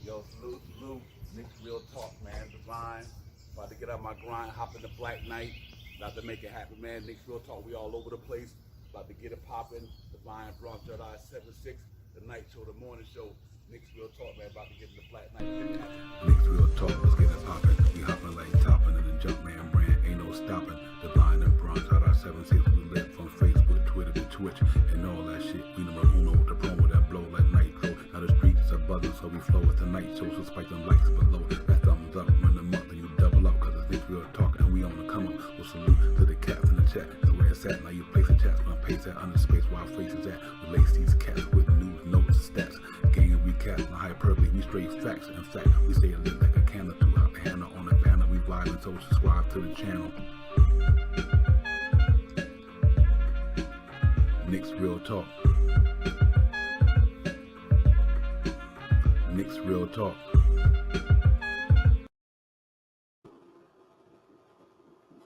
Yo, salute. Nick's Real Talk, man. Divine. About to get out my grind, hop in the Black Knight. About to make it happen, man. Nick's Real Talk, we all over the place. About to get it popping. Divine, Bronx, Jedi, 7-6. The night show, the morning show. Nick's Real Talk, man. About to get in the Black Knight. Nick's Real Talk, let's get it popping. We hopping like topping, and the Jumpman brand ain't no stopping. Divine and Bronx, Jedi, 7-6. We lit from Facebook, Twitter to Twitch, and all that shit. We number uno with the promo that blow like nitro. Now the streets are buzzing, so we flow with the night show. So spike them likes below. That thumbs up, run them up, and you double up, cause it's Nick's Real Talk, and we on the come up. We'll salute to the cats in the chat. So where it's at, now you place the chats. When I pace that under space, while faces at. We lace these cats with news, notes, stats. Game recap, no hyperbole, we straight facts. In fact, we say it lit like a candle throughout the handle on the banner. We violent, so subscribe to the channel. Nick's Real Talk. Nick's Real Talk.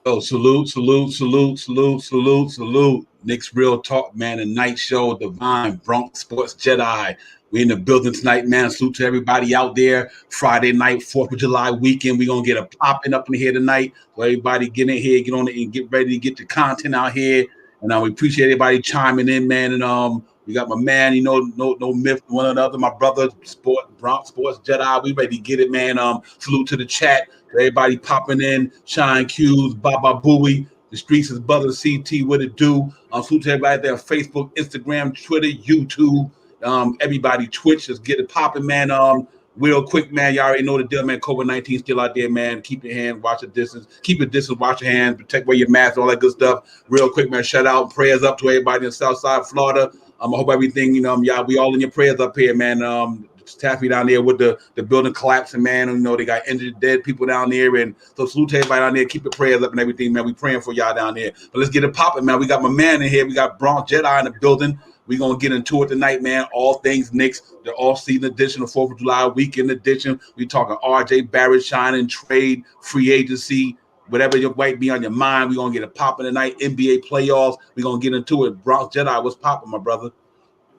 Oh, salute. Nick's Real Talk, man. The night show, Divine, Bronx Sports Jedi. We in the building tonight, man. Salute to everybody out there. Friday night, 4th of July weekend. We're going to get a popping up in here tonight. So everybody get in here, get on it, and get ready to get the content out here. And we appreciate everybody chiming in, man. And we got my man, no myth, one another. My brother, Bronx Sports Jedi. We ready to get it, man. Salute to the chat. Everybody popping in. Shine Q's, Baba Booey. The streets is brother CT. What it do? Salute to everybody there. Facebook, Instagram, Twitter, YouTube. Everybody Twitch. Let's get it popping, man. Real quick, man. Y'all already know the deal, man. COVID-19 still out there, man. Keep your hands, watch your distance. Keep your distance, watch your hands, protect where your mask, all that good stuff. Real quick, man. Shout out, prayers up to everybody in Southside Florida. I hope everything, y'all, we all in your prayers up here, man. Taffy down there with the building collapsing, man. They got injured, dead people down there, and so salute to everybody down there. Keep your prayers up and everything, man. We praying for y'all down there. But let's get it popping, man. We got my man in here. We got Bronx Jedi in the building. We're going to get into it tonight, man. All things Knicks, the off-season edition, the 4th of July weekend edition. We talking R.J. Barrett, signing, trade, free agency, whatever might be on your mind. We're going to get it popping tonight. NBA playoffs. We're going to get into it. Bronx Jedi, what's popping, my brother?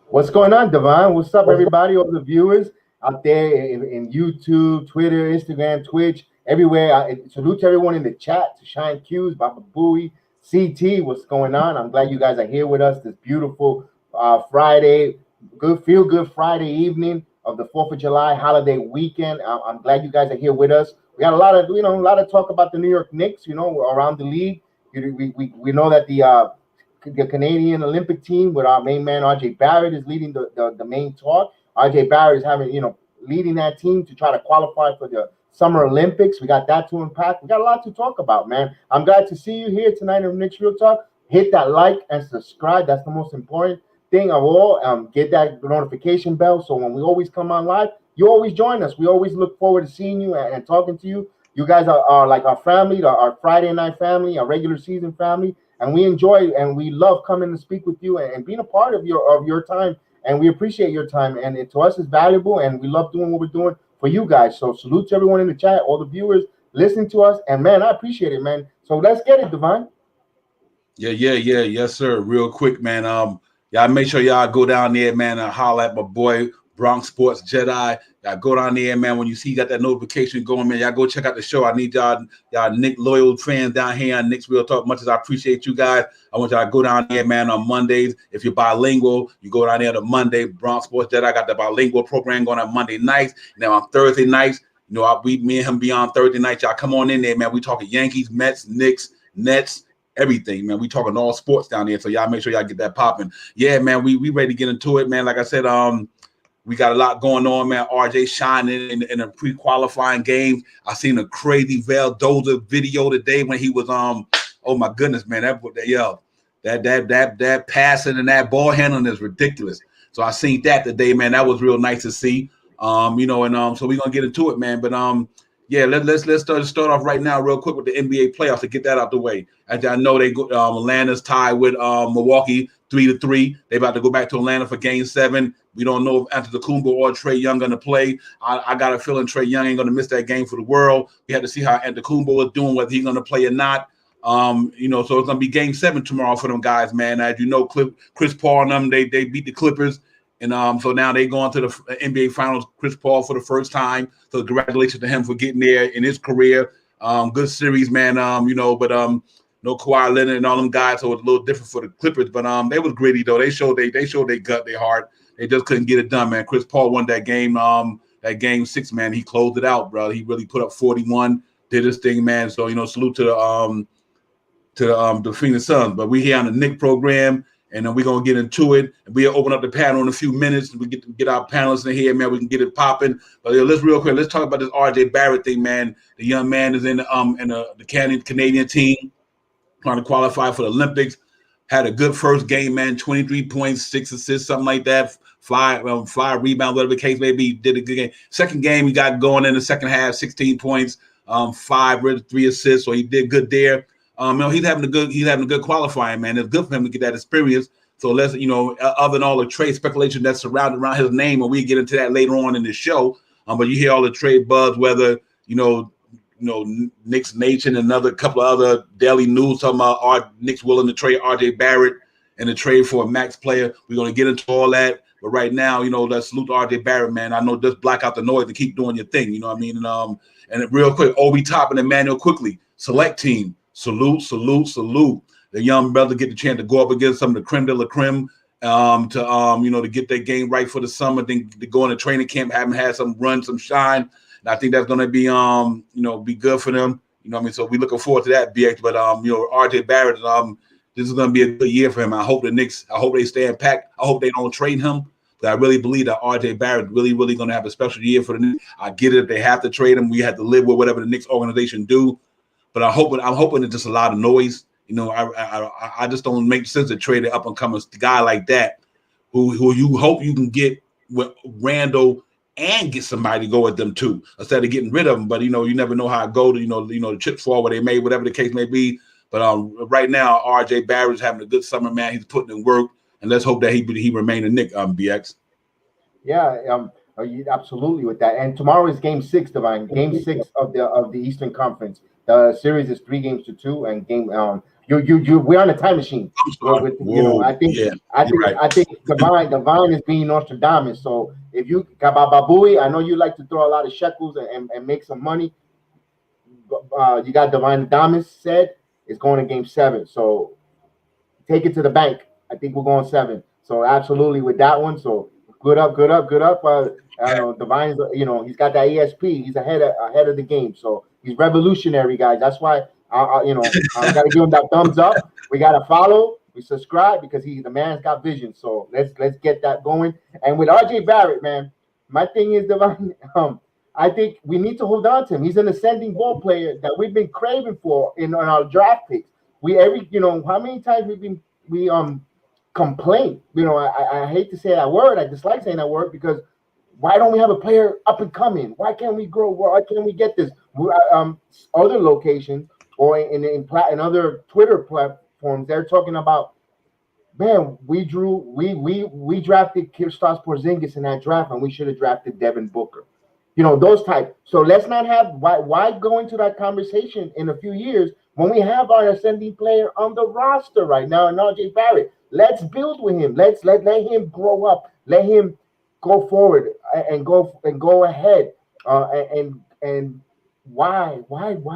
What's going on, Divine? What's up, everybody, all the viewers out there in YouTube, Twitter, Instagram, Twitch, everywhere. Salute to everyone in the chat, to Shine Q's, Baba Booey, CT. What's going on? I'm glad you guys are here with us this beautiful Friday, feel good Friday evening of the 4th of July holiday weekend. I'm glad you guys are here with us. We got a lot of talk about the New York Knicks, around the league. We know that the Canadian Olympic team with our main man RJ Barrett is leading the main talk. RJ Barrett is having, leading that team to try to qualify for the Summer Olympics. We got that to unpack. We got a lot to talk about, man. I'm glad to see you here tonight on Nick's Real Talk. Hit that like and subscribe. That's the most important thing of all. Get that notification bell so when we always come on live, you always join us. We always look forward to seeing you and talking to you. You guys are like our family, our Friday night family, our regular season family. And we enjoy and we love coming to speak with you and being a part of your time. And we appreciate your time. And to us, it's valuable. And we love doing what we're doing for you guys. So salute to everyone in the chat, all the viewers listening to us. And, man, I appreciate it, man. So let's get it, Divine. Yeah. Yes, sir. Real quick, man. Y'all make sure y'all go down there, man, and holler at my boy, Bronx Sports Jedi. Y'all go down there, man. When you see you got that notification going, man, y'all go check out the show. I need y'all Nick loyal fans down here on Nick's Real Talk. Much as I appreciate you guys, I want y'all to go down there, man, on Mondays. If you're bilingual, you go down there to Monday. Bronx Sports Jedi got the bilingual program going on Monday nights. Now on Thursday nights, me and him be on Thursday nights. Y'all come on in there, man. We talking Yankees, Mets, Knicks, Nets, everything, man. We talking all sports down there. So y'all make sure y'all get that popping. Yeah, man, we ready to get into it, man. Like I said, we got a lot going on, man. RJ shining in a pre-qualifying game. I seen a crazy Valdoza video today when he was oh my goodness, man, that passing and that ball handling is ridiculous. So I seen that today, man. That was real nice to see. So we're gonna get into it, man. But yeah, let's start off right now, real quick with the NBA playoffs to get that out the way. As I know, they go Atlanta's tied with Milwaukee 3-3. They about to go back to Atlanta for Game 7. We don't know if Antetokounmpo or Trae Young going to play. I got a feeling Trae Young ain't going to miss that game for the world. We have to see how Antetokounmpo is doing, whether he's going to play or not. So it's going to be Game 7 tomorrow for them guys, man. As you know, Chris Paul and them, they beat the Clippers. And so now they going to the NBA Finals. Chris Paul for the first time. So congratulations to him for getting there in his career. Good series, man. But no Kawhi Leonard and all them guys, so it's a little different for the Clippers. But they was gritty though. They showed they gut, their heart. They just couldn't get it done, man. Chris Paul won that game. That game 6, man. He closed it out, bro. He really put up 41, did his thing, man. So salute to the Phoenix Suns. But we here on the Knick program. And then we're going to get into it. And we'll open up the panel in a few minutes. We get our panelists in here, man. We can get it popping. But let's real quick. Let's talk about this R.J. Barrett thing, man. The young man is in the Canadian team trying to qualify for the Olympics. Had a good first game, man. 23 points, 6 assists, something like that. Five rebounds, whatever the case may be. Did a good game. Second game, he got going in the second half, 16 points, 3 assists. So he did good there. He's having a good qualifying, man. It's good for him to get that experience. So let's, other than all the trade speculation that's surrounded around his name, and we get into that later on in the show. But you hear all the trade buzz, whether Knicks Nation and another couple of other daily news talking about Knicks willing to trade R.J. Barrett and the trade for a max player. We're gonna get into all that. But right now, let's salute R.J. Barrett, man. I know just black out the noise and keep doing your thing. You know what I mean? And real quick, Obi Toppin and Emmanuel quickly select team. Salute. The young brother get the chance to go up against some of the creme de la creme to get their game right for the summer, then to go into training camp, haven't had some run, some shine. And I think that's going to be, be good for them. So we're looking forward to that, BX. But, R.J. Barrett, this is going to be a good year for him. I hope the Knicks, they stay impact. I hope they don't trade him. But I really believe that R.J. Barrett really going to have a special year for the Knicks. I get it. They have to trade him. We have to live with whatever the Knicks organization do. But I'm hoping it's just a lot of noise. I just don't make sense to trade an up-and-coming guy like that who you hope you can get with Randall and get somebody to go with them too, instead of getting rid of them. But, you never know how it goes. The chips fall where they made, whatever the case may be. But right now, R.J. Barrett is having a good summer, man. He's putting in work. And let's hope that he remain a Knick, BX. Yeah, absolutely with that. And tomorrow is Game 6, Divine. Game 6 of the Eastern Conference. The series is 3-2, and game we're on a time machine. I think Divine is being Nostradamus. So if you Babui, I know you like to throw a lot of shekels and make some money. You got Divine Damas said it's going to Game 7. So take it to the bank. I think we're going 7. So absolutely with that one. So good up. Divine, he's got that ESP. He's ahead of the game. So he's revolutionary, guys. That's why I gotta give him that thumbs up. We gotta follow, we subscribe because the man's got vision. So let's get that going. And with R.J. Barrett, man, my thing is, Divine, I think we need to hold on to him. He's an ascending ball player that we've been craving for in our draft picks. How many times we complain? I hate to say that word. I dislike saying that word because why don't we have a player up and coming? Why can't we grow? Why can't we get this? Other locations or in other Twitter platforms, they're talking about, man, we drafted Kristaps Porzingis in that draft, and we should have drafted Devin Booker. Those type. So let's not have why go into that conversation in a few years when we have our ascending player on the roster right now, and R.J. Barrett. Let's build with him. Let him grow up. Let him go forward and go ahead. And why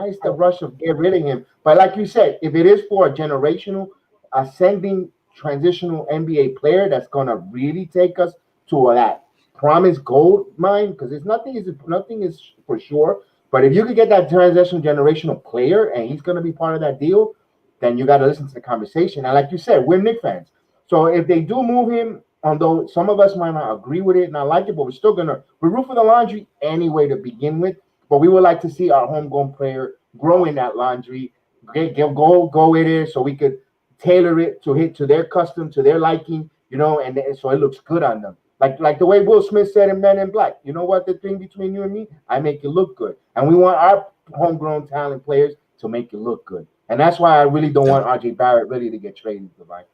is the rush of get rid of him? But like you said, if it is for a generational, ascending, transitional NBA player that's gonna really take us to that promised gold mine, because nothing is for sure. But if you could get that transitional generational player and he's gonna be part of that deal, then you got to listen to the conversation. And like you said, we're Knicks fans. So if they do move him, although some of us might not agree with it and not like it, but we root for the laundry anyway to begin with. But we would like to see our homegrown player grow in that laundry, go with it, so we could tailor it to their custom, to their liking, and so it looks good on them. Like the way Will Smith said in Men in Black. You know what? The thing between you and me, I make it look good, and we want our homegrown talent players to make it look good. And that's why I really don't want R.J. Barrett really to get traded, Divine.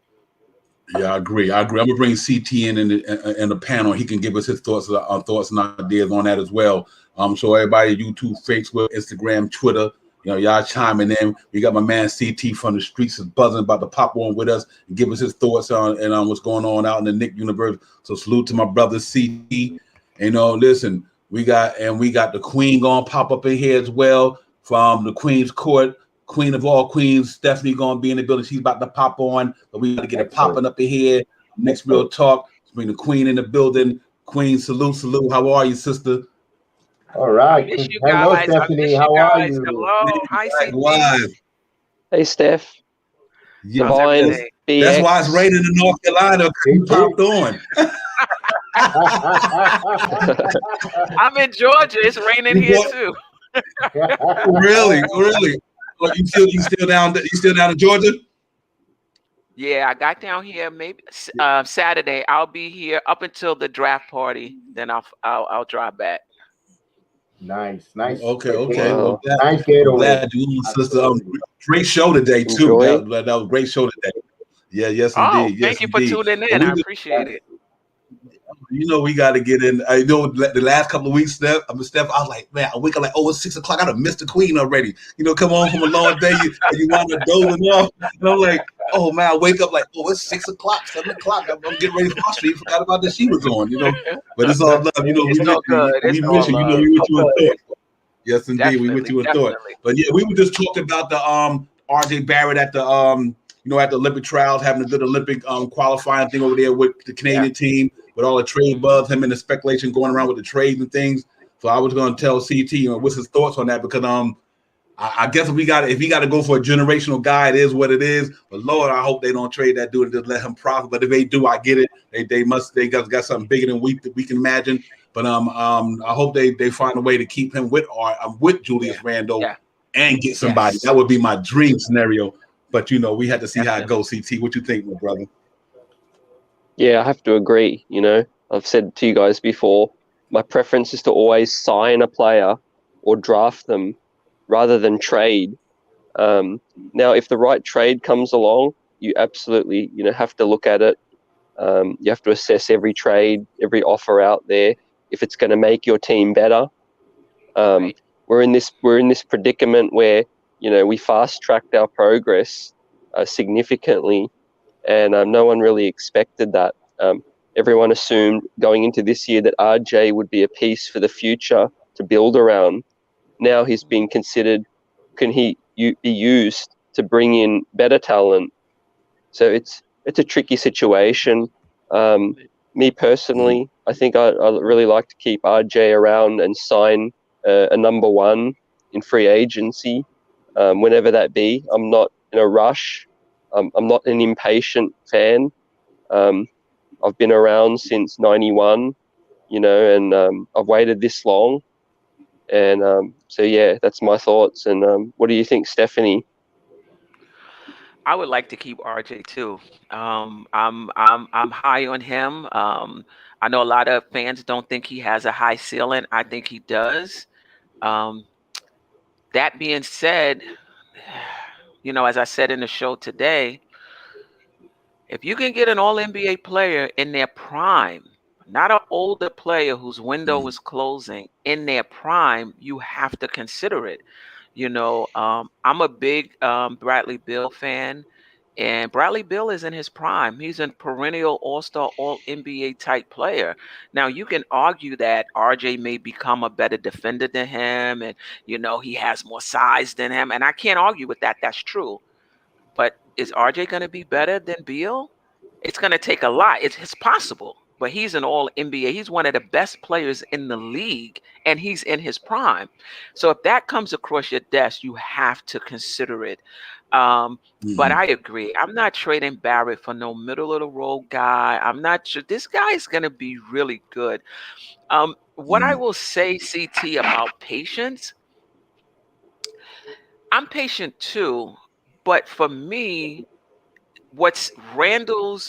Yeah, I agree. I'm gonna bring CT in the panel. He can give us his thoughts and ideas on that as well. So everybody, YouTube, Facebook, Instagram, Twitter, You know, y'all chiming in. We got my man CT from the streets is buzzing about to pop on with us and give us his thoughts on and on what's going on out in the Nick universe. So salute to my brother CT. You know, listen, we got the Queen gonna pop up in here as well from the Queen's Court. Queen of all queens, Stephanie gonna be in the building. She's about to pop on, but we gotta get it popping up in here. Next real talk. Bring the Queen in the building. Queen, salute. How are you, sister? All right. I miss you Hello, guys. Stephanie. How are you? Hello. Hi, CT. Live. Hey, Steph. Yes, Divine, yes. BX. That's why it's raining in North Carolina because you popped on. I'm in Georgia. It's raining here too. Really? Well, you still down? You still down in Georgia? Yeah, I got down here maybe Saturday. I'll be here up until the draft party. Then I'll drive back. Nice. Okay. Wow. Well, Nice getaway. Glad you, sister. Great show today too. That was a great show today. Yeah, yes indeed. Thank you for tuning in. I appreciate it. You know, we got to get in. I know the last couple of weeks, Steph, I was like, man, I wake up like, it's 6 o'clock. I done missed the Queen already. You know, come on from a long day, you wind up dozing off. And I'm like, oh man, I wake up like, it's 6 o'clock, 7 o'clock. I'm getting ready for my street. Forgot about that she was on. You know, but it's all love. You know, we miss you. You know, we with you in thought. Yes, indeed, Definitely, we with you in thought. But yeah, we were just talking about the RJ Barrett at the at the Olympic trials, having a good Olympic qualifying thing over there with the Canadian team. With all the trade buzz, him and the speculation going around with the trades and things. So I was going to tell CT, what's his thoughts on that? Because I guess if he got to go for a generational guy, it is what it is. But Lord, I hope they don't trade that dude and just let him profit. But if they do, I get it. They got something bigger than we can imagine. But I hope they find a way to keep him with Julius Randle and get somebody. That would be my dream scenario. But we had to see how it goes. CT, what you think, my brother? Yeah, I have to agree. I've said to you guys before, my preference is to always sign a player or draft them rather than trade. Now, if the right trade comes along, you absolutely, have to look at it. You have to assess every trade, every offer out there, if it's going to make your team better. We're in this predicament where, we fast tracked our progress significantly. And no one really expected that. Everyone assumed going into this year that RJ would be a piece for the future to build around. Now he's being considered, can he be used to bring in better talent? So it's a tricky situation. Me personally, I think I really like to keep RJ around and sign a number one in free agency, whenever that be. I'm not in a rush. I'm not an impatient fan. I've been around since 91, and I've waited this long. And so, yeah, that's my thoughts. And what do you think, Stephanie? I would like to keep RJ too. I'm high on him. I know a lot of fans don't think he has a high ceiling. I think he does. That being said, as I said in the show today, if you can get an all-NBA player in their prime, not an older player whose window is closing, in their prime, you have to consider it. I'm a big Bradley Beal fan, and Bradley Beal is in his prime. He's a perennial all-star, all-NBA type player. Now, you can argue that RJ may become a better defender than him, and, he has more size than him, and I can't argue with that. That's true. But is RJ going to be better than Beal? It's going to take a lot. It's possible, but he's an all-NBA. He's one of the best players in the league, and he's in his prime. So if that comes across your desk, you have to consider it. But I agree. I'm not trading Barrett for no middle-of-the-road guy. I'm not sure. This guy is going to be really good. What I will say, CT, about patience, I'm patient too. But for me, what's Randall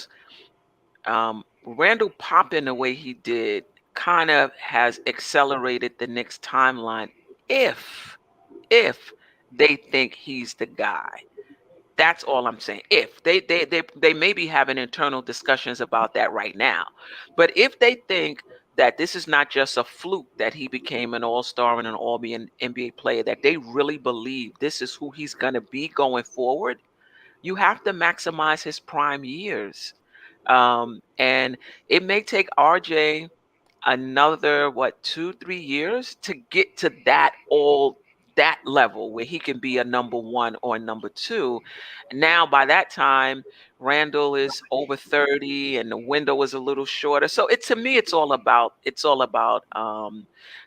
popping the way he did kind of has accelerated the Knicks timeline if they think he's the guy. That's all I'm saying. If they may be having internal discussions about that right now, but if they think that this is not just a fluke that he became an all-star and an all-NBA player, that they really believe this is who he's going to be going forward, you have to maximize his prime years. And it may take RJ another 2-3 years to get to that level where he can be a number one or number two. Now by that time, Randall is over 30 and the window is a little shorter. So to me it's all about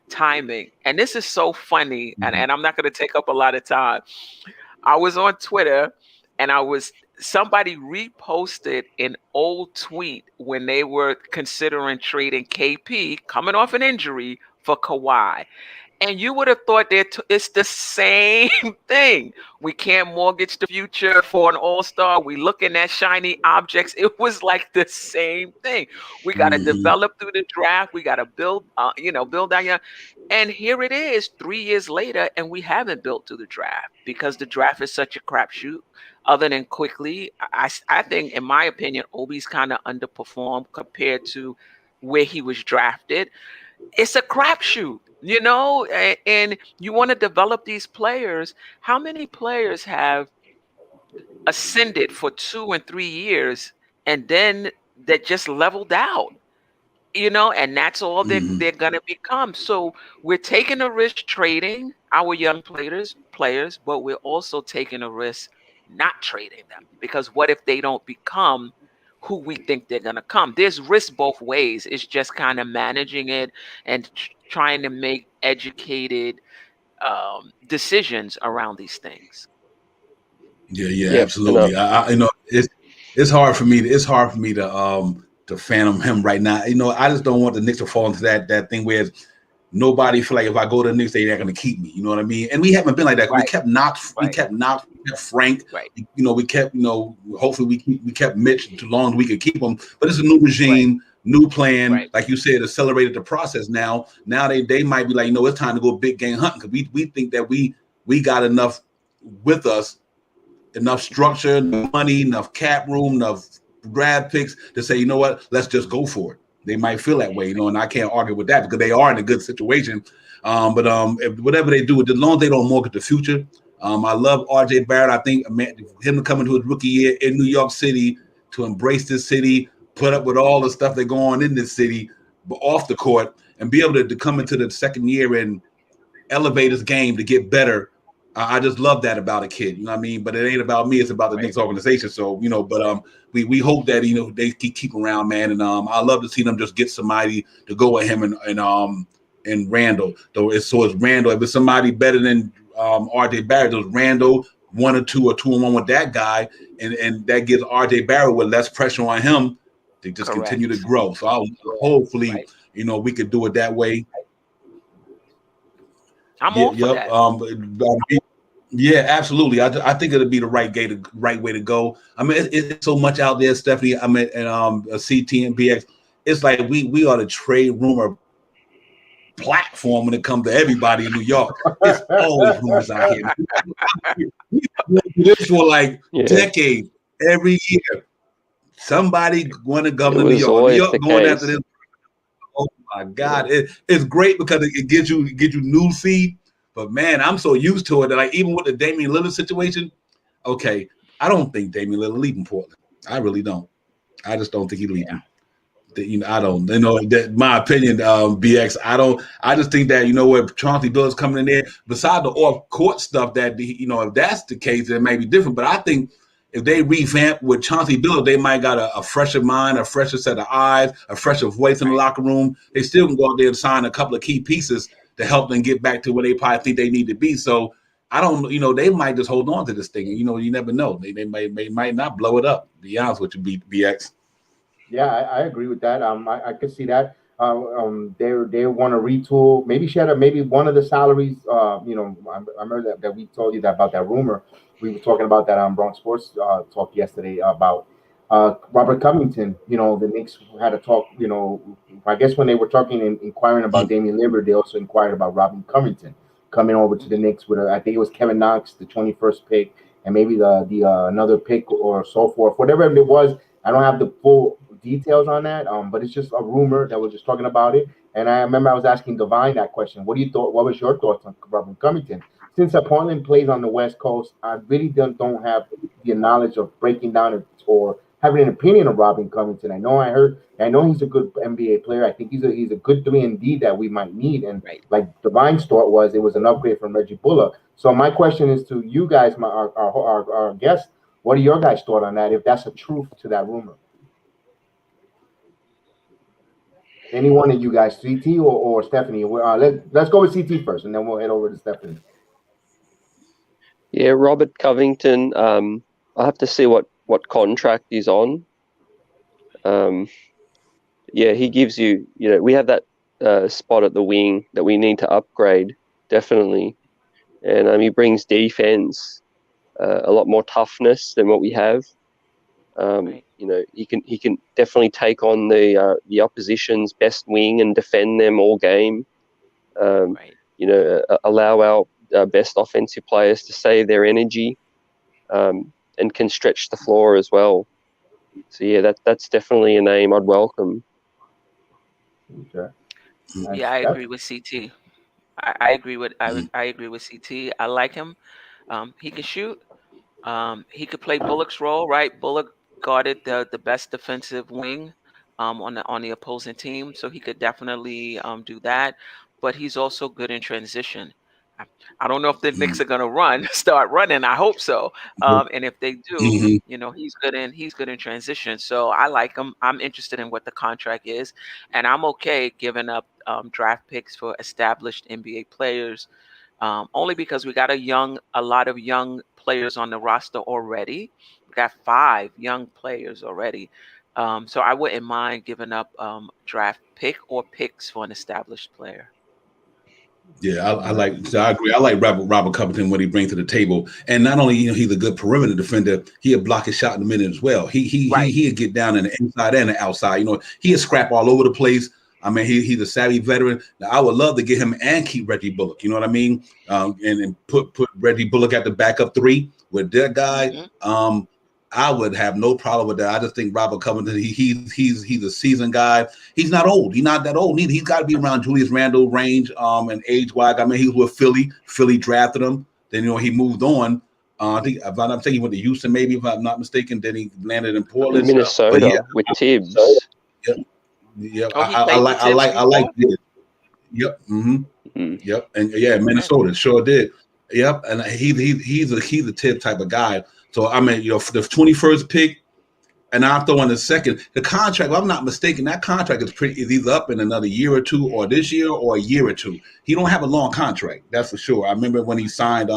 timing. And this is so funny, and I'm not going to take up a lot of time. I was on Twitter and somebody reposted an old tweet when they were considering trading KP coming off an injury for Kawhi. And you would have thought that it's the same thing. We can't mortgage the future for an all-star. We looking at shiny objects. It was like the same thing. We got to develop through the draft. We got to build down your. And here it is 3 years later, and we haven't built to the draft because the draft is such a crapshoot. Other than quickly, I think, in my opinion, Obi's kind of underperformed compared to where he was drafted. It's a crapshoot, and you want to develop these players. How many players have ascended for 2 and 3 years and then they just leveled out? And that's all they're going to become. So we're taking a risk trading our young players, but we're also taking a risk not trading them, because what if they don't become who we think they're going to come? There's risk both ways. It's just kind of managing it and trying to make educated decisions around these things. Yeah, absolutely. It's hard for me. It's hard for me to fathom him right now. I just don't want the Knicks to fall into that thing where nobody feel like if I go to the Knicks, they're not going to keep me. You know what I mean? And we haven't been like that. Right. We kept Knox. Right. We kept Knox. We kept Frank. Right. We kept. Hopefully we kept Mitch too long as we could keep him. But it's a new regime, new plan. Right. Like you said, accelerated the process. Now they might be like, it's time to go big game hunting, because we think that we got enough with us, enough structure, enough money, enough cap room, enough grab picks to say, you know what, let's just go for it. They might feel that way, and I can't argue with that because they are in a good situation. But if whatever they do, as long as they don't mortgage the future, I love RJ Barrett. I think him coming to his rookie year in New York City to embrace this city, put up with all the stuff that go on in this city, but off the court, and be able to come into the second year and elevate his game to get better. I just love that about a kid, you know what I mean? But it ain't about me; it's about the Knicks organization. So, but we hope that they keep around, man. And I love to see them just get somebody to go with him and Randall. Though it's Randall. If it's somebody better than RJ Barrett, there's Randall 1 or 2 or 2-on-1 with that guy, and that gives RJ Barrett with less pressure on him to just continue to grow. So hopefully, we could do it that way. I'm all for that. Yeah, absolutely. I think it'll be the right way to go. I mean, it's so much out there, Stephanie. I mean, and CT and BX. It's like we are the trade rumor platform when it comes to everybody in New York. It's always rumors out here. This for like decades. Every year, somebody going to governor New York. New York going after this. Oh my God, it's great because it gives you news feed. But man, I'm so used to it that even with the Damian Lillard situation, I don't think Damian Lillard leaving Portland. I really don't. I just don't think he's leaving. I don't. That my opinion, BX. I don't. I just think that what Chauncey Billups coming in there. Besides the off court stuff, that if that's the case, it may be different. But I think if they revamp with Chauncey Billups, they might got a fresher mind, a fresher set of eyes, a fresher voice in the locker room. They still can go out there and sign a couple of key pieces to help them get back to where they probably think they need to be. So I don't, they might just hold on to this thing. You never know. They might not blow it up. To be honest with you, BX. Yeah, I agree with that. I could see that. They want to retool. Maybe maybe one of the salaries. I remember that we told you that about that rumor. We were talking about that on Bronx Sports Talk yesterday about Robert Covington. The Knicks had a talk. I guess when they were talking and inquiring about Damian Lillard, they also inquired about Robert Covington coming over to the Knicks with I think it was Kevin Knox, the 21st pick, and maybe the another pick or so forth. Whatever it was, I don't have the full details on that. But it's just a rumor that we're just talking about it. And I remember I was asking Divine that question. What was your thoughts on Robert Covington? Since Portland plays on the West Coast, I really don't have the knowledge of breaking down it or having an opinion of Robin Covington. I know he's a good NBA player. I think he's a good 3-and-D that we might need. And like Divine's thought was, it was an upgrade from Reggie Bullock. So my question is to you guys, our guests, what are your guys' thought on that? If that's a truth to that rumor? Any one of you guys, CT or Stephanie? Let's go with CT first, and then we'll head over to Stephanie. Yeah, Robert Covington. I have to see what contract he's on. Yeah, he gives you. We have that spot at the wing that we need to upgrade, definitely, and he brings defense, a lot more toughness than what we have. He can definitely take on the opposition's best wing and defend them all game. Allow our best offensive players to save their energy, and can stretch the floor as well. So yeah, that's definitely a name I'd welcome. Okay. Yeah, I agree with CT. I agree with CT. I like him. He can shoot. He could play Bullock's role, right? Bullock guarded the best defensive wing on the opposing team, so he could definitely do that. But he's also good in transition. I don't know if the Knicks are gonna start running. I hope so. And if they do, he's good in transition. So I like him. I'm interested in what the contract is, and I'm okay giving up draft picks for established NBA players. Only because we got a lot of young players on the roster already. We got 5 young players already. So I wouldn't mind giving up draft pick or picks for an established player. Yeah, I agree. I like Robert Covington, what he brings to the table, and not only he's a good perimeter defender, he'll block his shot in a minute as well. He'll get down in the inside and the outside. He'll scrap all over the place. I mean, he's a savvy veteran. Now, I would love to get him and keep Reggie Bullock. You know what I mean? And put Reggie Bullock at the backup 3 with that guy. I would have no problem with that. I just think Robert Covington, he's a seasoned guy. He's not old. He's not that old. He's got to be around Julius Randle range and age-wise. I mean, he was with Philly. Philly drafted him. Then, he moved on. I think if I'm thinking he went to Houston, maybe, if I'm not mistaken. Then he landed in Portland. Minnesota with Tibbs. Yep. I like this. Yep. Yep. And yeah, Minnesota sure did. Yep. And he's a tip type of guy. So I mean, for the 21st pick, and I'll throw in the second. The contract, if I'm not mistaken, that contract is either up in another year or two, or this year, or a year or two. He don't have a long contract, that's for sure. I remember when he signed.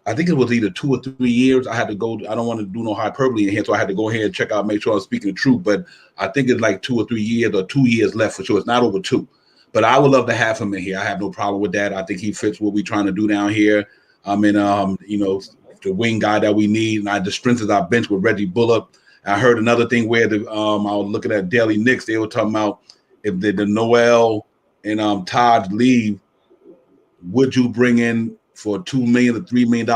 I think it was either 2 or 3 years. I had to go. I don't want to do no hyperbole in here, so I had to go ahead and check out, make sure I'm speaking the truth. But I think it's like 2 or 3 years, or 2 years left for sure. It's not over 2. But I would love to have him in here. I have no problem with that. I think he fits what we're trying to do down here. I mean, the wing guy that we need, and just strengthens our bench with Reggie Bullock. I heard another thing where I was looking at Daily Knicks. They were talking about if the Noel and Todd leave, would you bring in for $2 million to $3 million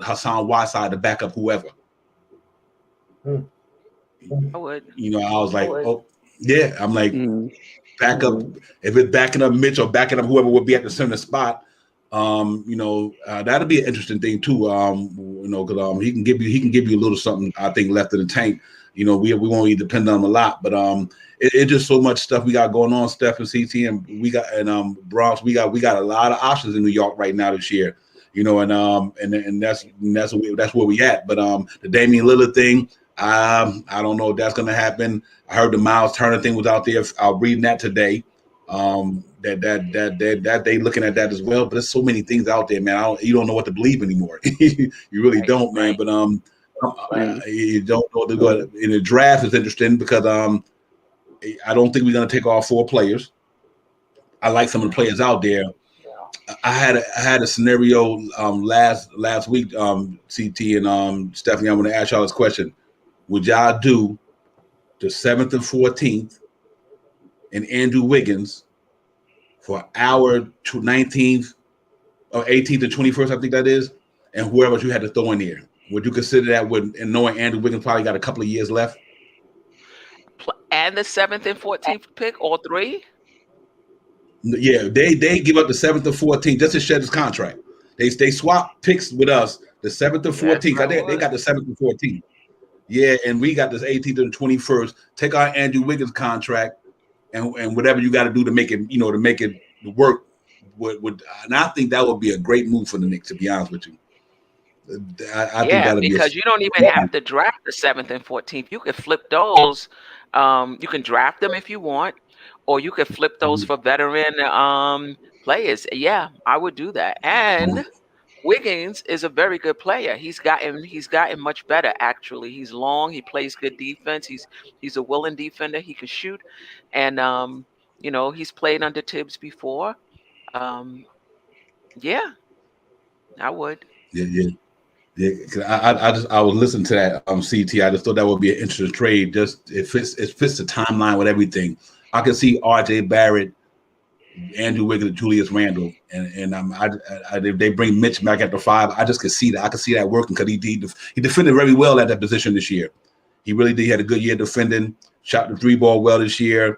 Hassan Whiteside to back up whoever? I would. I was like, oh yeah. I'm like, back up. If it's backing up Mitch or backing up whoever would be at the center spot. That'll be an interesting thing too. Because he can give you a little something. I think left in the tank. We won't be dependent on him a lot, but it's just so much stuff we got going on. Steph and CT and Bronx. We got a lot of options in New York right now this year. And that's where we at. But the Damian Lillard thing, I don't know if that's going to happen. I heard the Miles Turner thing was out there. I'm reading that today. That they looking at that as well, but there's so many things out there, man. You don't know what to believe anymore. You really don't, man. But you don't know what to go. In the draft is interesting because I don't think we're gonna take all 4 players. I like some of the players out there. I had a scenario last week, CT and Stephanie. I want to ask y'all this question: would y'all do the 7th and 14th and Andrew Wiggins for our 19th or 18th and 21st, I think that is, and whoever you had to throw in there? Would you consider that and knowing Andrew Wiggins probably got a couple of years left? and the 7th and 14th pick, all three? Yeah, they give up the 7th and 14th just to shed his contract. They swap picks with us, the 7th and 14th. They got the 7th and 14th. Yeah, and we got this 18th and 21st. Take our Andrew Wiggins contract and whatever you got to do to make it, to make it work. And I think that would be a great move for the Knicks, to be honest with you. I think that'll because be you don't even have to draft the 7th and 14th. You could flip those. You can draft them if you want, or you could flip those for veteran players. Yeah, I would do that. And Wiggins is a very good player. He's gotten much better, actually. He's long. He plays good defense. He's a willing defender. He can shoot, and he's played under Tibbs before. Yeah, I would. Yeah. I was listening to that CT. I just thought that would be an interesting trade. Just it fits the timeline with everything. I can see RJ Barrett, Andrew Wiggins, Julius Randle, and if they bring Mitch back at the 5, I just could see that. I could see that working because he defended very well at that position this year. He really did. He had a good year defending. Shot the 3-ball well this year.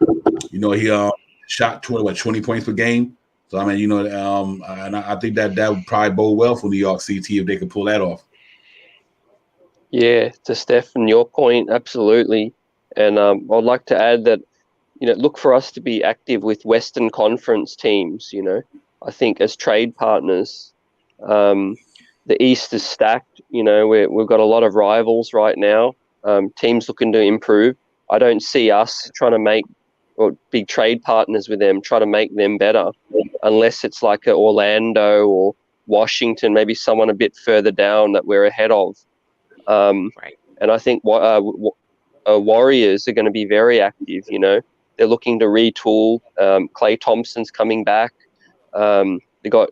He shot 20 points per game. So I mean, and I think that would probably bode well for New York CT if they could pull that off. Yeah, to Steph and your point, absolutely. And I'd like to add that, look for us to be active with Western Conference teams. I think as trade partners, the East is stacked. We've got a lot of rivals right now. Teams looking to improve. I don't see us trying to make or be trade partners with them, try to make them better, unless it's like a Orlando or Washington, maybe someone a bit further down that we're ahead of. Right. And I think Warriors are going to be very active. They're looking to retool. Klay Thompson's coming back. They got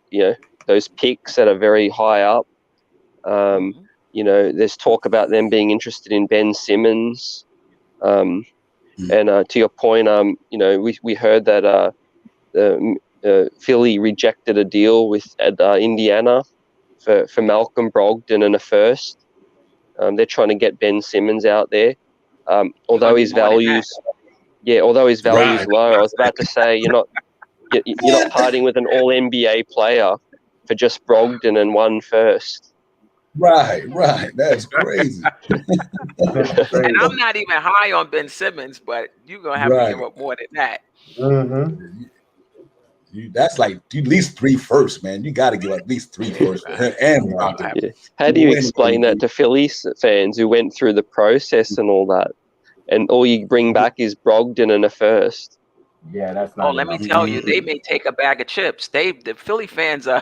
those picks that are very high up. There's talk about them being interested in Ben Simmons. And to your point, we heard that Philly rejected a deal with Indiana for Malcolm Brogdon and a first. They're trying to get Ben Simmons out there. Although his value is low, I was about to say you're not parting with an All NBA player for just Brogdon and one first. Right. That's crazy. And I'm not even high on Ben Simmons, but you're gonna have to give up more than that. That's like at least 3 firsts, man. You got to give up at least 3 firsts for him and Brogdon. How do you explain that to Philly fans who went through the process and all that, and all you bring back is Brogdon and a first? Yeah, that's not. Oh, let me tell you, they may take a bag of chips. The Philly fans are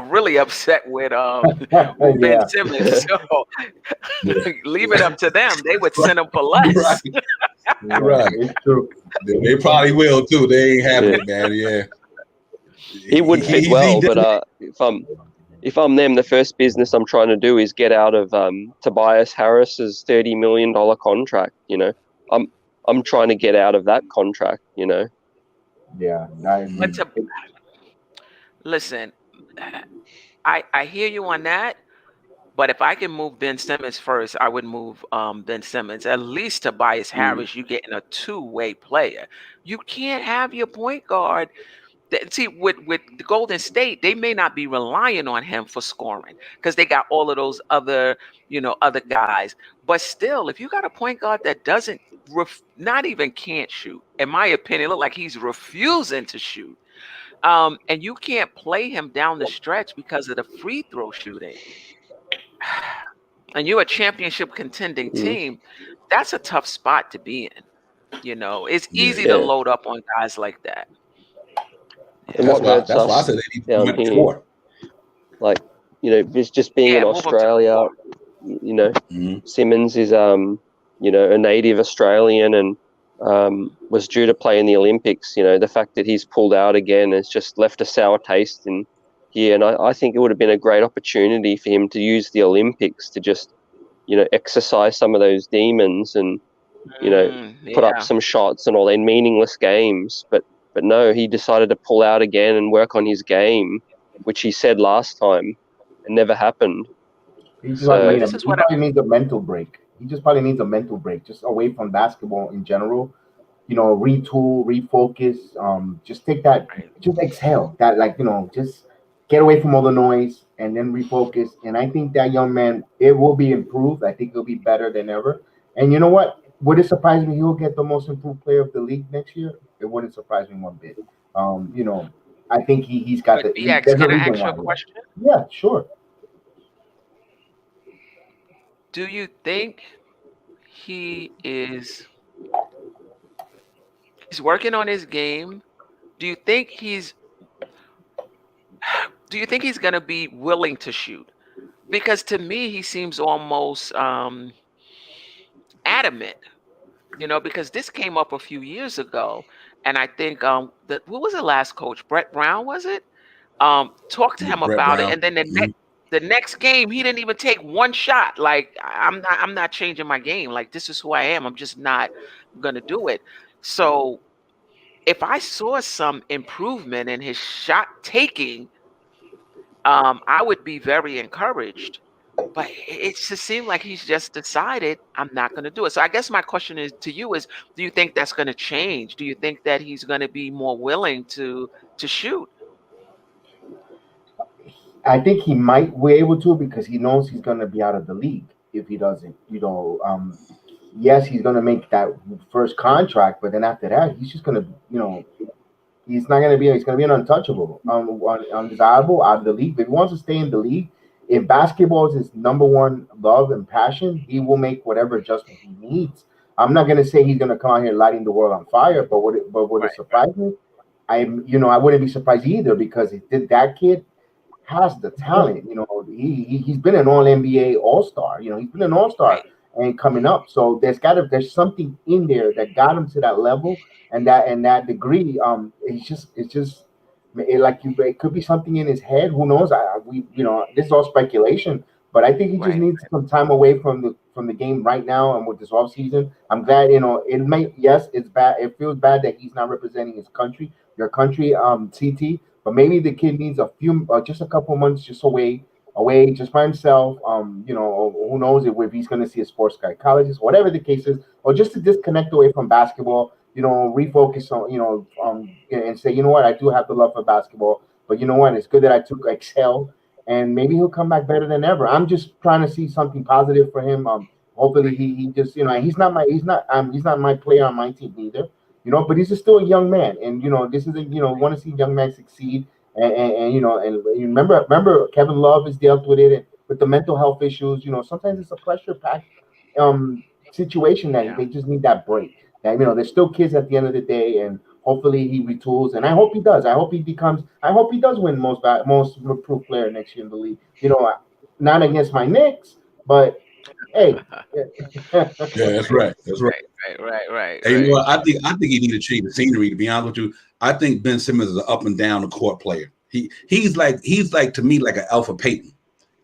really upset with Ben Simmons. So leave it up to them. They would send him for less. Right. It's true. They probably will too. They ain't having it, man. Yeah. He would fit well, but if I'm them, the first business I'm trying to do is get out of Tobias Harris's $30 million contract. I'm trying to get out of that contract, Yeah. Listen, I hear you on that, but if I can move Ben Simmons first, I would move Ben Simmons. At least Tobias Harris, you're getting a 2-way player. You can't have your point guard. See, with the Golden State, they may not be relying on him for scoring because they got all of those other guys. But still, if you got a point guard that doesn't, not even can't shoot, in my opinion, look like he's refusing to shoot, and you can't play him down the stretch because of the free throw shooting, and you're a championship contending team, that's a tough spot to be in. It's easy to load up on guys like that. And that's why I said they need to score. Like, just being in Australia, Simmons is, a native Australian and was due to play in the Olympics. The fact that he's pulled out again has just left a sour taste in here. And I think it would have been a great opportunity for him to use the Olympics to just, exercise some of those demons and, put up some shots and all in meaningless games. But no, he decided to pull out again and work on his game, which he said last time, and never happened. He probably needs a mental break. He just probably needs a mental break, just away from basketball in general, retool, refocus, just take that, Right. just exhale that, like, just get away from all the noise and then refocus. And I think that young man, it will be improved. I think it'll be better than ever. And you know what? Would it surprise me he'll get the most improved player of the league next year? It wouldn't surprise me one bit. I think he's got But BX, there's a can I reason ask you a why. question? Yeah, sure. Do you think he's working on his game? Do you think he's gonna be willing to shoot? Because to me, he seems almost adamant, because this came up a few years ago, and I think that what was the last coach? Brett Brown, was it? Talked to Yeah, him Brett about it, Brown. and then the next game he didn't even take one shot. Like, I'm not changing my game. Like, this is who I am. I'm just not gonna do it. So if I saw some improvement in his shot taking, I would be very encouraged. But it just seemed like he's just decided, I'm not going to do it. So I guess my question is to you is, do you think that's going to change? Do you think that he's going to be more willing to shoot? I think he might be able to, because he knows he's going to be out of the league if he doesn't. Yes, he's going to make that first contract, but then after that, he's just going to, he's not going to be. He's going to be an untouchable, undesirable, out of the league. But if he wants to stay in the league, if basketball is his number one love and passion, he will make whatever adjustment he needs. I'm not going to say he's going to come out here lighting the world on fire, but would it Right, surprise me? I wouldn't be surprised either, because that kid has the talent. He's been an All NBA All Star. He's been an All Star right, and coming up. So there's something in there that got him to that level and that degree. It could be something in his head. Who knows? This is all speculation. But I think he just right, needs some time away from the game right now, and with this off season. I'm glad, it may, yes, it's bad. It feels bad that he's not representing his country, your country, CT. But maybe the kid needs just a couple months just away just by himself. Or who knows if he's going to see a sports psychologist, whatever the case is, or just to disconnect away from basketball. Refocus on, and say, what, I do have the love for basketball, but you know what, it's good that I took Excel, and maybe he'll come back better than ever. I'm just trying to see something positive for him. Hopefully he just, he's not my player on my team either. But he's still a young man, and this is want to see young men succeed, and remember Kevin Love has dealt with it, and with the mental health issues. Sometimes it's a pressure packed situation that yeah, they just need that break. That they're still kids at the end of the day, and hopefully he retools, and I hope he does. I hope he does win most improved player next year in the league. Not against my Knicks, but hey. Yeah, that's right. That's right. right. Hey, what? I think he need to change the scenery. To be honest with you, I think Ben Simmons is an up and down the court player. He's like to me like an Alpha Payton,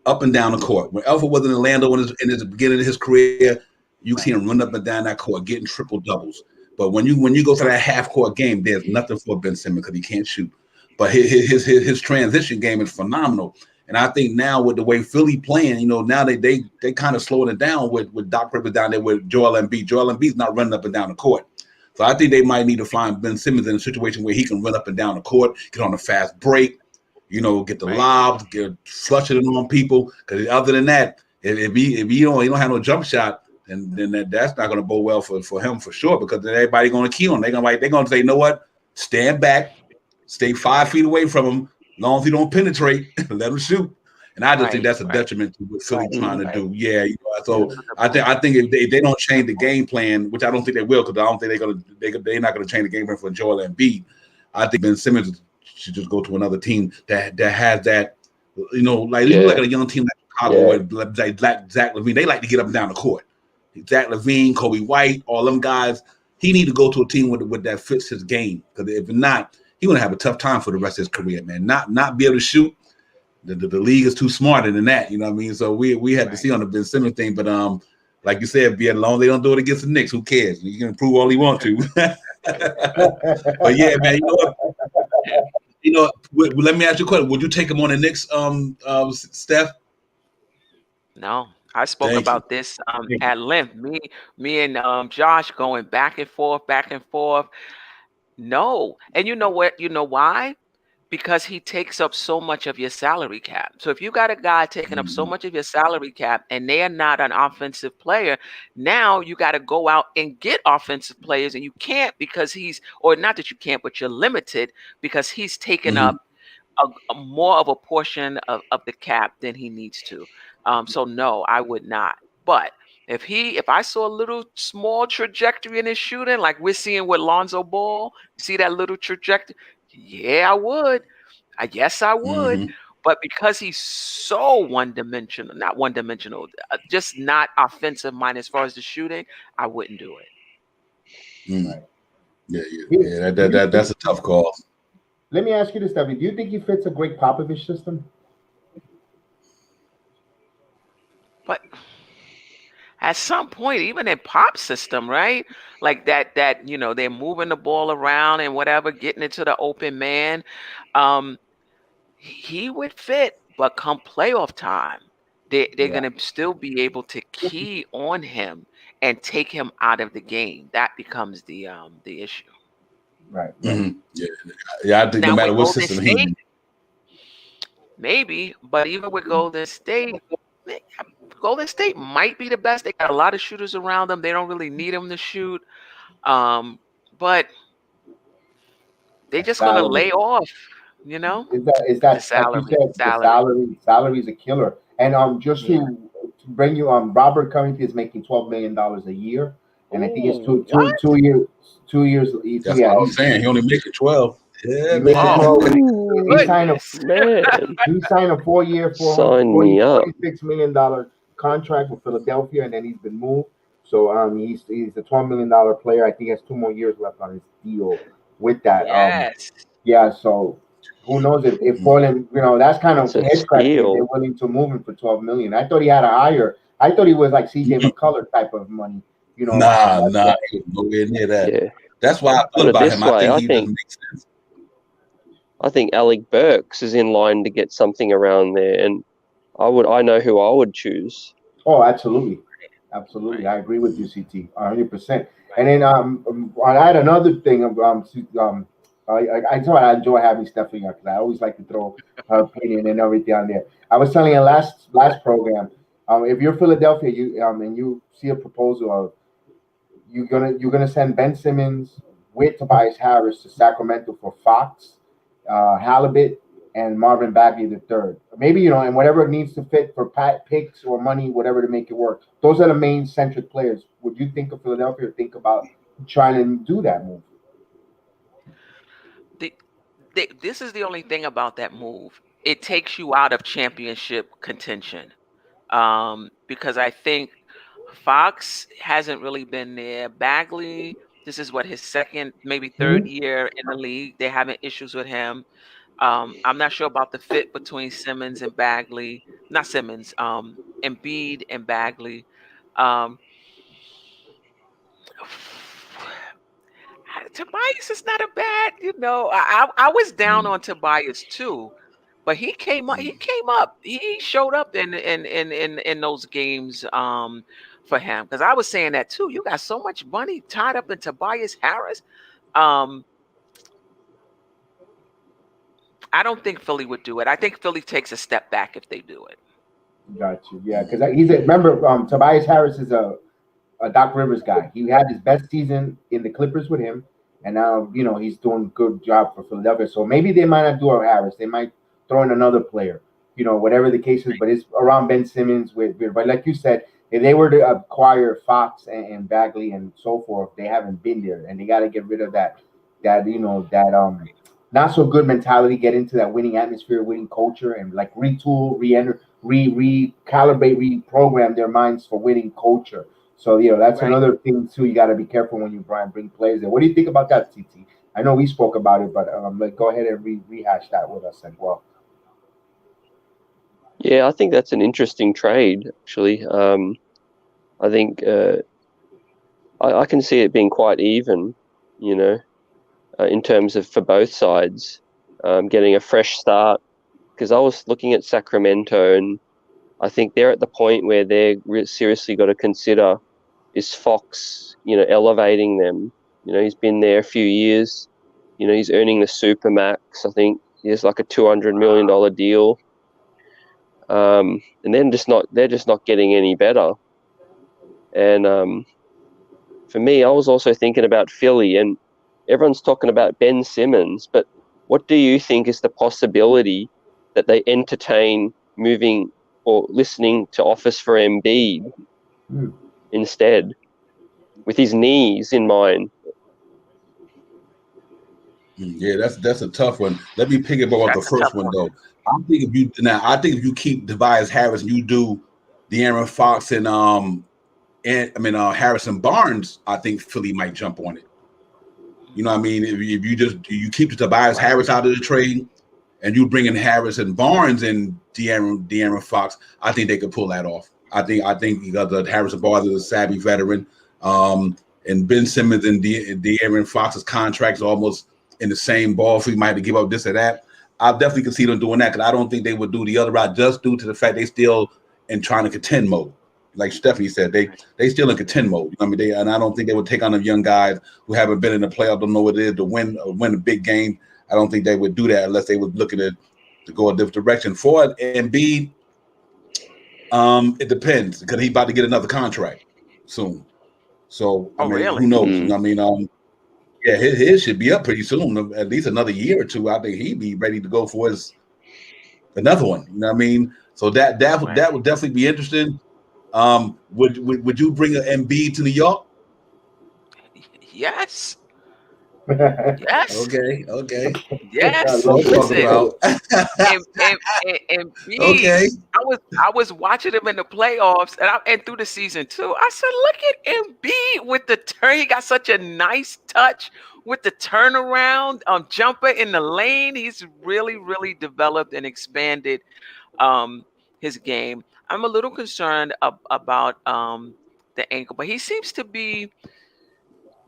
up and down the court. When Alpha was in Orlando in his beginning of his career, you see him run up and down that court, getting triple doubles. But when you go to that half court game, there's nothing for Ben Simmons because he can't shoot. But his transition game is phenomenal. And I think now with the way Philly playing, now they kind of slowing it down with Doc Rivers down there with Joel Embiid. Joel Embiid's not running up and down the court. So I think they might need to find Ben Simmons in a situation where he can run up and down the court, get on a fast break, get the lobs, get flushing it on people. Because other than that, if he don't have no jump shot, then that's not going to bode well for him for sure. Because then everybody going to key on. They're going to say, you know what? Stand back, stay 5 feet away from him. As long as he don't penetrate, let him shoot. And I just think that's a detriment to what Philly trying to do. Yeah, so I think if they don't change the game plan, which I don't think they will, because I don't think they're not gonna change the game plan for Joel Embiid. I think Ben Simmons should just go to another team that has that, like a young team like Chicago, like Zach LaVine. They like to get up and down the court. Zach LaVine, Kobe White, all them guys. He need to go to a team with that fits his game, because if not, he's gonna have a tough time for the rest of his career, man. Not be able to shoot. The league is too smarter than that, you know what I mean? So we had to see on the Ben Simmons thing, but like you said, be as long as they don't do it against the Knicks, who cares? You can improve all he want to. But yeah, man, let me ask you a question. Would you take him on the Knicks, Steph? No, I spoke Thank you. about this at length. Me and Josh going back and forth, back and forth. No, and you know what? You know why? Because he takes up so much of your salary cap. So if you got a guy taking up so much of your salary cap and they are not an offensive player, now you got to go out and get offensive players, and you can't because or not that you can't, but you're limited because he's taken Mhm. up a more of a portion of the cap than he needs to. So no, I would not. But if I saw a little small trajectory in his shooting, like we're seeing with Lonzo Ball, see that little trajectory? Yeah, I would. Yes, I would. Mhm. But because he's so one-dimensional, not one-dimensional, just not offensive minded as far as the shooting, I wouldn't do it. Mm. Right. Yeah, Do you that's a think- tough call. Let me ask you this, David. Do you think he fits a Greg Popovich system? But at some point, even in pop system, right? Like that they're moving the ball around and whatever, getting it to the open man. He would fit, but come playoff time, they're Yeah. gonna still be able to key on him and take him out of the game. That becomes the issue. Right. Mhm. Yeah. I think no Now matter with what Golden system he State, in. maybe, but even with Golden State, Golden State might be the best. They got a lot of shooters around them. They don't really need them to shoot. But they're just gonna Salary. lay off, you know? Is The that like you salary, said, the salary. salary is a killer. And just Yeah. to bring you Robert Covington is making $12 million a year, and I think it's Ooh, what? 2 years. 2 years. That's Yeah, what I was saying. He only making 12. Yeah, he making man. Oh 12. He signed a goodness. Man, he signed a 4-year, sign me up. $46 million contract with Philadelphia, and then he's been moved. So he's a $12 million player. I think he has 2 more years left on his deal with that. Yes. Yeah, so who knows if Mhm. Portland, that's kind of It's a head scratching if they're steal. willing to move him for 12 million. I thought he had a higher. I thought he was like CJ McCullough type of money. Nah, That's he was nowhere near that. Yeah. That's why I Put feel it about this him. I way, think I he think doesn't make sense. I think Alec Burks is in line to get something around there, and I know who I would choose. Oh, absolutely, absolutely. I agree with you, CT, 100%. And then I had another thing. I thought I enjoy having Stephanie because I always like to throw her opinion and everything on there. I was telling you last program, if you're Philadelphia, and you see a proposal of you're gonna send Ben Simmons with Tobias Harris to Sacramento for Fox, Halibut, and Marvin Bagley the third. Maybe and whatever it needs to fit for picks or money, whatever to make it work. Those are the main centric players. Would you think of Philadelphia or think about trying to do that move? This is the only thing about that move. It takes you out of championship contention. Because I think Fox hasn't really been there. Bagley, this is what his second, maybe third year in the league. They're having issues with him. I'm not sure about the fit between Simmons and Bagley. Not Simmons, Embiid and Bagley. Um, Tobias is not a bad, I was down on Tobias too, but he came up. He came up. He showed up in those games for him because I was saying that too. You got so much money tied up in Tobias Harris. I don't think Philly would do it. I think Philly takes a step back if they do it. Got you. Yeah, because remember Tobias Harris is a Doc Rivers guy. He had his best season in the Clippers with him, and now he's doing a good job for Philadelphia. So maybe they might not do a Harris. They might throw in another player. Whatever the case is. But it's around Ben Simmons but like you said, if they were to acquire Fox and Bagley and so forth, they haven't been there, and they got to get rid of that not so good mentality. Get into that winning atmosphere, winning culture, and like retool, re-enter, recalibrate, reprogram their minds for winning culture. So that's Right. another thing too. You got to be careful when you bring players in. What do you think about that, TT? I know we spoke about it, but go ahead and rehash that with us as well. Yeah, I think that's an interesting trade, actually. I think I can see it being quite even, in terms of for both sides, getting a fresh start. Because I was looking at Sacramento, and I think they're at the point where they're seriously got to consider, is Fox, elevating them. He's been there a few years. He's earning the Supermax. I think he has like a $200 million deal. And they're just not getting any better. And for me, I was also thinking about Philly, and everyone's talking about Ben Simmons, but what do you think is the possibility that they entertain moving or listening to offers for Embiid instead, with his knees in mind? Yeah, that's a tough one. Let me piggyback off the first one though. I think if you keep Tobias Harris and you do De'Aaron Fox and Harrison Barnes, I think Philly might jump on it. You know what I mean? If you keep the Tobias Harris out of the trade and you bring in Harris and Barnes and De'Aaron Fox, I think they could pull that off. I think because the Harrison Barnes is a savvy veteran, and Ben Simmons and De'Aaron Fox's contracts are almost in the same ball. If we might have to give up this or that, I definitely could see them doing that because I don't think they would do the other route just due to the fact they still in trying to contend mode. Like Stephanie said, they still in contend mode. I mean, and I don't think they would take on the young guys who haven't been in the playoff, don't know what it is to win a big game. I don't think they would do that unless they were looking to go a different direction. For Embiid, it depends because he's about to get another contract soon. So really? Who knows? I mean, yeah, his should be up pretty soon, at least another year or two. I think he'd be ready to go for another one. You know what I mean? So that would definitely be interesting. Would you bring an Embiid to New York? Yes. Yes. Okay. Yes. Listen. Embiid. Okay. I was watching him in the playoffs and through the season too. I said, look at Embiid with the turn. He got such a nice touch with the turnaround jumper in the lane. He's really, really developed and expanded his game. I'm a little concerned about the ankle, but he seems to be.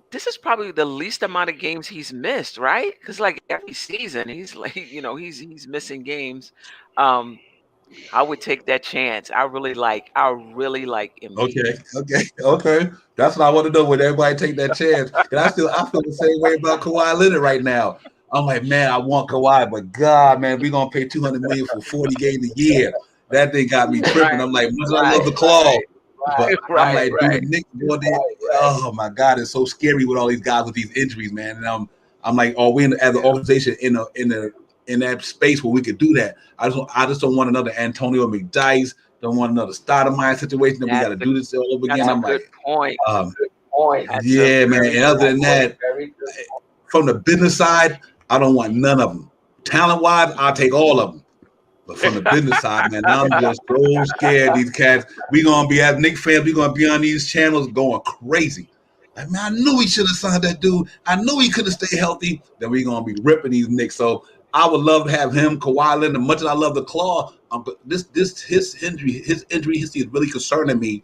This is probably the least amount of games he's missed, right? Because like every season, he's like, he's missing games. I would take that chance. I really like Embiid. Okay. That's what I want to know. Would everybody take that chance? And I feel the same way about Kawhi Leonard right now. I'm like, man, I want Kawhi, but God, man, we're gonna pay $200 million for 40 games a year. That thing got me tripping. I'm like, I love the claw. But I'm like, dude, Nick, oh my God, it's so scary with all these guys with these injuries, man. And I'm like, are we as an organization in that space where we could do that? I just don't want another Antonio McDyess. Don't want another Stoudemire situation that we got to do this all over again. I'm like, point. Yeah, man. And other than that, from the business side, I don't want none of them. Talent wise, I'll take all of them. But from the business side, man, I'm just so scared. These cats, we gonna be as Knicks fans, we gonna be on these channels going crazy. Like, man, I knew he should have signed that dude. I knew he could have stayed healthy. Then we gonna be ripping these Knicks. So I would love to have him, Kawhi Leonard. As much as I love the claw, but his injury history is really concerning me.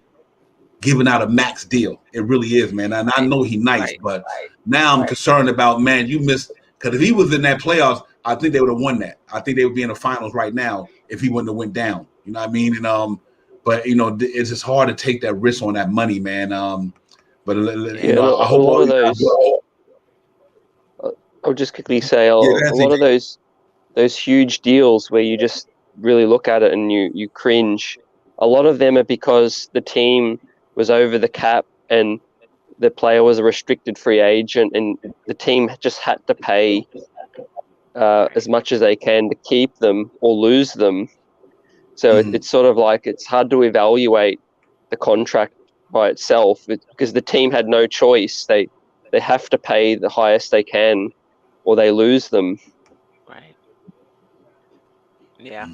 Giving out a max deal, it really is, man. And I know he's nice, but now I'm concerned about, man, you missed. Because if he was in that playoffs, I think they would have won that. I think they would be in the finals right now if he wouldn't have went down. You know what I mean? And but it's just hard to take that risk on that money, man. But I hope a lot of those. I'll just quickly say a lot of those huge deals where you just really look at it and you cringe. A lot of them are because the team was over the cap and the player was a restricted free agent, and the team just had to pay as much as they can to keep them or lose them. So it's sort of like it's hard to evaluate the contract by itself because the team had no choice. They have to pay the highest they can or they lose them. Right. Yeah.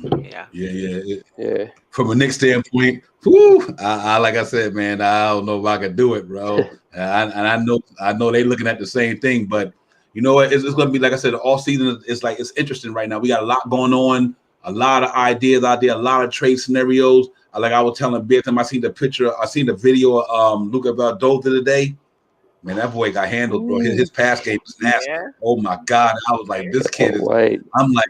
From a Knicks standpoint, I like I said, man, I don't know if I can do it, bro. And I know they looking at the same thing, but you know what? It's going to be, like I said, all season. It's interesting right now. We got a lot going on, a lot of ideas out there, a lot of trade scenarios. Like I was telling Big Time, I seen the video of Luka Valdoza today. Man, that boy got handled, bro. His pass game was nasty. Yeah. Oh my God. I was like, this kid is. I'm like,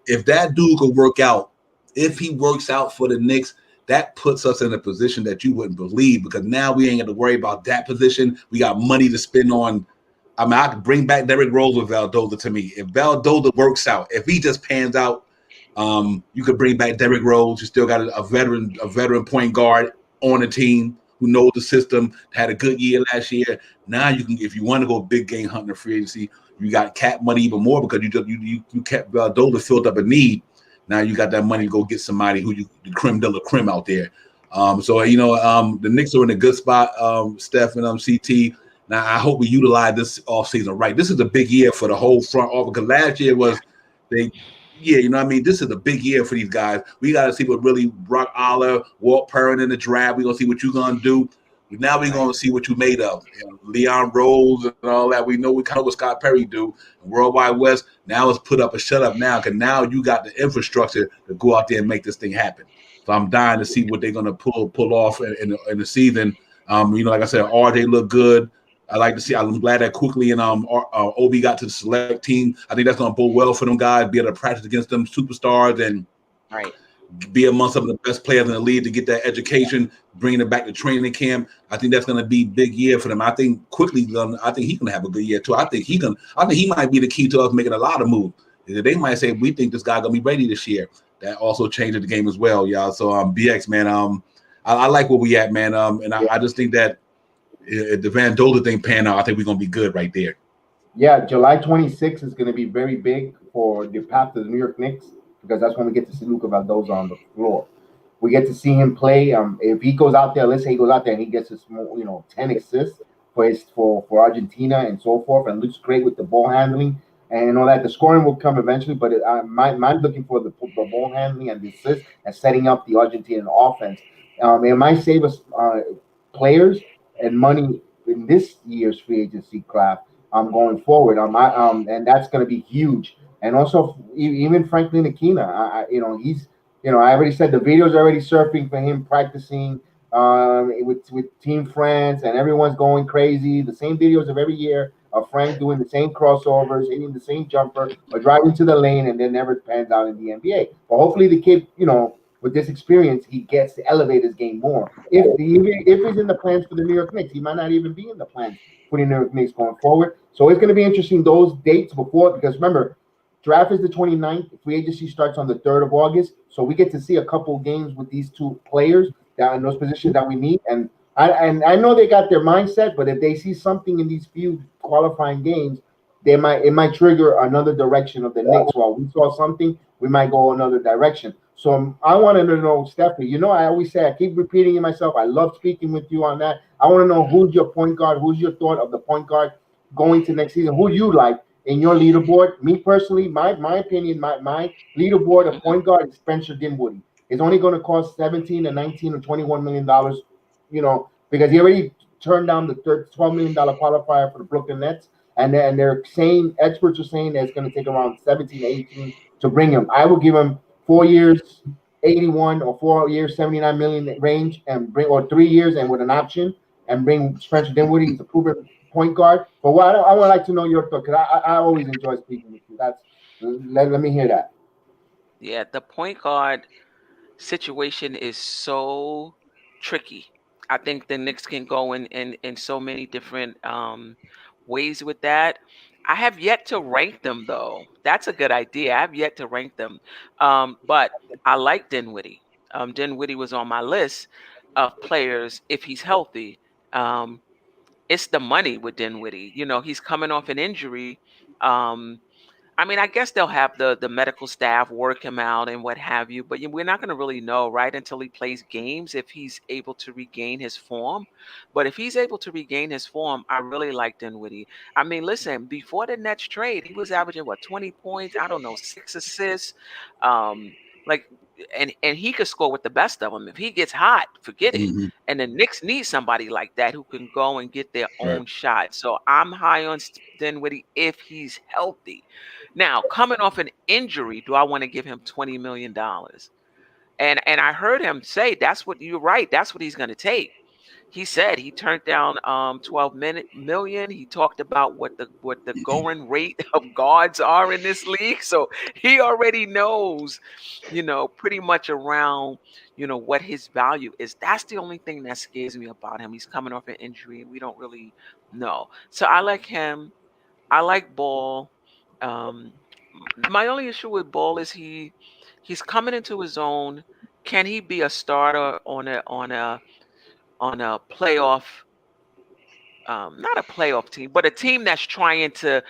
if that dude could work out, if he works out for the Knicks, that puts us in a position that you wouldn't believe, because now we ain't got to worry about that position. We got money to spend on. I mean, I could bring back Derrick Rose with Valdoza to me. If Valdoza works out, if he just pans out, you could bring back Derrick Rose. You still got a veteran point guard on the team who knows the system, had a good year last year. Now you can, if you want to go big game hunting in free agency, you got cap money even more because you kept Valdoza filled up a need. Now you got that money to go get somebody who you the creme de la creme out there. The Knicks are in a good spot, Steph and CT. Now I hope we utilize this offseason right. This is a big year for the whole front office, because last year was this is a big year for these guys. We got to see what really Brock Aller, Walt Perrin in the draft. We're going to see what you're going to do. Now we're going to see what you made of. Leon Rose and all that. We know kind of what Scott Perry do. Worldwide West, now it's put up a shut up now, because now you got the infrastructure to go out there and make this thing happen. So I'm dying to see what they're going to pull off in the season. Like I said, RJ looked good. I like to see. I'm glad that quickly and Obi got to the select team. I think that's going to bode well for them guys. Be able to practice against them superstars and be among some of the best players in the league to get that education, bringing it back to training camp. I think that's going to be a big year for them. I think quickly, I think he's going to have a good year too. I think he might be the key to us making a lot of moves. They might say, we think this guy's going to be ready this year. That also changes the game as well, y'all. So BX, man, I like where we at, man. I just think that if the Van Dola thing pan out, I think we're going to be good right there. Yeah, July 26th is going to be very big for the path to the New York Knicks, because that's when we get to see Luka Valdoza on the floor. We get to see him play. If he goes out there, let's say he goes out there and he gets 10 assists for Argentina and so forth, and looks great with the ball handling and all that. The scoring will come eventually, but I'm looking for the ball handling and the assists and setting up the Argentinian offense. It might save us players and money in this year's free agency class going forward. And that's going to be huge. And also, even Franklin Aquina, he's, I already said the videos are already surfing for him practicing with team friends, and everyone's going crazy. The same videos of every year of Frank doing the same crossovers, hitting the same jumper, or driving to the lane, and then never pans out in the NBA. But hopefully, the kid, with this experience, he gets to elevate his game more. If he's in the plans for the New York Knicks, he might not even be in the plans for the New York Knicks going forward. So it's going to be interesting, those dates before, because remember, draft is the 29th. Free agency starts on the 3rd of August. So we get to see a couple games with these two players that in those positions that we need. And I know they got their mindset, but if they see something in these few qualifying games, it might trigger another direction of the Knicks. While we saw something, we might go another direction. So I wanted to know, Stephanie, I always say, I keep repeating it myself. I love speaking with you on that. I want to know who's your point guard, who's your thought of the point guard going to next season, who you like in your leaderboard. Me personally, my opinion, my leaderboard of point guard is Spencer Dinwiddie. It's only going to cost 17 or 19 or $21 million, because he already turned down the $12 million qualifier for the Brooklyn Nets. And they're saying, experts are saying that it's going to take around 17, 18 to bring him. I will give him 4 years, 81, or 4 years, 79 million range, or 3 years and with an option, and bring Spencer Dinwiddie. He's a proven point guard. But I would like to know your thought, because I always enjoy speaking with you. Let me hear that. Yeah, the point guard situation is so tricky. I think the Knicks can go in so many different ways with that. I have yet to rank them, though. That's a good idea. I have yet to rank them. But I like Dinwiddie. Dinwiddie was on my list of players if he's healthy. It's the money with Dinwiddie. He's coming off an injury. I guess they'll have the medical staff work him out and what have you, but we're not going to really know, right, until he plays games if he's able to regain his form. But if he's able to regain his form, I really like Dinwiddie. Listen, before the Nets trade, he was averaging 20 points, I don't know, 6 assists, like, and he could score with the best of them. If he gets hot, forget it. Mm-hmm. And the Knicks need somebody like that who can go and get their own shot. So I'm high on Dinwiddie if he's healthy. Now, coming off an injury, do I want to give him $20 million? And I heard him say, you're right, that's what he's going to take. he said he turned down 12 million. He talked about what the going rate of guards are in this league. So he already knows, pretty much around, what his value is. That's the only thing that scares me about him. He's coming off an injury and we don't really know. So I like him. I like Ball. My only issue with Ball is he's coming into his own. Can he be a starter on a playoff, not a playoff team, but a team that's trying to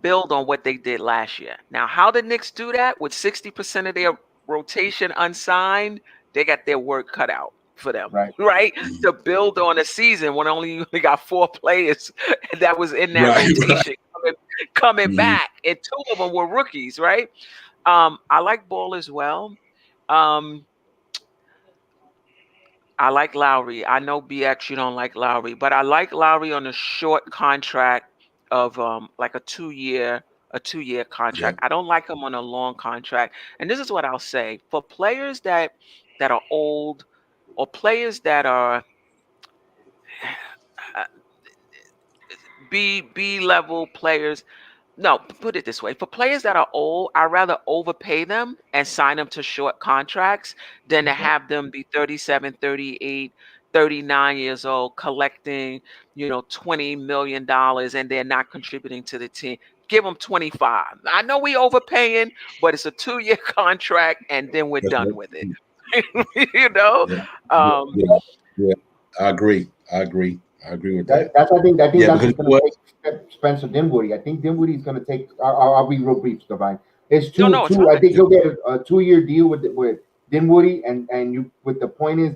build on what they did last year? Now, how the Knicks do that with 60% of their rotation unsigned? They got their work cut out for them, right? To build on a season when only got 4 players that was in that rotation coming back, and 2 of them were rookies, right? I like Ball as well. I like Lowry. I know BX, you don't like Lowry, but I like Lowry on a short contract of like a 2-year contract. I don't like him on a long contract. And this is what I'll say: for players that are old, or players that are B level players. No, put it this way. For players that are old, I'd rather overpay them and sign them to short contracts than to have them be 37, 38, 39 years old, collecting, $20 million, and they're not contributing to the team. Give them 25. I know we overpaying, but it's a 2-year contract, and then we're done with it. Yeah, I agree with that. I think that's going to take Spencer Dinwiddie. I think Dinwiddie's going to take. I'll be real brief, Divine. It's two. I think he'll get a 2-year deal with Dinwiddie, and you. With the point is,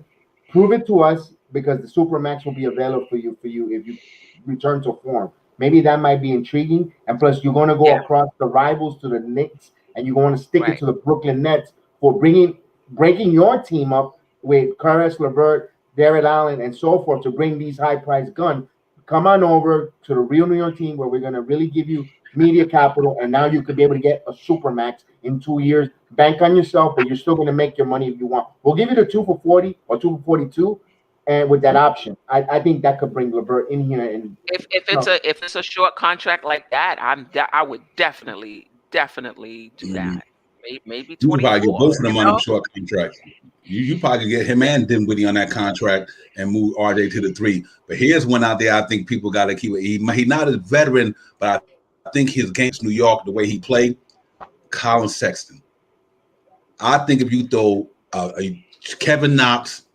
prove it to us, because the Supermax will be available for you if you return to form. Maybe that might be intriguing, and plus you're going to go across the rivals to the Knicks, and you're going to stick it to the Brooklyn Nets for breaking your team up with Caris LeVert, Barrett Allen, and so forth, to bring these high-priced guns. Come on over to the real New York team, where we're going to really give you media capital, and now you could be able to get a Supermax in 2 years. Bank on yourself, but you're still going to make your money if you want. We'll give you the 2 for 40 or 2 for 42, and with that option, I think that could bring LeVert in here. And if it's a short contract like that, I would definitely do that. Maybe 24. You probably get both of them on a short contract. You probably get him and Dinwiddie on that contract and move RJ to the 3. But here's one out there I think people got to keep it. He's not a veteran, but I think his game's New York, the way he played, Colin Sexton. I think if you throw Kevin Knox,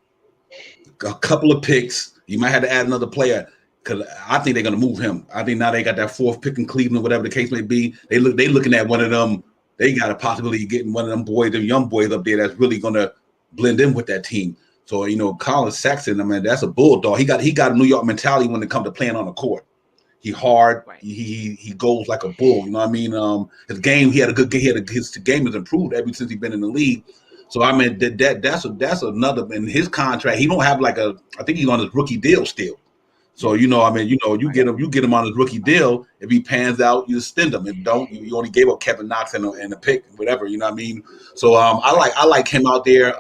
a couple of picks, you might have to add another player, because I think they're going to move him. I think now they got that 4th pick in Cleveland, whatever the case may be. They looking at one of them. They got a possibility of getting one of them boys, them young boys up there that's really going to blend in with that team. So, Colin Sexton, I mean, that's a bulldog. He got a New York mentality when it comes to playing on the court. He hard. Right. He goes like a bull. You know what I mean? His game, he had a good game. His game has improved ever since he's been in the league. So I mean, that's another. In his contract, he don't have I think he's on his rookie deal still. So you get him on his rookie deal. If he pans out, you extend him. If don't, you only gave up Kevin Knox and a pick, whatever. You know what I mean? So I like him out there.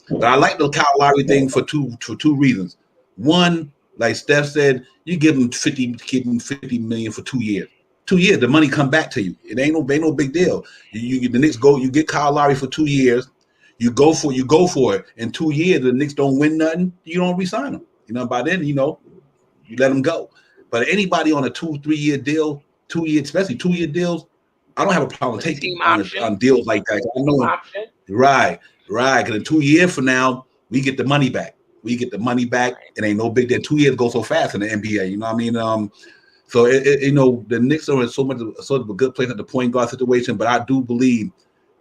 But I like the Kyle Lowry thing for two reasons. One, like Steph said, you give him $50 million for 2 years. 2 years, the money come back to you. It ain't no big deal. The Knicks you get Kyle Lowry for 2 years. You go for it. In 2 years, the Knicks don't win nothing. You don't re-sign them. By then, you let them go. But anybody on a 2-3 year deal, 2 year, especially 2 year deals, I don't have a problem taking on deals like that. I know, right. Because in 2 years from now, we get the money back. It ain't no big deal. 2 years go so fast in the NBA. You know what I mean? So the Knicks are in sort of a good place at the point guard situation. But I do believe,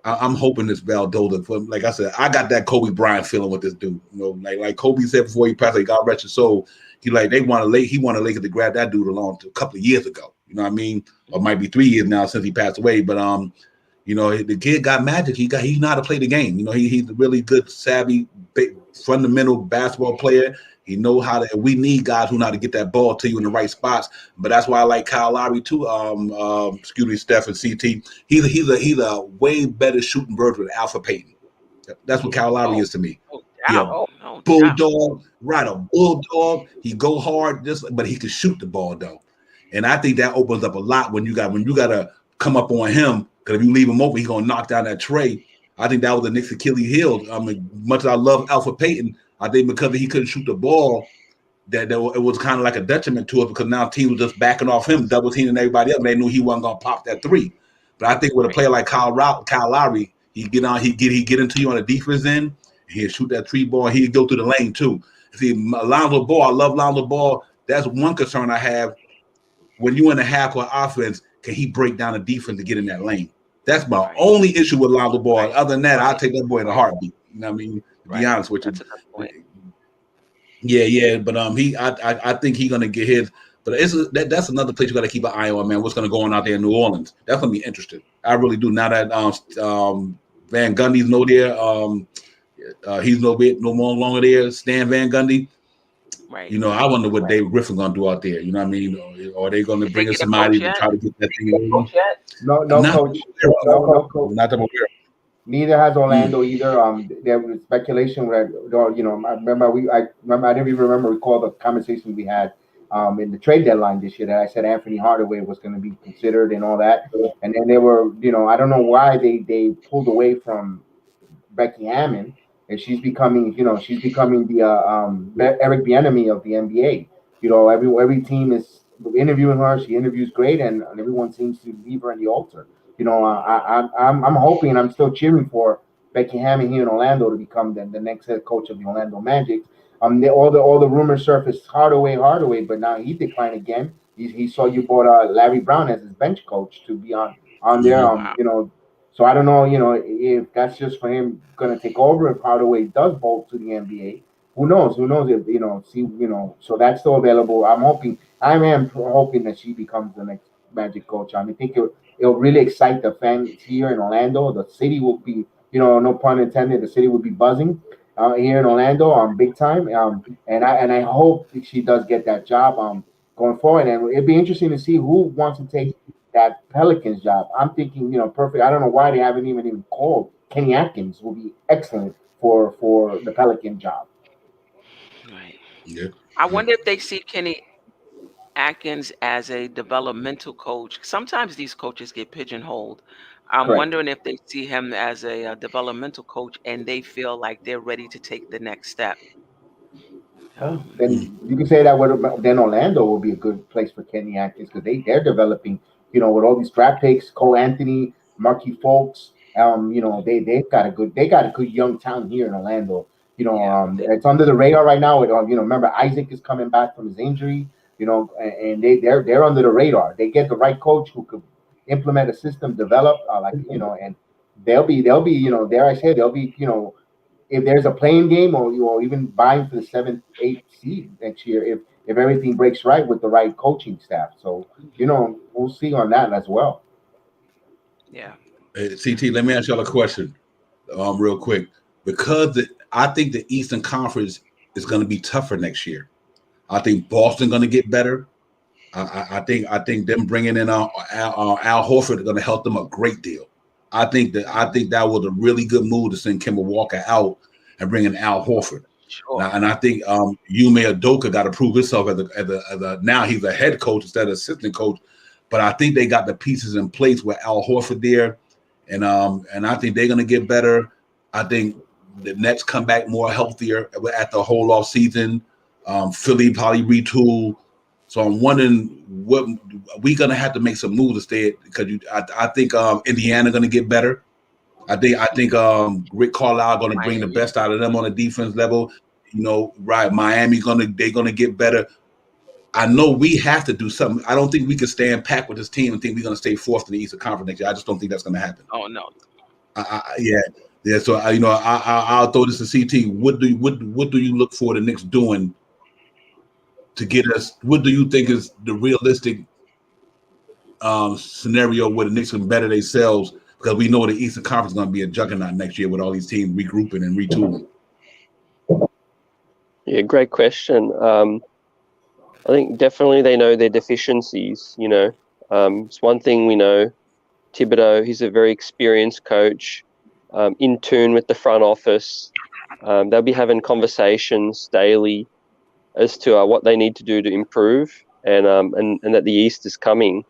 I'm hoping this Valdoza. Like I said, I got that Kobe Bryant feeling with this dude. Like Kobe said before he passed, God rest his soul. He wanted Lakers to grab that dude along a couple of years ago. You know what I mean? Or it might be 3 years now since he passed away. But the kid got magic. He know how to play the game. He's a really good, savvy, fundamental basketball player. He know how to. We need guys who know how to get that ball to you in the right spots. But that's why I like Kyle Lowry too. Excuse me, Steph and CT. He's a way better shooting version of Alpha Payton. That's what Kyle Lowry is to me. He a doubt. No doubt. bulldog, right? A bulldog. He go hard, but he can shoot the ball though, and I think that opens up a lot when you got to come up on him, because if you leave him open, he's gonna knock down that tray. I think that was the Knicks' Achilles heel. I mean, much as I love Alpha Payton, I think because he couldn't shoot the ball, that it was kind of like a detriment to us, because now teams were just backing off him, double teaming everybody else. They knew he wasn't gonna pop that three. But I think with a player like Kyle Lowry, he get into you on the defense end. He'd shoot that three ball. He'd go through the lane too. See, Lonzo Ball, I love Lonzo Ball. That's one concern I have. When you in a half-court offense, can he break down the defense to get in that lane? That's my only issue with Lonzo Ball. Other than that, I'll take that boy in a heartbeat. You know what I mean? To be honest with you. That's a good point. Yeah. But I think he's gonna get his. But that's another place you got to keep an eye on, man. What's going to go on out there in New Orleans? That's going to be interesting. I really do. Now that Van Gundy's no there, he's no longer there. Stan Van Gundy. Right. You know, I wonder what Dave Griffin going to do out there. You know what I mean? Or are they going to bring in somebody to try to get that thing over? No coach. No coach. Not that I'm aware of. Neither has Orlando either. There was speculation where, you know, I didn't even recall the conversation we had in the trade deadline this year that I said Anthony Hardaway was going to be considered and all that. And then they were, you know, I don't know why they pulled away from Becky Hammond, and she's becoming the Eric Bieniemy of the NBA. You know, every team is interviewing her. She interviews great, and everyone seems to leave her in the altar. You know, I'm hoping, I'm still cheering for Becky Hammond here in Orlando to become the next head coach of the Orlando Magic. All the rumors surfaced Hardaway, but now he declined again. He saw you bought Larry Brown as his bench coach to be on there. You know, so I don't know, you know, if that's just for him going to take over. If Hardaway does bolt to the NBA, who knows? If, you know, so that's still available. I am hoping that she becomes the next Magic coach. I think it'll really excite the fans here in Orlando. The city will be, you know, no pun intended, the city will be buzzing here in Orlando big time. And I hope she does get that job going forward. And it'd be interesting to see who wants to take that Pelicans job. I'm thinking, you know, perfect. I don't know why they haven't even called. Kenny Atkins will be excellent for the Pelican job. Right. Yeah. I wonder if they see Kenny Atkins as a developmental coach. Sometimes these coaches get pigeonholed. I'm wondering if they see him as a developmental coach and they feel like they're ready to take the next step. Then you can say that then Orlando will be a good place for Kenny Atkins, because they're developing, you know, with all these draft picks, Cole Anthony, Markey Fultz. You know, they got a good young talent here in Orlando. You know, it's under the radar right now. You know, remember Isaac is coming back from his injury. You know, and they're under the radar. They get the right coach who could implement a system, develop you know, and they'll be, you know, dare I say, they'll be, you know, if there's a playing game or even buying for the 7th, 8th seed next year, if everything breaks right with the right coaching staff. So, you know, we'll see on that as well. Yeah. CT, let me ask y'all a question real quick. Because I think the Eastern Conference is going to be tougher next year. I think Boston going to get better. I think them bringing in Al Horford is going to help them a great deal. I think that was a really good move to send Kemba Walker out and bring in Al Horford. Sure. And I think Yume Udoka got to prove himself as a now he's a head coach instead of assistant coach. But I think they got the pieces in place with Al Horford there, and I think they're going to get better. I think the Nets come back more healthier at the whole off season. Philly probably retool. So I'm wondering what we're gonna have to make some moves to stay, because I think Indiana gonna get better. I think Rick Carlisle gonna bring the best out of them on the defense level. You know, right? Miami they're gonna get better. I know we have to do something. I don't think we can stand packed with this team and think we're gonna stay fourth in the Eastern Conference next year. I just don't think that's gonna happen. Oh no. Yeah. So I'll throw this to CT. What do you look for the Knicks doing to get us? What do you think is the realistic scenario where the Knicks can better themselves? Because we know the Eastern Conference is going to be a juggernaut next year with all these teams regrouping and retooling. Yeah, great question. I think definitely they know their deficiencies. You know, it's one thing we know. Thibodeau, he's a very experienced coach, in tune with the front office. They'll be having conversations daily as to what they need to do to improve, and that the East is coming.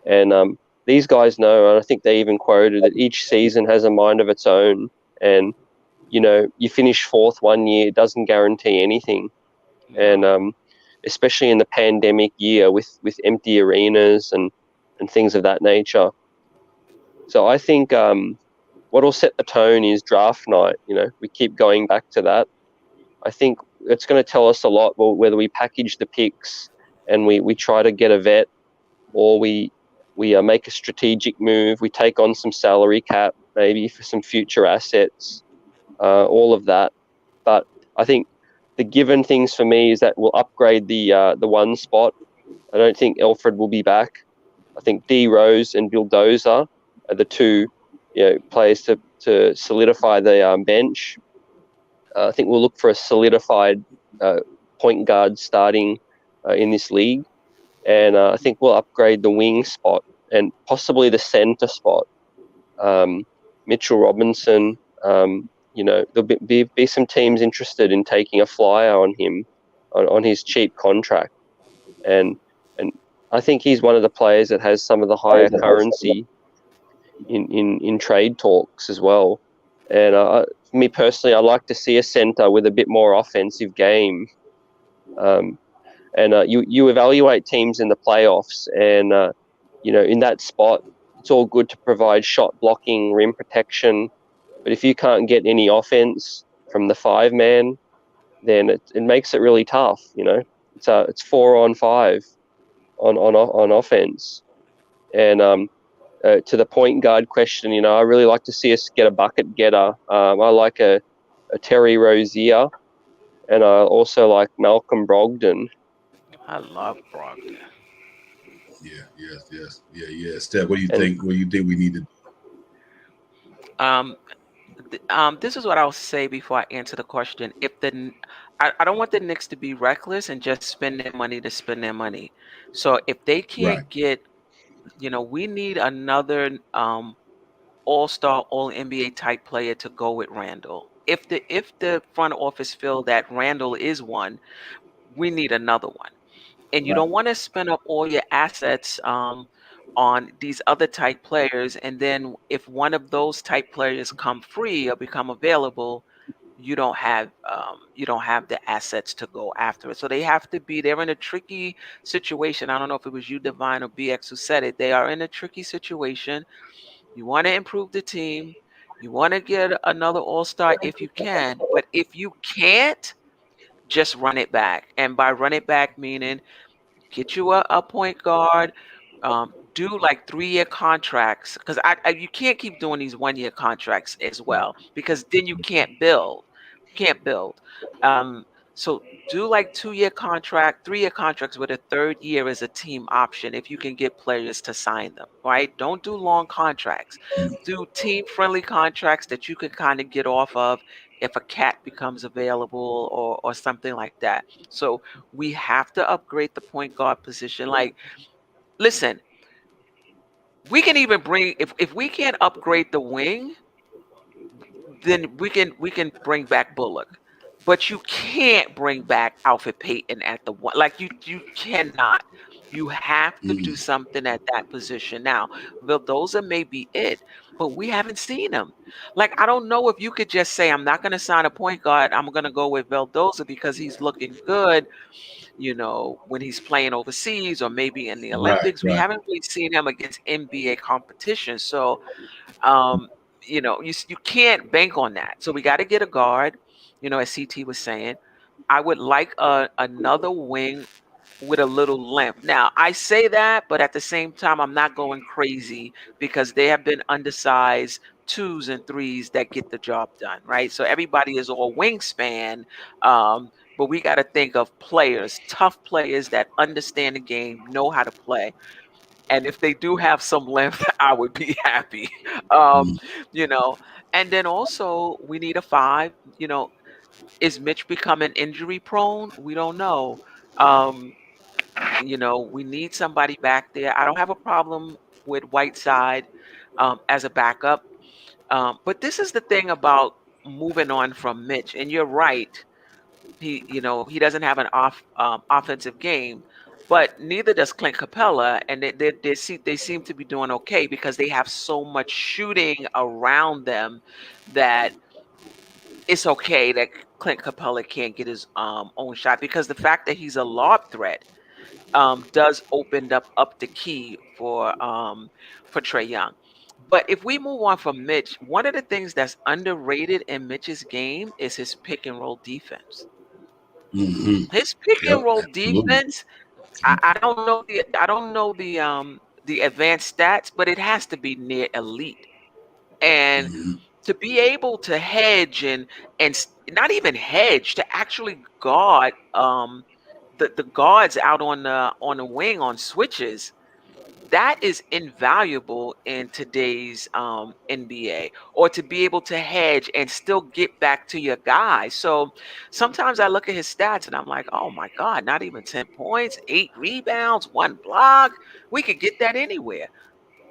And these guys know, and I think they even quoted that each season has a mind of its own. And you finish fourth one year, it doesn't guarantee anything. And especially in the pandemic year with empty arenas and things of that nature. So I think what will set the tone is draft night. We keep going back to that. I think it's going to tell us a lot, whether we package the picks and we try to get a vet, or we make a strategic move. We take on some salary cap, maybe for some future assets, all of that. But I think the given things for me is that we'll upgrade the one spot. I don't think Alfred will be back. I think D Rose and Bildoza are the two players to solidify the bench. I think we'll look for a solidified point guard starting in this league. And I think we'll upgrade the wing spot and possibly the centre spot. Mitchell Robinson, there'll be some teams interested in taking a flyer on him on his cheap contract. And I think he's one of the players that has some of the higher currency in trade talks as well. And for me personally, I like to see a centre with a bit more offensive game. You evaluate teams in the playoffs, and in that spot, it's all good to provide shot blocking, rim protection, but if you can't get any offense from the 5-man, then it makes it really tough. It's 4-on-5 on offense, and to the point guard question, I really like to see us get a bucket getter. I like a Terry Rozier, and I also like Malcolm Brogdon. I love Brogdon. Yeah. Steph, what do you think? What do you think we need to do? This is what I'll say before I answer the question. I don't want the Knicks to be reckless and just spend their money to spend their money. So if they can't get, we need another all-star, all-NBA type player to go with Randall. If the front office feel that Randall is one, we need another one. And you don't want to spend up all your assets on these other type players, and then if one of those type players come free or become available, you don't have the assets to go after it. So they're in a tricky situation. I don't know if it was you, Divine, or BX who said it. They are in a tricky situation. You want to improve the team. You want to get another all-star if you can, but if you can't, just run it back. And by run it back, meaning get you a point guard, do like 3-year contracts, because you can't keep doing these 1-year contracts as well, because then you can't build. So do like 2-year contract, 3-year contracts with a 3rd year as a team option if you can get players to sign them, right? Don't do long contracts. Do team-friendly contracts that you can kind of get off of if a cat becomes available or something like that. So we have to upgrade the point guard position. Like, listen, we can even bring, if we can't upgrade the wing, then we can bring back Bullock. But you can't bring back Alfred Payton at the one. Like, you cannot. You have to do something at that position. Now, Vildoza may be it, but we haven't seen him. Like, I don't know if you could just say, I'm not going to sign a point guard. I'm going to go with Vildoza because he's looking good, when he's playing overseas or maybe in the Olympics. We haven't really seen him against NBA competition. So, you can't bank on that. So we got to get a guard, as CT was saying. I would like another wing with a little length. Now, I say that, but at the same time, I'm not going crazy because they have been undersized 2s and 3s that get the job done, right? So everybody is all wingspan, but we got to think of players, tough players that understand the game, know how to play. And if they do have some length, I would be happy. And then also we need a 5. Is Mitch becoming injury prone? We don't know. We need somebody back there. I don't have a problem with Whiteside as a backup. But this is the thing about moving on from Mitch, and you're right. He doesn't have an offensive game, but neither does Clint Capella, and they seem to be doing okay because they have so much shooting around them that it's okay that Clint Capella can't get his own shot, because the fact that he's a lob threat does open up the key for Trae Young. But if we move on from Mitch, one of the things that's underrated in Mitch's game is his pick and roll defense. His pick and Yep, roll absolutely. defense, I don't know the advanced stats, but it has to be near elite. And to be able to hedge and not even hedge, to actually guard the guards out on the wing on switches, that is invaluable in today's NBA. Or to be able to hedge and still get back to your guy. So sometimes I look at his stats and I'm like, oh my God, not even 10 points, 8 rebounds, 1 block. We could get that anywhere,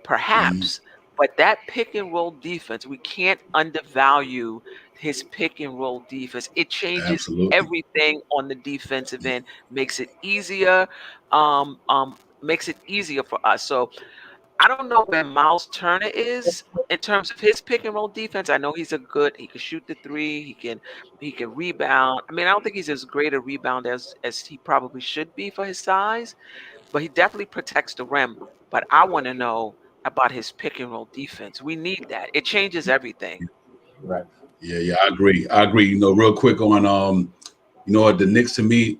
perhaps. But that pick and roll defense, we can't undervalue his pick and roll defense. It changes Absolutely. everything on the defensive end, makes it easier, makes it easier for us. So I don't know where Miles Turner is in terms of his pick and roll defense. I know he can shoot the three, he can rebound. I mean, I don't think he's as great a rebounder as he probably should be for his size, but he definitely protects the rim. But I want to know about his pick and roll defense. We need that. It changes everything. Right. Yeah, I agree. Real quick on the Knicks, to me,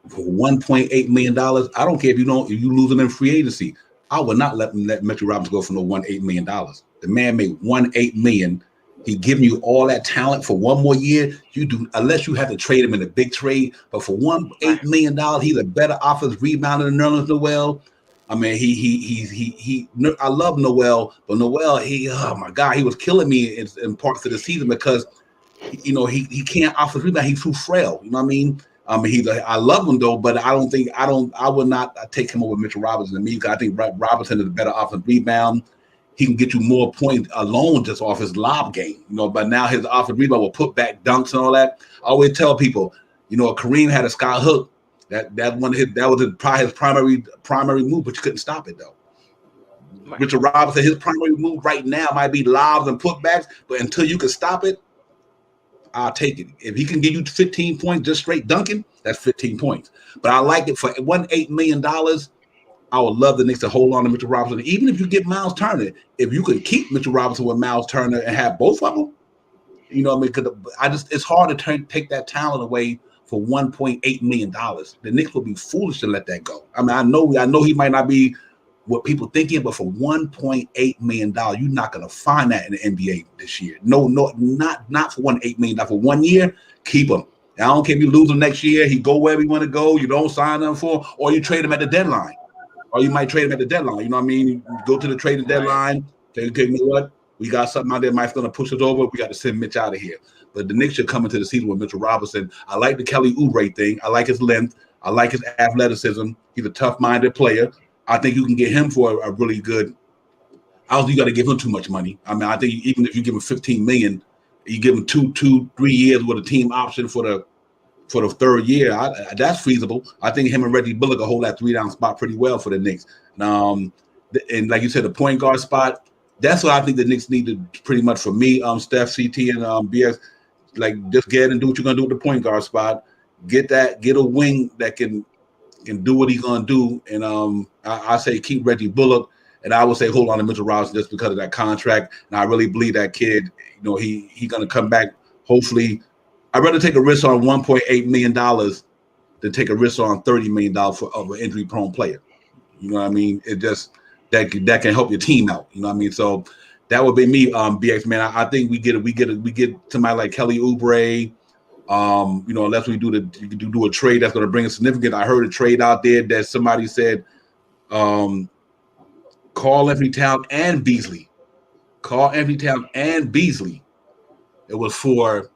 for $1.8 million, I don't care if you lose them in free agency. I would not let Mitchell Robinson go for no $1.8 million. The man made $1.8 million. He giving you all that talent for one more year. You do, unless you have to trade him in a big trade. But for $1.8 million, he's a better offensive rebounder than Nerlens Noel. I mean, I love Noel, but Noel, oh my God, he was killing me in parts of the season because he can't offensive rebound. He's too frail. You know what I mean? I love him though, but I would not take him over Mitchell Robinson. To me, because I think Robinson is a better offensive rebound. He can get you more points alone just off his lob game, but now his offensive rebound will put back dunks and all that. I always tell people, Kareem had a sky hook. That was probably his primary move, but you couldn't stop it though. Right. Richard Robinson, his primary move right now might be lobs and putbacks, but until you can stop it, I'll take it. If he can give you 15 points just straight dunking, that's 15 points. But I like it for $1.8 million. I would love the Knicks to hold on to Mitchell Robinson. Even if you get Miles Turner, if you could keep Mitchell Robinson with Miles Turner and have both of them, because it's hard to take that talent away for $1.8 million. The Knicks would be foolish to let that go. I mean, I know he might not be what people thinking, but for $1.8 million, you're not going to find that in the NBA this year. No, not for $1.8 million. For 1 year, keep him. I don't care if you lose him next year. He go wherever you want to go. You don't sign him for, or you trade him at the deadline. Or you might trade him at the deadline. You know what I mean? You go to the trading deadline. Say, okay, you know what? We got something out there. Mike's going to push us over. We got to send Mitch out of here. But the Knicks should come into the season with Mitchell Robinson. I like the Kelly Oubre thing. I like his length. I like his athleticism. He's a tough-minded player. I think you can get him for a really good. I don't think you got to give him too much money. I mean, I think even if you give him $15 million, you give him 3 years with a team option for the third year. That's feasible. I think him and Reggie Bullock will hold that 3-down spot pretty well for the Knicks. And like you said, the point guard spot. That's what I think the Knicks need to pretty much for me. Steph, CT, and BS. Like just get and do what you're gonna do with the point guard spot. Get a wing that can do what he's gonna do. And I say keep Reggie Bullock, and I would say hold on to Mitchell Robinson just because of that contract. And I really believe that kid. He gonna come back. Hopefully, I'd rather take a risk on $1.8 million than take a risk on $30 million of an injury-prone player. You know what I mean? It just that can help your team out. You know what I mean? So that would be me, BX man. I think we get somebody like Kelly Oubre. Unless we do a trade that's going to bring a significant. I heard a trade out there that somebody said, Karl Anthony Towns and Beasley. It was for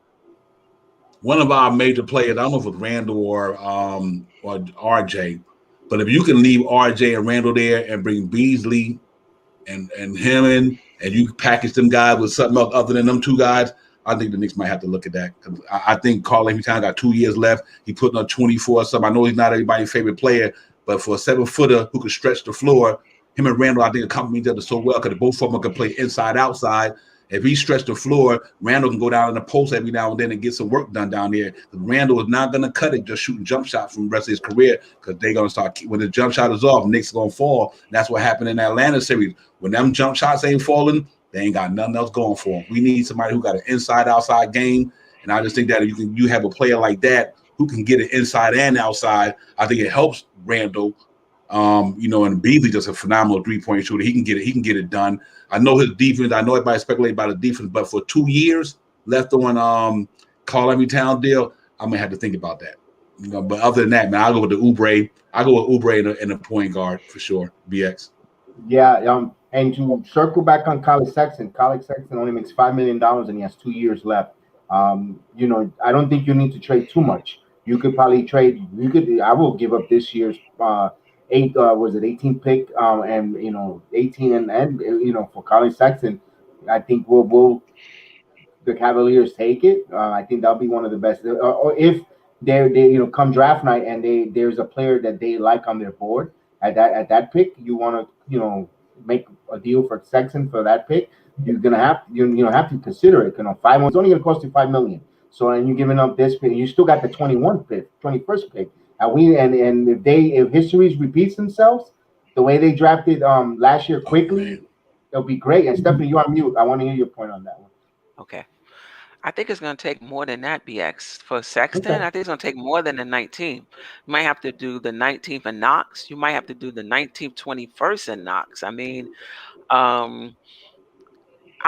one of our major players. I don't know if it was Randall or RJ, but if you can leave RJ and Randall there and bring Beasley and him in, and you package them guys with something else other than them two guys, I think the Knicks might have to look at that. I think Karl-Anthony Towns got 2 years left. He putting up 24 or something. I know he's not everybody's favorite player, but for a 7-footer who can stretch the floor, him and Randall, I think, complement each other so well because both of them can play inside, outside. If he stretched the floor, Randall can go down in the post every now and then and get some work done down there. Randall is not going to cut it just shooting jump shots from the rest of his career because they're going to start – when the jump shot is off, Knicks going to fall. That's what happened in the Atlanta series. When them jump shots ain't falling, they ain't got nothing else going for them. We need somebody who got an inside-outside game, and I just think that if you have a player like that who can get it inside and outside, I think it helps Randall. And Beasley just a phenomenal three-point shooter. He can get it done. I know his defense. I know everybody speculates about his defense, but for 2 years left on Karl-Anthony Towns deal, I'm gonna have to think about that. But other than that, man, I'll go with the Oubre. I go with Oubre in a point guard for sure. BX. Yeah. And to circle back on College Sexton only makes $5 million and he has 2 years left. I don't think you need to trade too much. You could probably trade. I will give up this year's 18 pick, and 18 and for College Sexton. I think will the Cavaliers take it. I think that'll be one of the best. Or if they come draft night and there's a player that they like on their board at that pick, you want to make a deal for Sexton for that pick. You're gonna have to consider it. 5 months only gonna cost you $5 million. So and you're giving up this pick, you still got the 21st pick. And if history repeats themselves, the way they drafted last year quickly, it'll be great. And Stephanie, you're on mute. I want to hear your point on that one. Okay. I think it's going to take more than that, BX. For Sexton, okay. I think it's going to take more than the 19th. You might have to do the 19th in Knox. You might have to do the 19th, 21st in Knox. I mean, I'm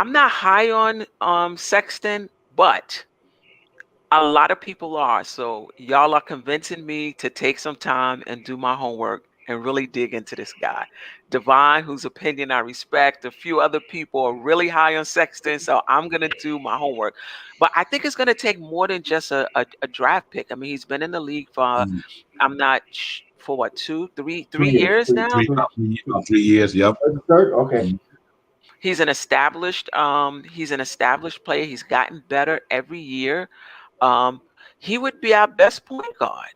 not high on Sexton, but a lot of people are. So y'all are convincing me to take some time and do my homework and really dig into this guy. Divine, whose opinion I respect. A few other people are really high on Sexton, so I'm going to do my homework. But I think it's going to take more than just a draft pick. I mean, he's been in the league for, I'm not for what, 2, 3 years now? 3 years, yep. Okay. He's an established player. He's gotten better every year. He would be our best point guard.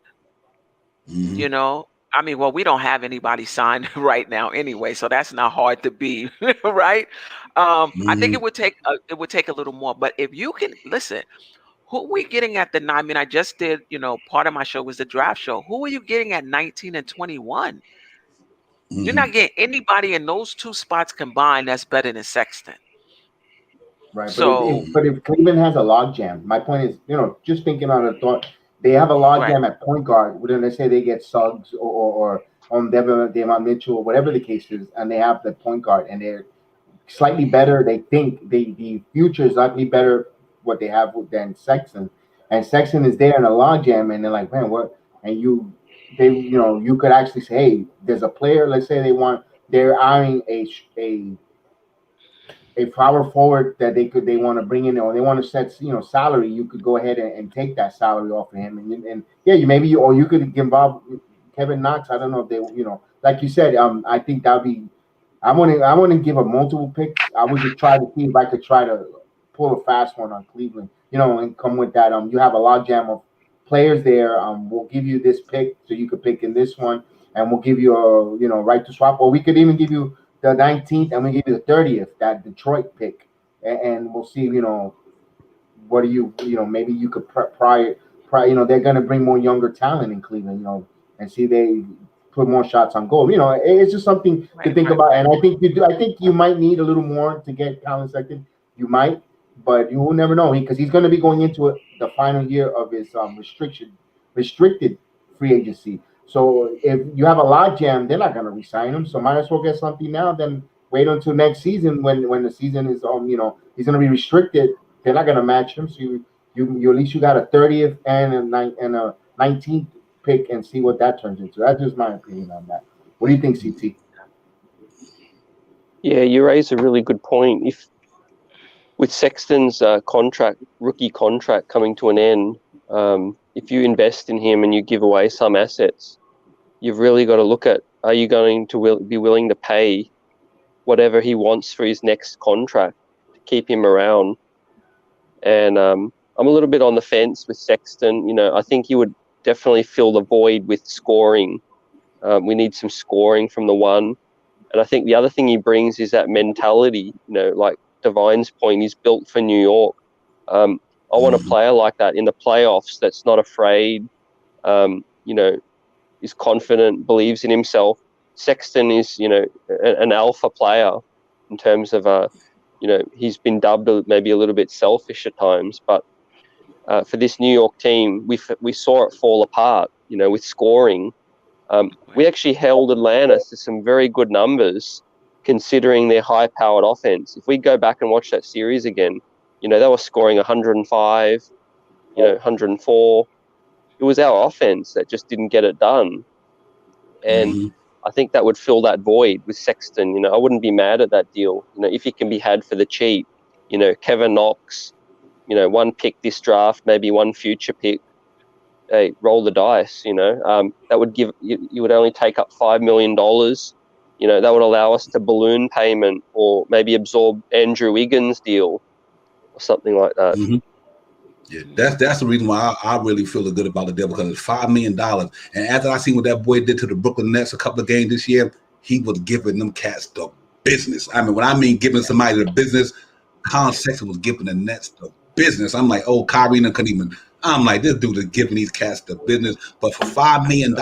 I mean, well, we don't have anybody signed right now anyway, so that's not hard to be, right? I think it would take a little more. But if you can listen, who are we getting at the 9? I mean, I just did, part of my show was the draft show. Who are you getting at 19 and 21? You're not getting anybody in those two spots combined that's better than Sexton. Right. So, but if Cleveland has a logjam, my point is, just thinking on a thought, they have a logjam at point guard. Then let's say they get Suggs or Devon Mitchell or whatever the case is, and they have the point guard and they're slightly better. They think the future is slightly better what they have than Sexton, and Sexton is there in a logjam, and they're like, man, what? And you could actually say, hey, there's a player. Let's say they're eyeing a power forward that they want to bring in, or they want to set salary. You could go ahead and take that salary off of him, and you could involve Kevin Knox. I don't know if they like you said. I think that'd be. I want to give a multiple picks. I would just try to see if I could try to pull a fast one on Cleveland, and come with that. You have a logjam of players there. We'll give you this pick so you could pick in this one, and we'll give you a right to swap, or we could even give you the 19th, and we give you the 30th, that Detroit pick, and we'll see. What do you maybe you could prior. They're going to bring more younger talent in Cleveland, and see they put more shots on goal. It's just something to think about. And I think you do. I think you might need a little more to get Colin Sexton. You might, but you will never know because he's going to be going into the final year of his restricted free agency. So if you have a logjam, they're not going to re-sign him. So might as well get something now than wait until next season when the season is he's going to be restricted. They're not going to match him. So you at least you got a 30th and a 19th pick and see what that turns into. That's just my opinion on that. What do you think, CT? Yeah, you raise a really good point. If with Sexton's rookie contract coming to an end, if you invest in him and you give away some assets, you've really got to look at, are you going to be willing to pay whatever he wants for his next contract to keep him around? And I'm a little bit on the fence with Sexton. You know, I think he would definitely fill the void with scoring. We need some scoring from the one. And I think the other thing he brings is that mentality, you know, like Divine's point, he's built for New York. I want a player like that in the playoffs that's not afraid, you know, is confident, believes in himself. Sexton is, you know, an alpha player in terms of, you know, he's been dubbed maybe a little bit selfish at times, but for this New York team, we saw it fall apart, you know, with scoring. We actually held Atlanta to some very good numbers considering their high-powered offense. If we go back and watch that series again, you know, they were scoring 105, you know, 104. It was our offense that just didn't get it done. And I think that would fill that void with Sexton. You know, I wouldn't be mad at that deal, you know, if he can be had for the cheap. You know, Kevin Knox, you know, one pick this draft, maybe one future pick. Hey, roll the dice, you know. That would give you would only take up $5 million. You know, that would allow us to balloon payment or maybe absorb Andrew Wiggins' deal or something like that. Yeah, that's the reason why I really feel good about the deal, because it's $5 million. And after I seen what that boy did to the Brooklyn Nets a couple of games this year, he was giving them cats the business. I mean, when I mean giving somebody the business, Colin Sexton was giving the Nets the business. I'm like, oh, Kyrie and couldn't even. I'm like, this dude is giving these cats the business. But for $5 million,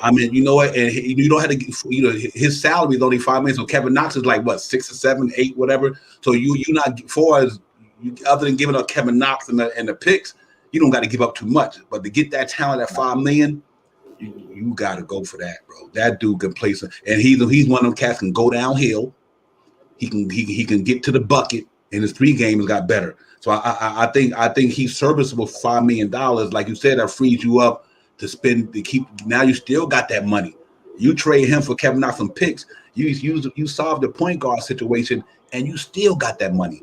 I mean, you know what? And you don't have to, you know, his salary is only $5 million. So Kevin Knox is like what, 6 or 7, 8, whatever. So you not far as other than giving up Kevin Knox and the picks, you don't got to give up too much. But to get that talent at $5 million, you got to go for that, bro. That dude can play some, and he's one of them cats can go downhill. He can get to the bucket, and his 3 games got better. So I think he's serviceable for $5 million. Like you said, that frees you up to spend to keep. Now you still got that money. You trade him for Kevin Knox and picks. You solve the point guard situation, and you still got that money.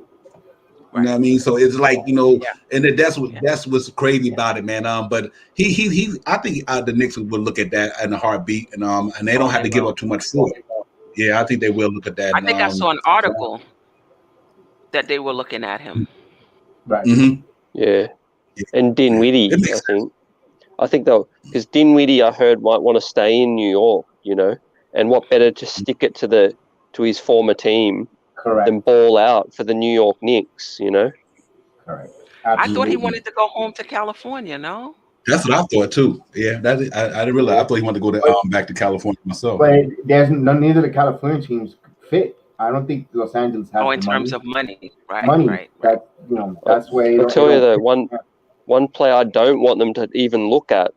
You know what I mean? So it's like, you know, and that's what's crazy about it, man. But he I think the Knicks will look at that in a heartbeat, and they don't have to give up too much for it. Yeah, I think they will look at that. I think I saw an article that they were looking at him. Right. Yeah. And Dinwiddie, I think they'll, because Dinwiddie, I heard, might want to stay in New York, you know, and what better to stick it to his former team than ball out for the New York Knicks, you know? Correct. I thought he wanted to go home to California, no? That's what I thought too. Yeah, I didn't realize. I thought he wanted to go to back to California myself. But there's neither the California teams fit. I don't think Los Angeles has in terms of money, right? Money, right. That, you know, that's where. I'll tell you though, one player I don't want them to even look at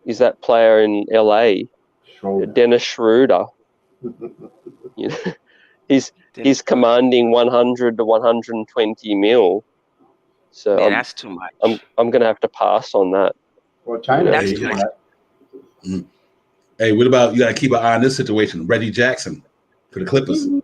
is that player in LA, Dennis Schroeder. You know, he's commanding 100 to 120 mil. So that's too much. I'm gonna have to pass on that. Well, China, that's too much. Hey, what about, you got to keep an eye on this situation? Reggie Jackson for the Clippers. You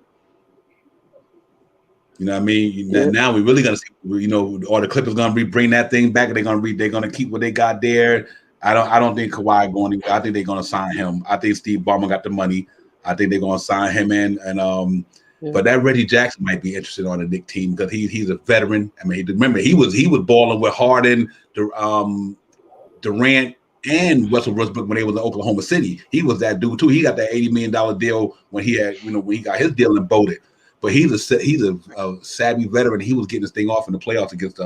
know what I mean? Yeah. Now we really got to see, you know, are the Clippers going to bring that thing back? They're going to keep what they got there. I don't think Kawhi going. I think they're going to sign him. I think Steve Ballmer got the money. I think they're going to sign him in. And but that Reggie Jackson might be interested on the Knicks team because he's a veteran. I mean, remember he was balling with Harden, Durant, and Russell Westbrook when they was in Oklahoma City. He was that dude too. He got that $80 million deal when he had, you know, when he got his deal and boated. But he's a savvy veteran. He was getting this thing off in the playoffs against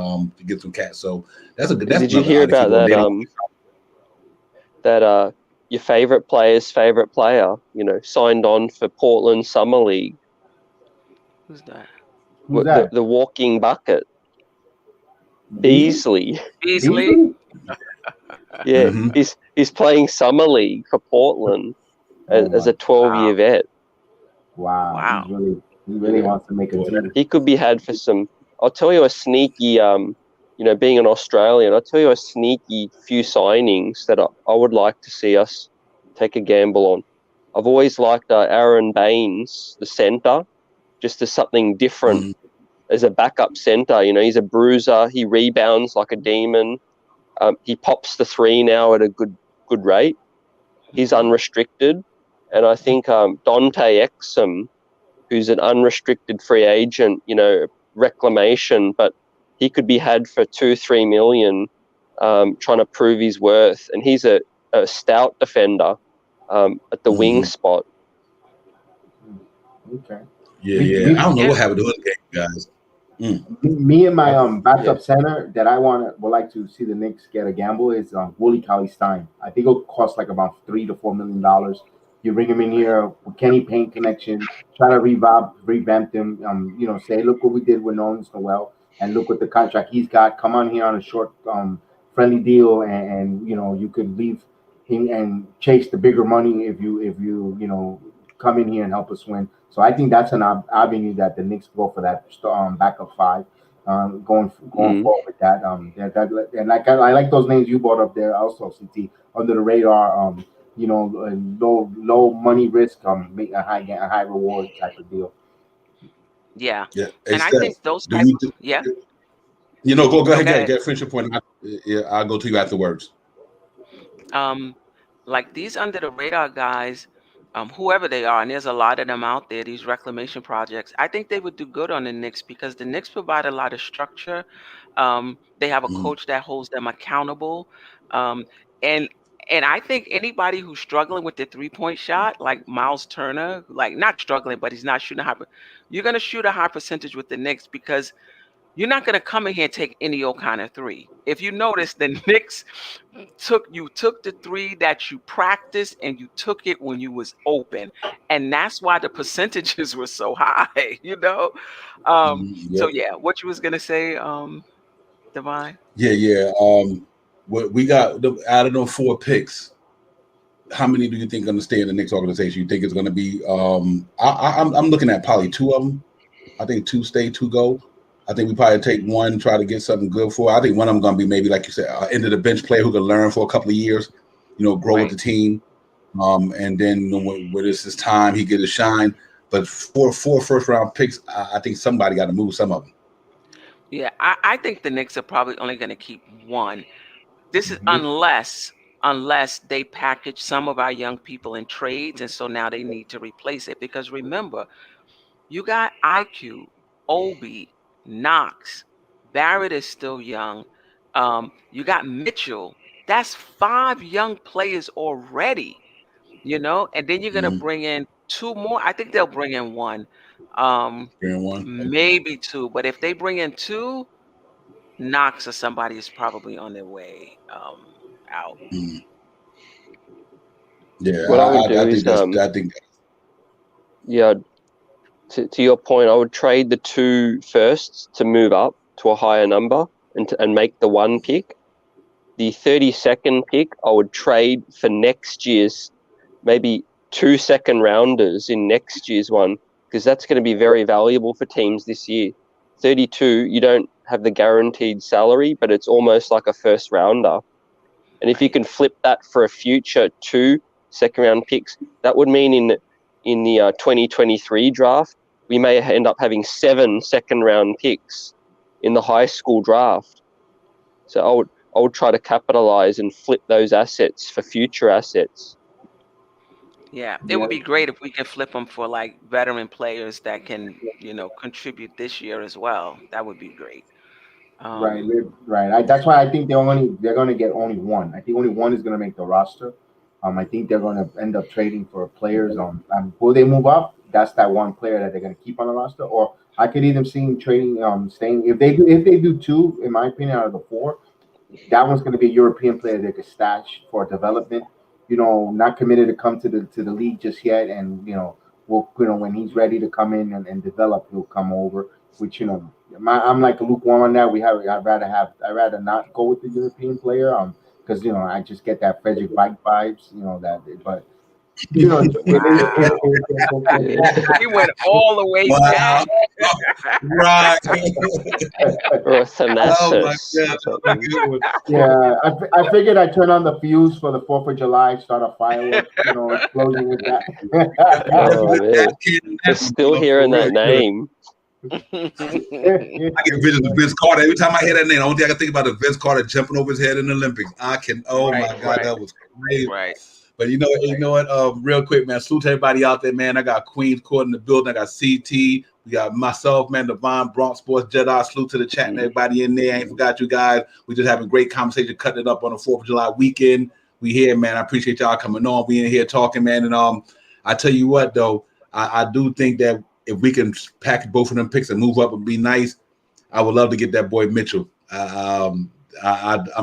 some cats. So that's a good. Did you hear about that? That your favorite player's favorite player, you know, signed on for Portland Summer League. Who's that? The walking bucket. Beasley. Yeah, he's playing Summer League for Portland as a 12-year vet. Wow. He really wants to make a team. He could be had for some. I'll tell you a sneaky, you know, being an Australian, I'll tell you a sneaky few signings that I would like to see us take a gamble on. I've always liked Aaron Baines, the center, just as something different as a backup center. You know, he's a bruiser. He rebounds like a demon. He pops the 3 now at a good rate. He's unrestricted. And I think Dante Exum, who's an unrestricted free agent, you know, reclamation, but he could be had for 2-3 million, trying to prove his worth. And he's a stout defender at the wing spot. Okay. Yeah. I don't know what happened to the game, guys. Me and my backup center that I would like to see the Knicks get a gamble is Willie Cauley-Stein. I think it'll cost like about $3 to $4 million. You bring him in here with Kenny Payne connection, try to revamp them. Say, look what we did with Nolan Noel, and look what the contract he's got. Come on here on a short, friendly deal, and you could leave him and chase the bigger money if you come in here and help us win. So I think that's an avenue that the Knicks go for that backup five, going forward with that. And like I like those names you brought up there also, CT, under the radar. Low money risk, make a high reward type of deal. Yeah. Yeah. And I think those type yeah. Go ahead. Get finish your point. I'll go to you afterwards. Like these under the radar guys, whoever they are, and there's a lot of them out there, these reclamation projects, I think they would do good on the Knicks because the Knicks provide a lot of structure. They have a coach that holds them accountable. And I think anybody who's struggling with the 3-point shot, like Miles Turner, like not struggling, but he's not shooting you're going to shoot a high percentage with the Knicks because you're not going to come in here and take any old kind of three. If you notice, the Knicks took the three that you practiced and you took it when you was open. And that's why the percentages were so high, So yeah, what you was going to say, Divine? Yeah. We got out of those 4 picks. How many do you think are going to stay in the Knicks organization? You think it's going to be? I'm looking at probably 2 of them. I think 2 stay, 2 go. I think we probably take 1, try to get something good for. I think one of them going to be maybe, like you said, end of the bench player who can learn for a couple of years, grow with the team, and then when it's his time, he get his shine. But 4 first round picks, I think somebody got to move some of them. Yeah, I think the Knicks are probably only going to keep 1. This is unless they package some of our young people in trades, and so now they need to replace it. Because remember, you got IQ, Obi, Knox, Barrett is still young. You got Mitchell. That's 5 young players already, and then you're going to bring in 2 more. I think they'll bring in 1. Maybe 2. But if they bring in 2, Knox or somebody is probably on their way out. Yeah, what I would do is, to your point, I would trade the 2 firsts to move up to a higher number and make the 1 pick. The 32nd pick, I would trade for next year's, maybe 2 second rounders in next year's one, because that's going to be very valuable for teams this year. 32, you don't have the guaranteed salary, but it's almost like a first rounder. And if you can flip that for a future 2 second round picks, that would mean in the 2023 draft, we may end up having 7 second round picks in the high school draft. So I would try to capitalize and flip those assets for future assets. Yeah, it would be great if we can flip them for like veteran players that can, contribute this year as well. That would be great. Right. That's why I think they're going to get only 1. I think only 1 is going to make the roster. I think they're going to end up trading for players. Will they move up? That's that 1 player that they're going to keep on the roster. Or I could even see them trading, staying. If they do 2, in my opinion, out of the 4, that one's going to be a European player they could stash for development. Not committed to come to the league just yet, and when he's ready to come in and develop, he'll come over. Which I'm like a lukewarm on that. I'd rather not go with the European player, because I just get that Frederick Bike vibes, but. He went all the way back. Right. Yeah, I figured I'd turn on the fuse for the 4th of July, start a firework, explosion with that. Oh, man. I'm still hearing that name. I get visions of Vince Carter every time I hear that name. The only thing I can think about is Vince Carter jumping over his head in the Olympics. My God, that was crazy. Right. But you know what? Real quick, man. Salute to everybody out there, man. I got Queens Court in the building. I got CT, We got myself, man, Devon, Bronx Sports Jedi. Salute to the chat and everybody in there. I ain't forgot you guys. We just having great conversation, cutting it up on the 4th of July weekend. We here, man. I appreciate y'all coming on. We in here talking, man. And I tell you what, though, I do think that if we can package both of them picks and move up and be nice, I would love to get that boy Mitchell. I'm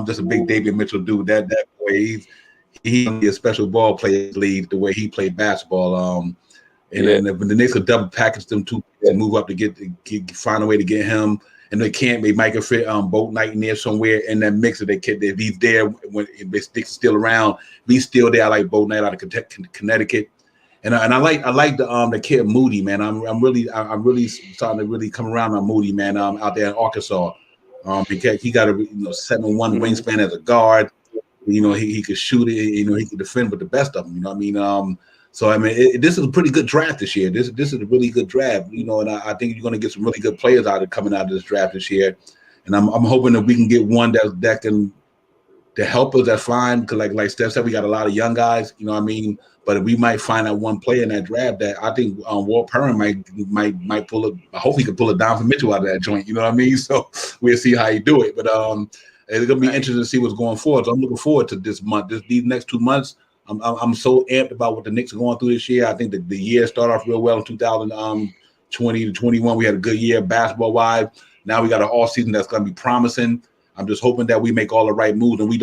just a big David Mitchell dude. That boy, he's a special ball player league the way he played basketball. And then the Knicks will double package them two and move up to find a way to get him. And they can't. They might can fit Boat Knight in there somewhere in that mix. If he's there when Sticks still around, if he's still there. I like Boat Knight out of Connecticut, and I like the kid Moody, man. I'm really starting to really come around on Moody, man. Out there in Arkansas, because he got a 7'1" wingspan as a guard. He could shoot it. He could defend with the best of them. You know what I mean? So I mean, this is a pretty good draft this year. This is a really good draft, and I think you're going to get some really good players coming out of this draft this year. And I'm hoping that we can get one that can to help us. That's fine, because like Steph said, we got a lot of young guys. You know what I mean? But we might find out one player in that draft that I think Walt Perrin might pull it. I hope he can pull it down for Mitchell out of that joint. You know what I mean? So we'll see how he do it. But it's going to be interesting to see what's going forward. So I'm looking forward to this month. These next 2 months. I'm so amped about what the Knicks are going through this year. I think the year started off real well in 2020 to 21. We had a good year basketball-wise. Now we got an all-season that's going to be promising. I'm just hoping that we make all the right moves and we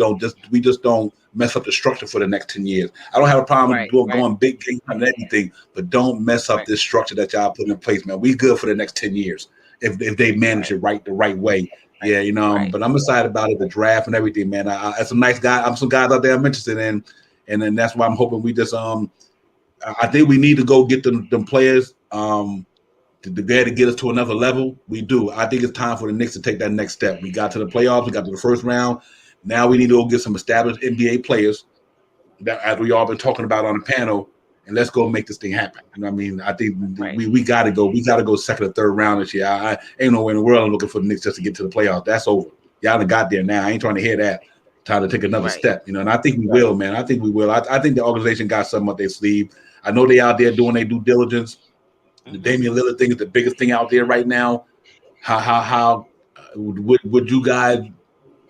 just don't mess up the structure for the next 10 years. I don't have a problem going big game and everything, but don't mess up this structure that y'all put in place, man. We good for the next 10 years if they manage it the right way. Yeah, but I'm excited about it, the draft and everything, man. I some nice guys. I'm some guys out there I'm interested in. And then that's why I'm hoping we just I think we need to go get them players to get us to another level. We do. I think it's time for the Knicks to take that next step. We got to the playoffs. We got to the first round. Now we need to go get some established NBA players that, as we all been talking about on the panel, and let's go make this thing happen. You know what I mean? I think we got to go. We got to go second or third round this year. I ain't no way in the world I'm looking for the Knicks just to get to the playoffs. That's over. Y'all done got there now. I ain't trying to hear that. Time to take another step, and I think we will, man. I think we will. I think the organization got something up their sleeve. I know they out there doing their due diligence. The Damian Lillard thing is the biggest thing out there right now. How would you guys?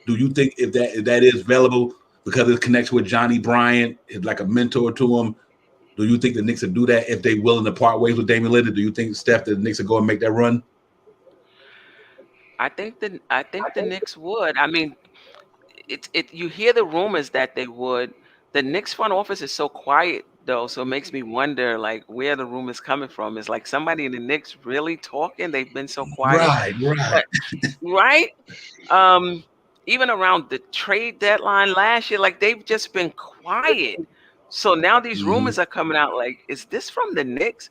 Do you think if that is available because it connects with Johnny Bryant, is like a mentor to him? Do you think the Knicks would do that if they willing to part ways with Damian Lillard? Do you think the Knicks would go and make that run? I think the Knicks would. I mean, you hear the rumors that they would. The Knicks front office is so quiet though, so it makes me wonder like where the rumors coming from. Is like somebody in the Knicks really talking? They've been so quiet. Right. Even around the trade deadline last year, like they've just been quiet. So now these rumors are coming out. Like, is this from the Knicks?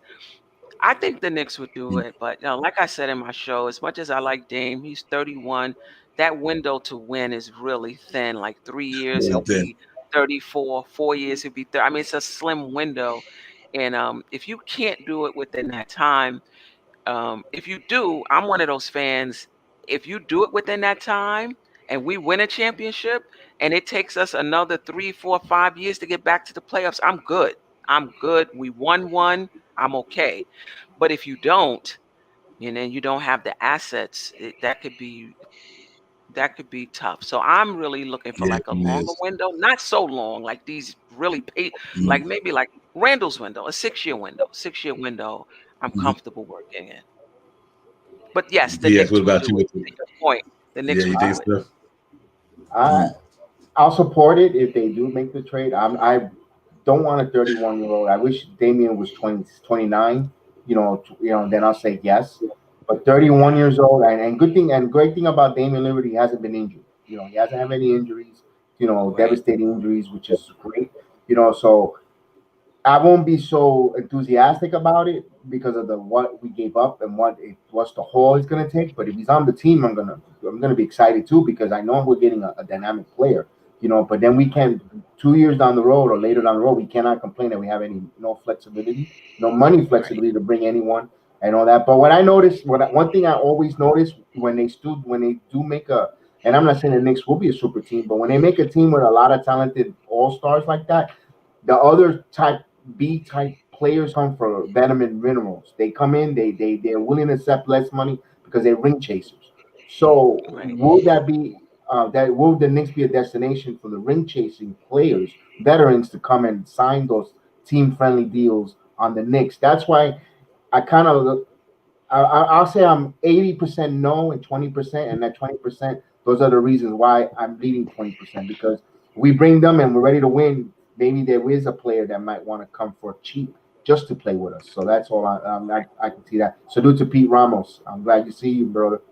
I think the Knicks would do it, but like I said in my show, as much as I like Dame, he's 31. That window to win is really thin. Like 3 years, he'll be 34. 4 years, he'll be 30. I mean, it's a slim window. And if you can't do it within that time, if you do, I'm one of those fans. If you do it within that time and we win a championship and it takes us another 3, 4, 5 years to get back to the playoffs, I'm good. I'm good. We won one. I'm okay. But if you don't, and then you don't have the assets, that could be tough. So I'm really looking for like a longer window, not so long, like these really like maybe like Randall's window, a 6-year window. 6-year window, I'm comfortable working in. But yes, the Knicks what about you? To your point, the Knicks would do it. I'll support it if they do make the trade. I don't want a 31-year-old. I wish Damian was 29. Then I'll say yes. But 31 years old, and great thing about Damian Lillard, he hasn't been injured. He hasn't had any injuries. Devastating injuries, which is great. So I won't be so enthusiastic about it because of what we gave up and what's the haul it's gonna take. But if he's on the team, I'm gonna be excited too because I know we're getting a dynamic player. But then we can 2 years down the road or later down the road, we cannot complain that we have no flexibility, no money flexibility to bring anyone and all that. But what I noticed, one thing I always notice when they do make and I'm not saying the Knicks will be a super team, but when they make a team with a lot of talented all-stars like that, the other B type players come for venom minerals. They come in, they're willing to accept less money because they're ring chasers. So Right. will that be that will the Knicks be a destination for the ring chasing players, veterans to come and sign those team friendly deals on the Knicks? That's why I kind of I'll say I'm 80% no and 20%, and that 20%, those are the reasons why I'm leading 20%, because we bring them and we're ready to win. Maybe there is a player that might want to come for cheap just to play with us. So that's all I can see that. Salute to Pete Ramos. I'm glad to see you, brother.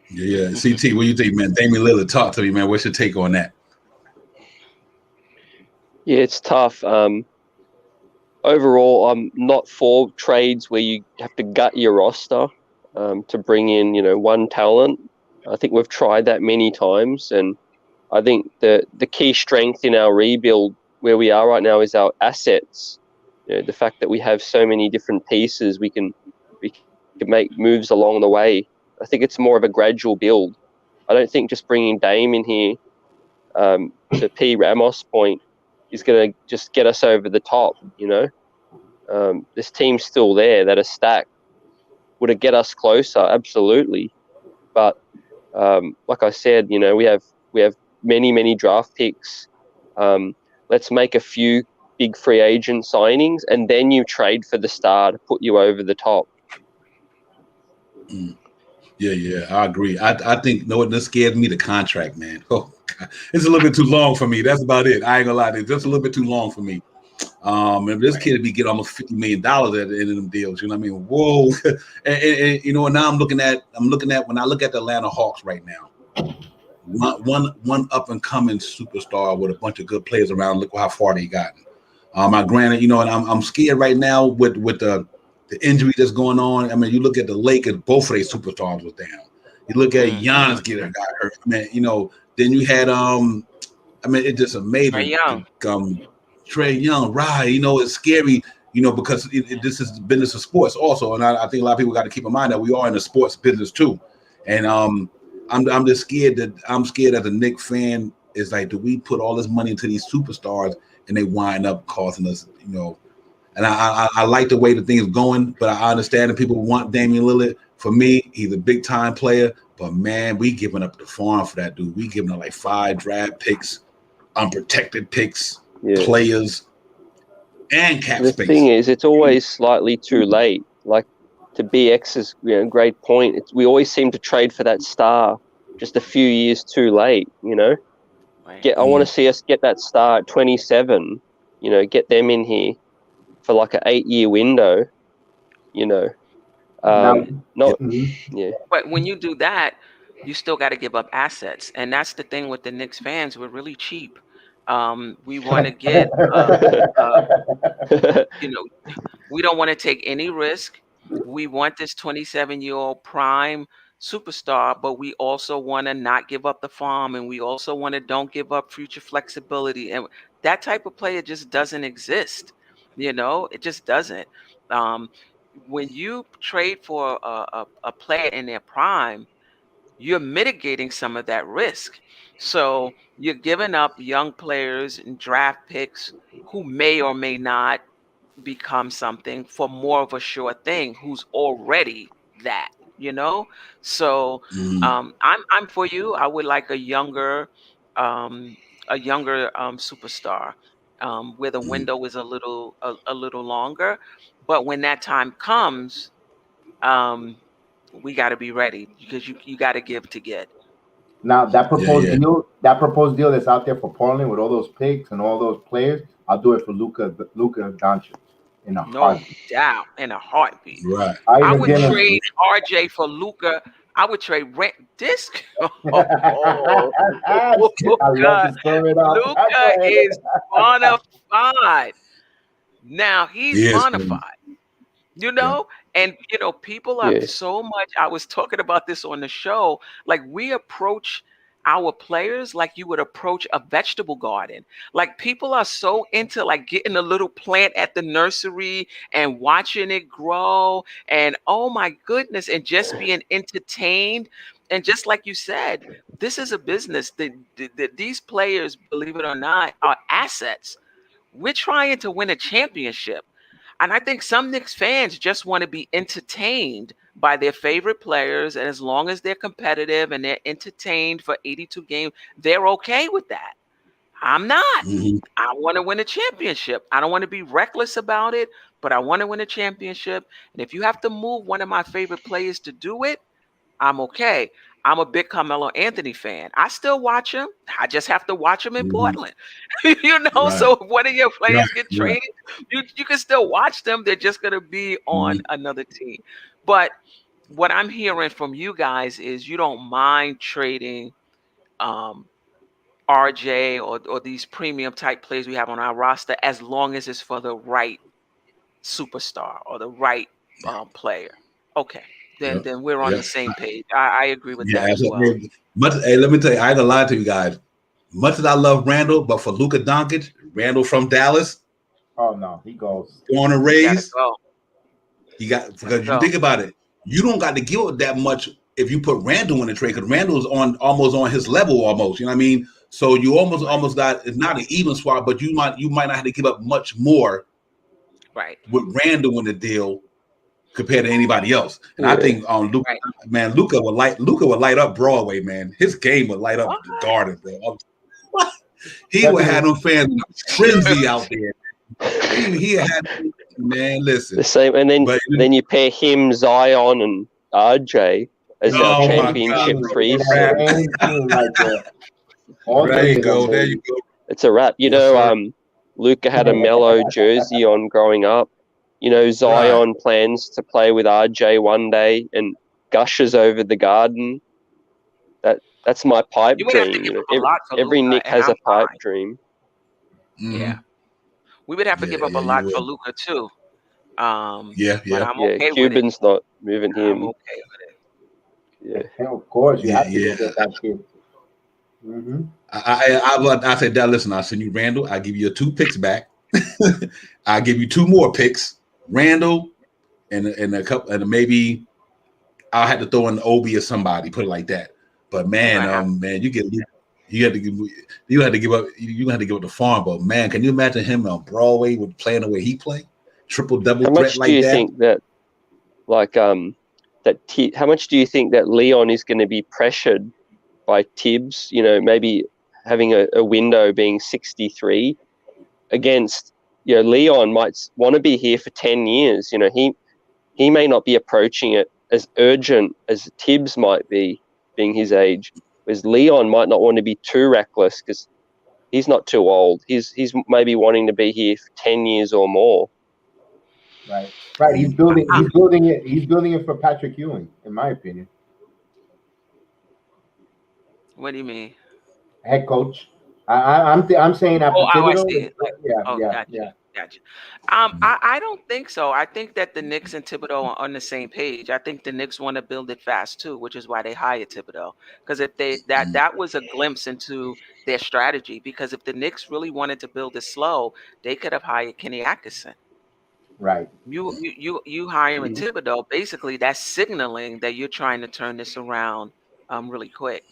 Yeah. CT, what do you think, man? Damian Lillard, talk to me, man. What's your take on that? Yeah, it's tough. Overall, I'm not for trades where you have to gut your roster to bring in, one talent. I think we've tried that many times, and I think the key strength in our rebuild where we are right now is our assets. The fact that we have so many different pieces, we can make moves along the way. I think it's more of a gradual build. I don't think just bringing Dame in here, to P. Ramos' point, is going to just get us over the top. This team's still there that are stacked. Would it get us closer? Absolutely. But like I said, we have many draft picks. Let's make a few big free agent signings, and then you trade for the star to put you over the top. Yeah, I agree. I think this scares me, the contract, man. Oh, God. It's a little bit too long for me. That's about it. I ain't gonna lie, it's just a little bit too long for me. If this kid would be getting almost $50 million at the end of them deals, you know what I mean? Whoa. and now I'm looking at when I look at the Atlanta Hawks right now, one up and coming superstar with a bunch of good players around. Look how far they gotten. I granted, and I'm scared right now with the injury that's going on. I mean, you look at the Lakers, both of their superstars was down. You look at Giannis got hurt. Man, then you had it's just Trae amazing. Young. Trae Young, right? It's scary, because this is the business of sports also, and I think a lot of people got to keep in mind that we are in the sports business too. And I'm just scared that as a Knicks fan is like, do we put all this money into these superstars and they wind up causing us, And I like the way the thing is going, but I understand that people want Damian Lillard. For me, he's a big time player, but man, we giving up the farm for that dude. We giving up like 5 draft picks, unprotected picks, players, and cap space. The thing is, it's always slightly too late. Like, to BX's great point, we always seem to trade for that star just a few years too late. Right. I want to see us get that star at 27. Get them in here for like an 8-year window. But when you do that, you still got to give up assets, and that's the thing with the Knicks fans. We're really cheap. We want to get, we don't want to take any risk. We want this 27-year-old prime superstar, but we also want to not give up the farm, and we also want to don't give up future flexibility. And that type of player just doesn't exist. It just doesn't. When you trade for a player in their prime, you're mitigating some of that risk. So you're giving up young players and draft picks who may or may not become something for more of a sure thing who's already that. So I'm for you. I would like a younger superstar, where the window is a little longer. But when that time comes, we got to be ready, because you got to give to get. Now that proposed deal that's out there for Portland with all those picks and all those players, I'll do it for Luka Doncic in a heartbeat. Doubt, in a heartbeat. Right. I would trade RJ for Luka. I would trade Disc. Oh, God. Luka is bona fide. Now he's bona fide. And people are so much. I was talking about this on the show. Like, we approach our players like you would approach a vegetable garden. Like, people are so into like getting a little plant at the nursery and watching it grow, and oh my goodness, and just being entertained. And just like you said, this is a business. These players, believe it or not, are assets. We're trying to win a championship. And I think some Knicks fans just want to be entertained by their favorite players, and as long as they're competitive and they're entertained for 82 games, they're okay with that. I'm not. Mhm. I want to win a championship. I don't want to be reckless about it, but I want to win a championship. And if you have to move one of my favorite players to do it, I'm okay. I'm a big Carmelo Anthony fan. I still watch him. I just have to watch him in Mhm. Portland. You know, Right. so if one of your Right. players get Right. traded, you can still watch them. They're just going to be on Mhm. another team. But what I'm hearing from you guys is you don't mind trading um, RJ or these premium type players we have on our roster as long as it's for the right superstar or the right player. Okay, Yep. then we're on Yep. the same page. I agree with Yeah. that as well. Hey, let me tell you, I ain't gonna lie to you guys. Much as I love Randall, but for Luka Doncic, Randall from Dallas, Oh no, he goes. born and He gotta raised, go. he got Gotta because you go. think about it, you don't got to give up that much if you put Randall in the trade because Randall's on almost on his level almost. You know what I mean? So you almost got it's not an even swap, but you might not have to give up much more Right. with Randall in the deal compared to anybody else. And I Yeah. think Luka, Right. man, Luka would light up Broadway, man. His game would light up What? the Garden, bro. He would have them fans in a frenzy out there. He had man, listen. The same, and But then you pair him, Zion, and RJ as our oh my God, championship bro. three In that seed. same team right there. All There three you of go. them, There baby. you go. It's a wrap. You Yes, know, sir. Luca had a mellow jersey on growing up. You know, Zion plans to play with RJ one day and gushes over the Garden. That's my pipe You would have to dream. give You know, up a lot for every Luca, Nick and has I'm a pipe fine. dream. Yeah, Mhm. we would have to Yeah, give up a yeah, you lot for would. Luca too. Yeah, But yeah, I'm Yeah, okay with it. Cuban's not moving I'm him. okay with it. Yeah, And of course, you yeah, have to yeah. go get that kid. Mm-hmm. I said that. Listen, I'll send you Randall. I'll give you 2 picks back. I'll give you 2 more picks. Randall and a couple, and maybe I'll have to throw in Obi or somebody. Put it like that. But man, Right. man, you had to give up. You had to give up the farm. But man, can you imagine him on Broadway with playing the way he played, triple double how threat much do like you that? think that, like, how much do you think that Leon is going to be pressured by Tibbs? You know, maybe having a window being 63 against, you know, Leon might want to be here for 10 years. You know, he may not be approaching it as urgent as Tibbs might be, being his age, whereas Leon might not want to be too reckless because he's not too old. He's maybe wanting to be here for 10 years or more. Right. Right. He's building it. He's building it for Patrick Ewing, in my opinion. What do you mean? Head coach. I'm saying after I Thibodeau. see. Like, gotcha. Yeah. Gotcha. I don't think so. I think that the Knicks and Thibodeau are on the same page. I think the Knicks want to build it fast too, which is why they hired Thibodeau. Because if that was a glimpse into their strategy. Because if the Knicks really wanted to build it slow, they could have hired Kenny Atkinson. Right. You hiring Thibodeau, basically that's signaling that you're trying to turn this around really quick.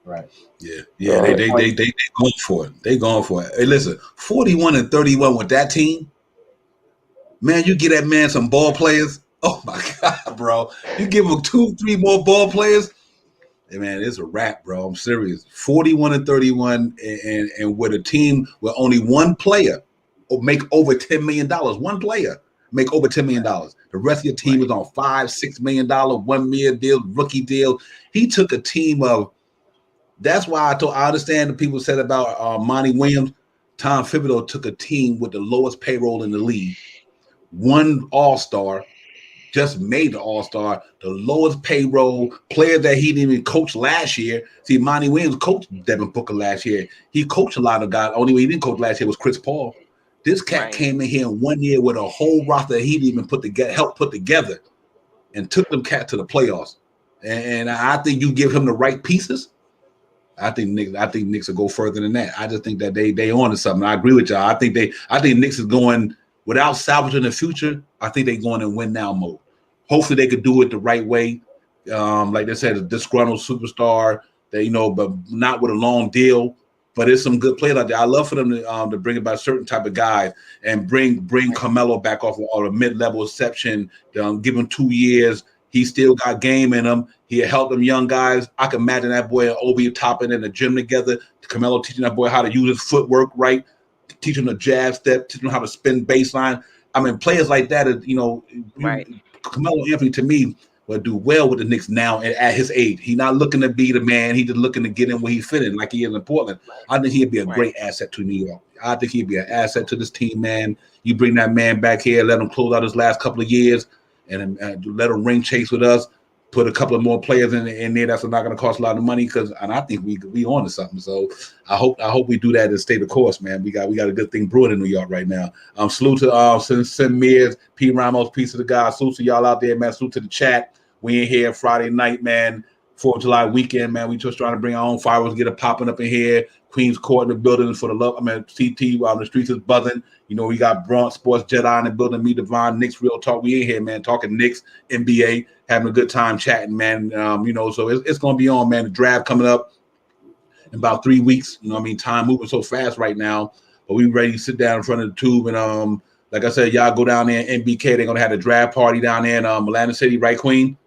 Right. Yeah, Right. they going for it. They going for it. Hey, listen, 41-31 with that team, man. You get that man some ball players. Oh my God, bro! You give him 2-3 more ball players. Hey, man, it's a wrap, bro. I'm serious. 41-31, and with a team with only one player make over $10 million. One player make over $10 million. The rest of your team is on $5-6 million, $1 million deal, rookie deal. He took a team of. That's why I understand the people said about Monty Williams. Tom Thibodeau took a team with the lowest payroll in the league, one All-Star, just made the All-Star, the lowest payroll player that he didn't even coach last year. See, Monty Williams coached Devin Booker last year. He coached a lot of guys. Only way he didn't coach last year was Chris Paul. This cat came in here in 1 year with a whole roster that he didn't even help put together, and took them cat to the playoffs. And I think you give him the right pieces. I think Knicks will go further than that. I just think that they on to something. I agree with y'all. I think Knicks is going without salvaging the future. I think they're going in win now mode. Hopefully they could do it the right way. Like they said, a disgruntled superstar that but not with a long deal but there's some good players out there. I love for them to bring about a certain type of guys and bring Carmelo back off of a mid-level exception. Give him 2 years. He still got game in him. He helped them young guys. I can imagine that boy and Obi Toppin in the gym together. Carmelo teaching that boy how to use his footwork right, teaching the jab step, teaching him how to spin baseline. I mean, players like that, Carmelo Anthony to me will do well with the Knicks now at his age. He's not looking to be the man. He's just looking to get in where he fit in, like he is in Portland. I think he'd be a great asset to New York. I think he'd be an asset to this team, man. You bring that man back here, let him close out his last couple of years, and let him ring chase with us. Put a couple of more players in there that's not going to cost a lot of money, and I think we on to something. So I hope we do that and stay the course, man. We got a good thing brewing in New York right now. Salute to Sim Mears, P Ramos, peace of the God. Salute to y'all out there, man. Salute to the chat. We in here Friday night, man. 4th of July weekend, man. We just trying to bring our own fireworks, get it popping up in here. Queens Court in the building for the love. I mean, CT, the streets is buzzing. You know, we got Bronx Sports Jedi in the building. Me, Devon, Knicks, Real Talk. We in here, man, talking Knicks, NBA, having a good time chatting, man. So it's going to be on, man. The draft coming up in about 3 weeks. You know what I mean? Time moving so fast right now. But we ready to sit down in front of the tube. And like I said, y'all go down there in NBK. They're going to have a draft party down there in Atlantic City, right, Queen?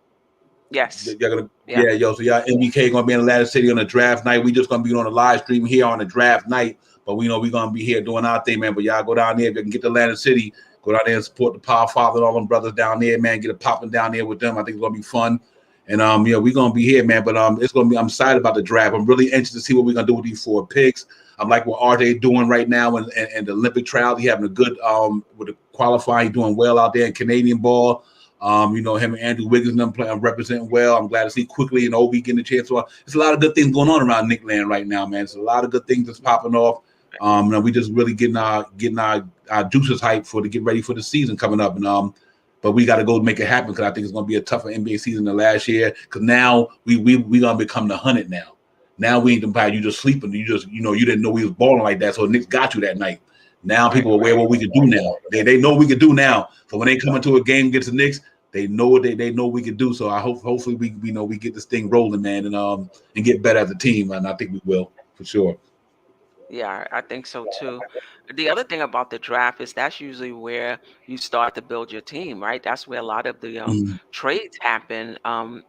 Yes. So y'all NBK gonna be in Atlantic City on the draft night. We just gonna be on a live stream here on the draft night, but we know we're gonna be here doing our thing, man. But y'all go down there if you can get to Atlantic City, go down there and support the Power Father and all them brothers down there, man. Get it popping down there with them. I think it's gonna be fun. And we're gonna be here, man. But it's gonna be. I'm excited about the draft. I'm really anxious to see what we're gonna do with these 4 picks. I'm like what RJ doing right now and the Olympic trials. He having a good with the qualifying, he doing well out there in Canadian ball. Him and Andrew Wiggins them playing representing well. I'm glad to see Quickly and Obi getting a chance. So it's a lot of good things going on around Nickland right now, man. It's a lot of good things that's popping off. We just really getting our juices hyped to get ready for the season coming up. And but we got to go make it happen because I think it's going to be a tougher NBA season than last year. Because now we gonna become the 100 now. Now we ain't about you just sleeping. You just you didn't know we was balling like that. So Knicks got you that night. Now people are aware what we can do now. They know we can do now. So when they come into a game against the Knicks, they know what they know we can do. So I hopefully we get this thing rolling, man, and get better as a team. And I think we will for sure. Yeah, I think so too. The other thing about the draft is that's usually where you start to build your team, right? That's where a lot of the trades happen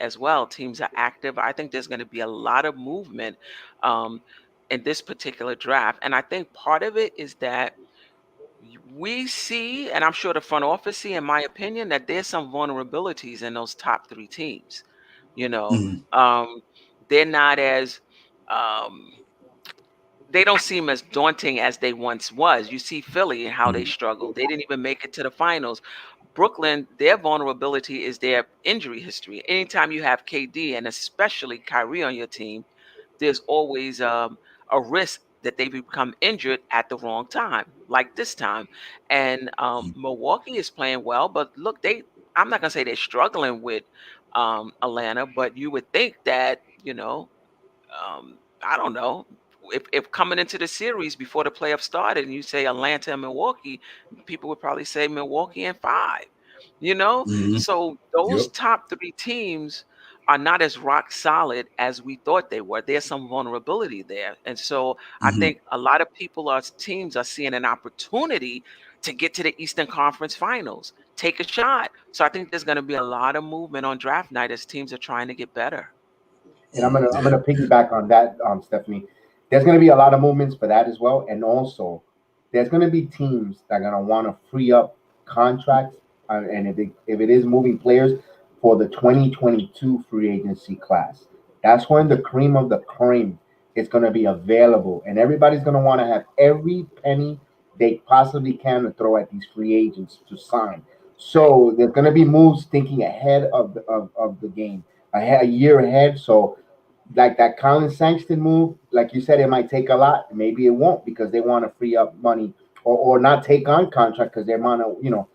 as well. Teams are active. I think there's going to be a lot of movement in this particular draft. And I think part of it is that we see, and I'm sure the front office see, in my opinion, that there's some vulnerabilities in those top 3 teams. They're not as they don't seem as daunting as they once was. You see Philly and how they struggled. They didn't even make it to the finals. Brooklyn, their vulnerability is their injury history. Anytime you have KD and especially Kyrie on your team, there's always a risk that they become injured at the wrong time, like this time. And Milwaukee is playing well, but look, I'm not gonna say they're struggling with Atlanta, but you would think that, I don't know, if coming into the series before the playoffs started and you say Atlanta and Milwaukee, people would probably say Milwaukee and 5. So those top 3 teams are not as rock solid as we thought they were. There's some vulnerability there. And so I think a lot of teams are seeing an opportunity to get to the Eastern Conference Finals, take a shot. So I think there's going to be a lot of movement on draft night as teams are trying to get better. And I'm gonna piggyback on that, Stephanie. There's gonna be a lot of movements for that as well, and also there's gonna be teams that are gonna want to free up contracts, and if it is moving players for the 2022 free agency class. That's when the cream of the cream is gonna be available, and everybody's gonna want to have every penny they possibly can to throw at these free agents to sign. So there's gonna be moves thinking ahead of the game, a year ahead. So like that Colin Sexton move, like you said, it might take a lot. Maybe it won't because they want to free up money or not take on contract because they want to,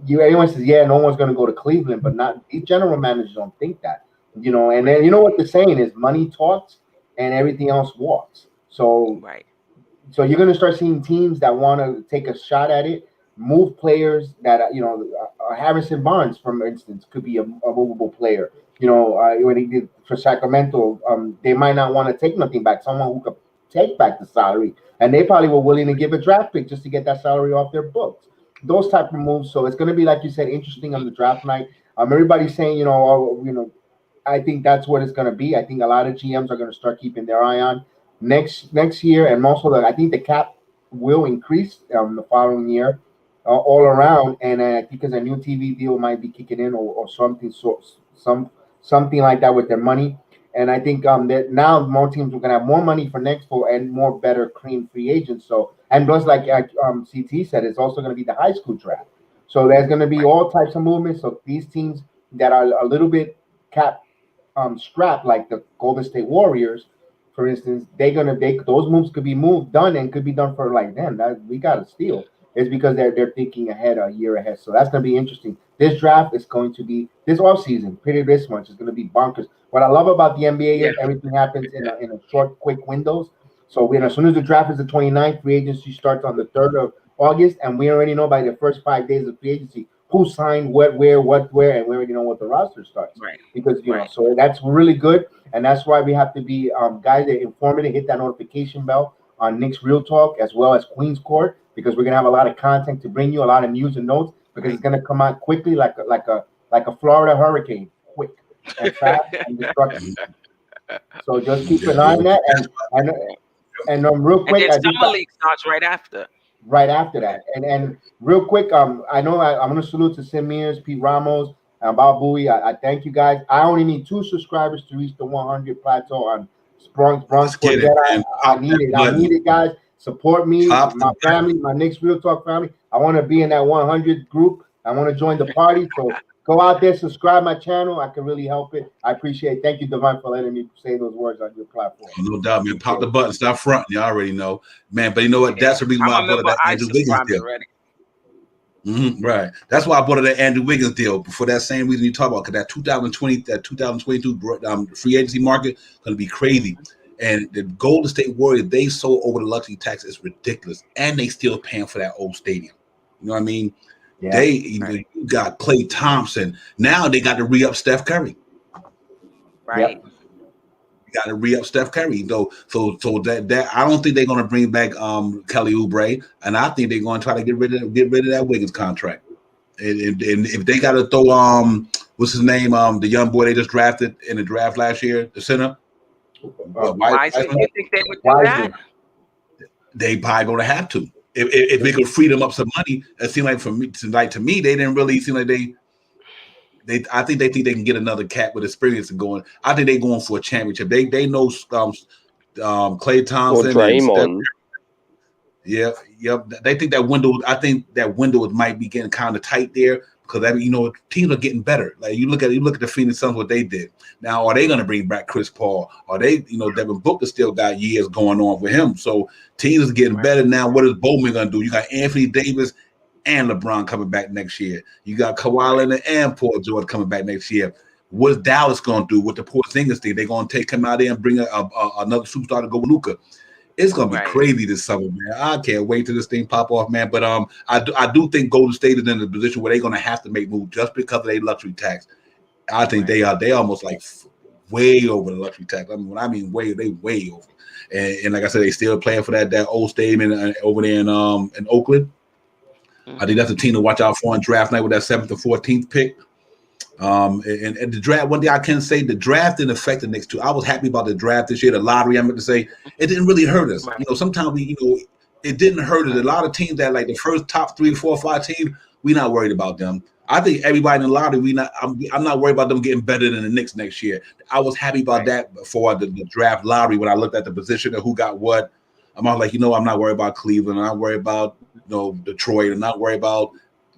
everyone says, yeah, no one's going to go to Cleveland, but not these general managers don't think that, and then what they're saying is money talks and everything else walks. So, so you're going to start seeing teams that want to take a shot at it, move players that, Harrison Barnes, for instance, could be a movable player. When he did for Sacramento, they might not want to take nothing back. Someone who could take back the salary, and they probably were willing to give a draft pick just to get that salary off their books. Those type of moves. So it's going to be, like you said, interesting on the draft night. Everybody's saying, I think that's what it's going to be. I think a lot of GMs are going to start keeping their eye on next year, and also I think the cap will increase the following year all around, and I think because a new TV deal might be kicking in or something, something like that with their money. And I think that now more teams are going to have more money for next fall and more better clean free agents. So, and plus, like CT said, it's also going to be the high school draft. So there's going to be all types of movements. So these teams that are a little bit cap strapped, like the Golden State Warriors, for instance, those moves could be done and could be done for like, damn, that we got to steal. It's because they're thinking ahead, a year ahead. So that's going to be interesting. This draft is going to be this offseason, pretty this much. It's going to be bonkers. What I love about the NBA is everything happens in a short, quick windows. So as soon as the draft is the 29th, free agency starts on the 3rd of August, and we already know by the first 5 days of free agency who signed what, where, and we already know what the roster starts. Right. Because so that's really good, and that's why we have to be guys that informative. Hit that notification bell on Knicks Real Talk as well as Queens Court, because we're gonna have a lot of content to bring you, a lot of news and notes, because it's gonna come out quickly like a Florida hurricane, quick and fast and destructive. So just keep an eye on that, and real quick, and then summer league starts right after. Right after that, and real quick, I know I'm gonna salute to Sim Mears, Pete Ramos, and Bob Bowie. I thank you guys. I only need 2 subscribers to reach the 100 plateau on Bronx Sport Jedi. I need it, guys. Support me, my family, my Knicks Real Talk family. I want to be in that 100 group. I want to join the party. So go out there, subscribe my channel. I can really help it. I appreciate it. Thank you, Divine, for letting me say those words on your platform. No doubt, man. Pop the button, stop fronting. You already know, man. But you know what? That's the reason why I brought that Andrew Wiggins deal. Right. That's why I brought that Andrew Wiggins deal for that same reason you talk about. Because that 2022 free agency market going to be crazy. And the Golden State Warriors, they sold over the luxury tax is ridiculous, and they still paying for that old stadium. You know what I mean? Yeah, you got Klay Thompson. Now they got to re-up Steph Curry. Right. You got to re-up Steph Curry. Though, so that I don't think they're going to bring back Kelly Oubre, and I think they're going to try to get rid of that Wiggins contract. And if they got to throw what's his name, the young boy they just drafted in the draft last year, the center. Why do you think they would do that? They probably going to have to. If they could free them up some money, it seemed like to me, they didn't really seem like they. I think they think they can get another cat with experience and going. I think they're going for a championship. They know Klay Thompson. Or Draymond. Yep. They think that window. I think that window might be getting kind of tight there because teams are getting better. Like you look at the Phoenix Suns, what they did. Now, are they going to bring back Chris Paul? Are they, Devin Booker still got years going on with him. So teams are getting better now. What is Bowman going to do? You got Anthony Davis and LeBron coming back next year. You got Kawhi Leonard and Paul George coming back next year. What is Dallas going to do with the Porzingis thing? They're going to take him out there and bring another superstar to go with Luka. It's going to be crazy this summer, man. I can't wait till this thing pop off, man. But I do think Golden State is in a position where they're going to have to make moves just because of their luxury tax. I think they almost like way over the luxury tax. I mean, when I mean way, they way over. And like I said, they still playing for that old stadium over there in Oakland. Mm-hmm. I think that's a team to watch out for on draft night with that 7th or 14th pick. And the draft, one thing I can say, the draft didn't affect the Knicks too. I was happy about the draft this year. The lottery, I meant to say, it didn't really hurt us. Right. Sometimes it didn't hurt us. A lot of teams that like the first top 3, 4, 5 teams, we're not worried about them. I think everybody in the lottery, I'm not worried about them getting better than the Knicks next year. I was happy about that before the draft lottery when I looked at the position and who got what. I'm like, I'm not worried about Cleveland. I'm not worried about Detroit. I'm not worried about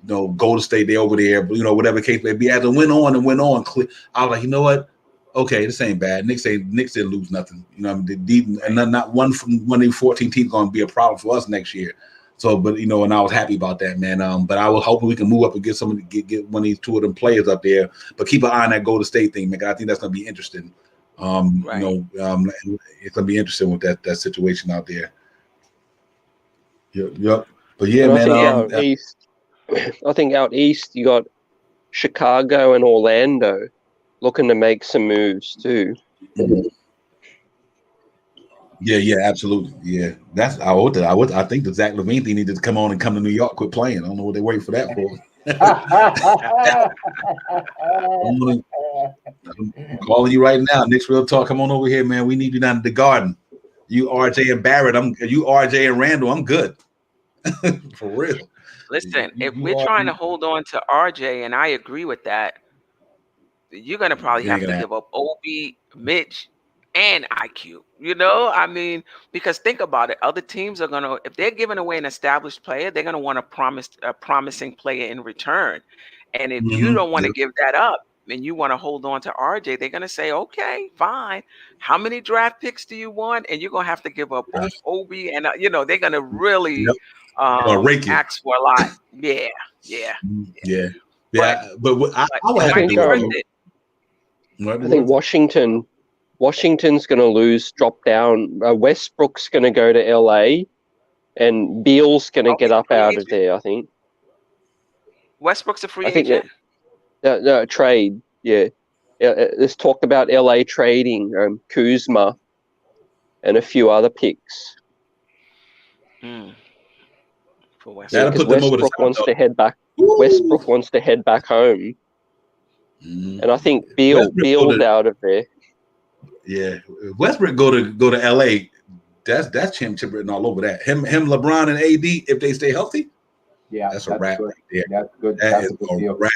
Golden State. They over there, whatever case may be. As it went on, I was like, you know what? Okay, this ain't bad. Knicks didn't lose nothing. And not one from one of these 14 teams going to be a problem for us next year. So, but and I was happy about that, man. But I was hoping we can move up and get get one of these 2 of them players up there. But keep an eye on that Golden State thing, man. I think that's going to be interesting. It's going to be interesting with that situation out there. Yep. But yeah, man. I think out east you got Chicago and Orlando looking to make some moves too. Yeah, absolutely. Yeah, that's I think the Zach LaVine thing needed to come on and come to New York, quit playing. I don't know what they're waiting for that for. I'm calling you right now. Knicks Real Talk. Come on over here, man. We need you down at the Garden. You RJ and Barrett. You RJ and Randall. I'm good. For real. Listen, if You we're are. trying to hold on to RJ, and I agree with that, you're gonna probably It ain't have to gonna give happen. up Obi, Mitch, and IQ. You know, I mean, because think about it, other teams are gonna, if they're giving away an established player, they're gonna want a promising player in return. And if you don't want to Yep. give that up and you want to hold on to RJ, they're gonna say, okay, fine. How many draft picks do you want? And you're gonna have to give up both Obi and they're gonna really Yep. Gonna rake you. ask for a lot. Yeah, yeah. Yeah. But Yeah. But but I would it I have to might think be do it worth though. it. I think Washington's going to lose, drop down. Westbrook's going to go to LA, and Beal's going to Oh, get he's a up free out of agent. there. I think. Westbrook's a free I think that agent. no, trade. Yeah, there's talk about LA trading Kuzma and a few other picks. For Yeah, That'll Westbrook. because put them over the Westbrook top wants though. to head back. Woo! Westbrook wants to head back home, and I think Westbrook go Beal's to out of there. Yeah. If Westbrook go to LA. That's championship written all over that. Him, LeBron and AD, if they stay healthy, Yeah, that's a that's wrap good. right there. That's good. That That's is a good a deal. wrap.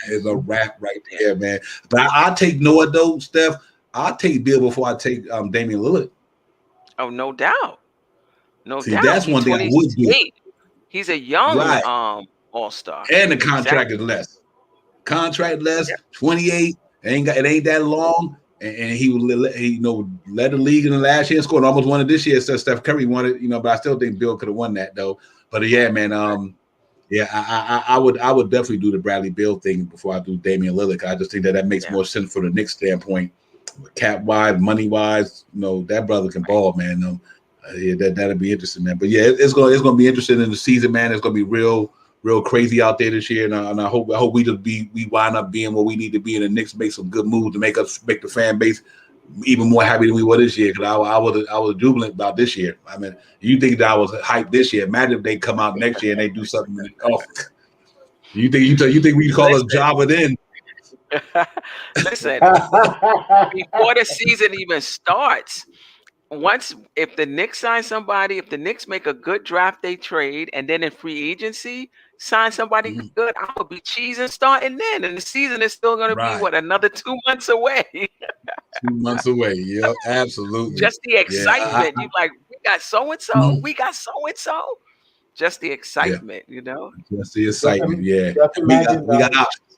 That is a wrap right there, man. But I take Noah though, Steph. I'll take Bill before I take Damian Lillard. Oh, no doubt. No See, doubt. that's He's one thing I would do. 28. He's a young Right. all-star. And the contract Exactly. is less. Contract less, Yeah. 28. It ain't that long. And he would led the league in the last year and scored almost won it this year. So Steph Curry won it, but I still think Bill could have won that though. But yeah, man, yeah, I would definitely do the Bradley Beal thing before I do Damian Lillard. I just think that makes more sense for the Knicks standpoint, cap wise, money wise. That brother can ball, man. Yeah, that'll be interesting, man. But yeah, it's gonna be interesting in the season, man. It's gonna be real crazy out there this year, and I hope we wind up being what we need to be, and the Knicks make some good moves to make the fan base even more happy than we were this year. Because I was jubilant about this year. I mean, you think that I was hyped this year? Imagine if they come out next year and they do something. You think we call us Java then? Listen, before the season even starts, if the Knicks sign somebody, if the Knicks make a good draft day trade, and then in free agency sign somebody good, I would be cheesing starting then, and the season is still going to be Right. another 2 months away. 2 months away. Yeah, absolutely. Just the excitement. You like, we got so and so, we got so and so. Just the excitement, Just the excitement. Yeah, Just imagine we got options.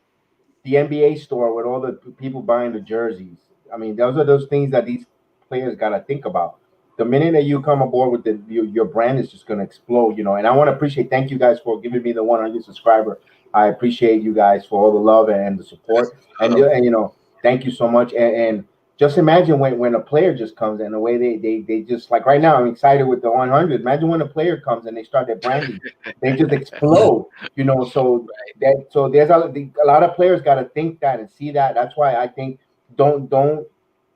the NBA store with all the people buying the jerseys. I mean, those are those things that these players got to think about. The minute that you come aboard with your brand is just going to explode, And I want to appreciate, thank you guys for giving me the 100 subscriber. I appreciate you guys for all the love and the support, and thank you so much. And just imagine when a player just comes in, the way they just, like right now, I'm excited with the 100. Imagine when a player comes and they start their branding, they just explode, So there's a lot of players got to think that and see that. That's why I think don't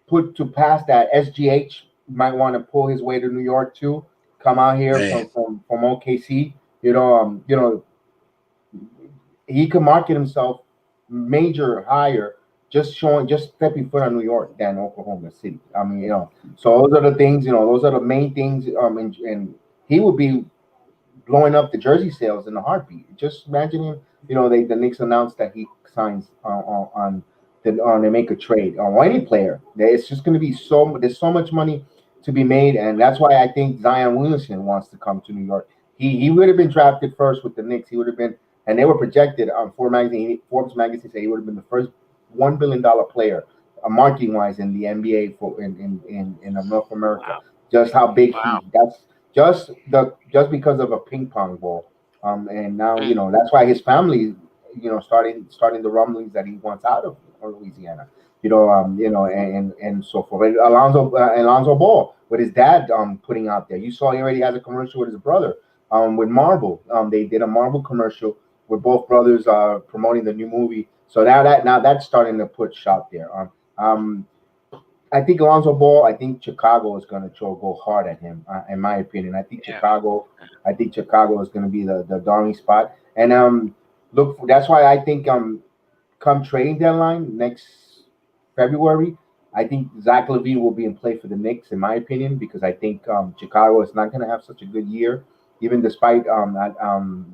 put to pass that SGH might want to pull his way to New York too. Come out here from OKC. He can market himself major higher just stepping foot on New York than Oklahoma City. I mean, so those are the things, those are the main things. And he would be blowing up the jersey sales in a heartbeat. Just imagine him, the Knicks announced that he signs they make a trade on any player. It's just going to be there's so much money to be made, and that's why I think Zion Williamson wants to come to New York. He would have been drafted first with the Knicks. He would have been, and they were projected on Forbes magazine said he would have been the first $1 billion player, marking wise, in the NBA in North America. Wow. Just how big Wow. that's just because of a ping pong ball. And now that's why his family, starting the rumblings that he wants out of Louisiana. And so forth. Alonzo Ball with his dad putting out there. You saw he already has a commercial with his brother with Marvel. They did a Marvel commercial with both brothers promoting the new movie. So now that's starting to put shot there. I think Alonzo Ball. I think Chicago is going to go hard at him. In my opinion, I think Yeah. Chicago. I think Chicago is going to be the darling spot. And look, that's why I think come trading deadline next February, I think Zach LaVine will be in play for the Knicks, in my opinion, because I think Chicago is not going to have such a good year, even despite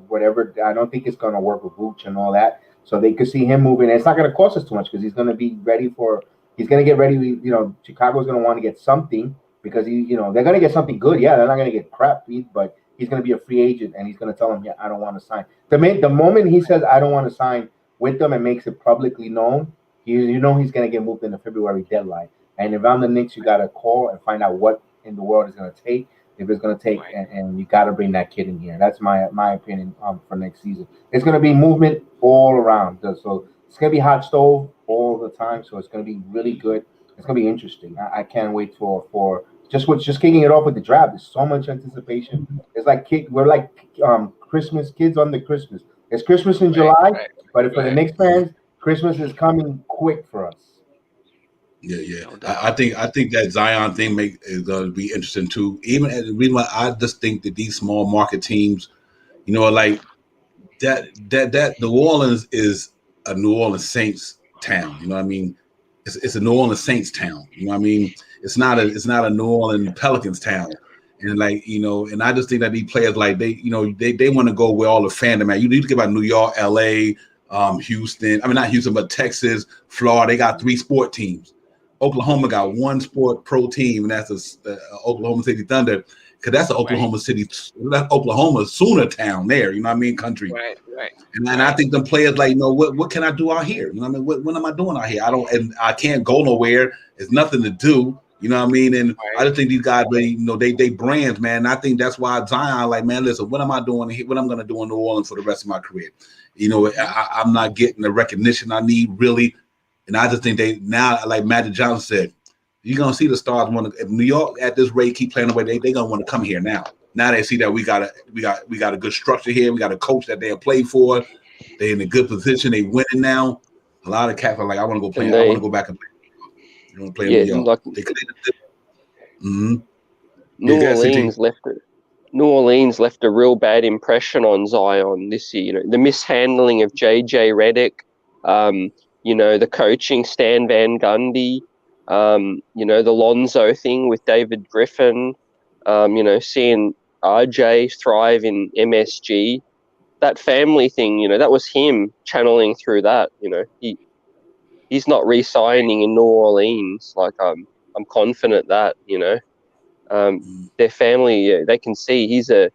whatever. I don't think it's going to work with Vooch and all that. So they could see him moving. It's not going to cost us too much because he's going to be ready for. He's going to get ready. You know, Chicago's going to want to get something because they're going to get something good. Yeah, they're not going to get crap, but he's going to be a free agent and he's going to tell them, yeah, I don't want to sign. The moment he says I don't want to sign with them and makes it publicly known, he's going to get moved in the February deadline. And if I'm the Knicks, you got to call and find out what in the world is going to take. If it's going to take, and you got to bring that kid in here. That's my opinion for next season. It's going to be movement all around. So it's going to be hot stove all the time. So it's going to be really good. It's going to be interesting. I can't wait for just kicking it off with the draft. There's so much anticipation. It's like we're like Christmas kids on the Christmas. It's Christmas in July, but for the Knicks fans, Christmas is coming quick for us. Yeah. I think that Zion thing is going to be interesting too. Even the reason why I just think that these small market teams, like that New Orleans is a New Orleans Saints town. You know what I mean? It's a New Orleans Saints town. You know what I mean? It's not a New Orleans Pelicans town. And and I just think that these players they want to go where all the fandom at. You need to get about New York, LA, Houston. I mean, not Houston, but Texas, Florida. They got 3 sport teams. Oklahoma got 1 sport pro team, and that's the Oklahoma City Thunder, because that's the Oklahoma City, that's Oklahoma Sooner town there. You know what I mean? Country. Right. And I think the players what can I do out here? You know what I mean? What am I doing out here? I can't go nowhere. There's nothing to do. You know what I mean? And I just think these guys, they brands, man. And I think that's why Zion, man, listen, what am I doing here? What I'm going to do in New Orleans for the rest of my career? I'm not getting the recognition I need, really. And I just think they now, like Magic Johnson said, you're gonna see the stars want to. If New York at this rate keep playing the way they gonna want to come here now. Now they see that we got a good structure here. We got a coach that they'll play for. They in a good position. They winning now. A lot of cats are like, I want to go play. I want to go back and play. You want to play in New York. New Orleans left a real bad impression on Zion this year. The mishandling of JJ Redick. The coaching, Stan Van Gundy, the Lonzo thing with David Griffin, seeing RJ thrive in MSG, that family thing, that was him channeling through that. He's not re-signing in New Orleans. I'm confident that, their family, they can see he's a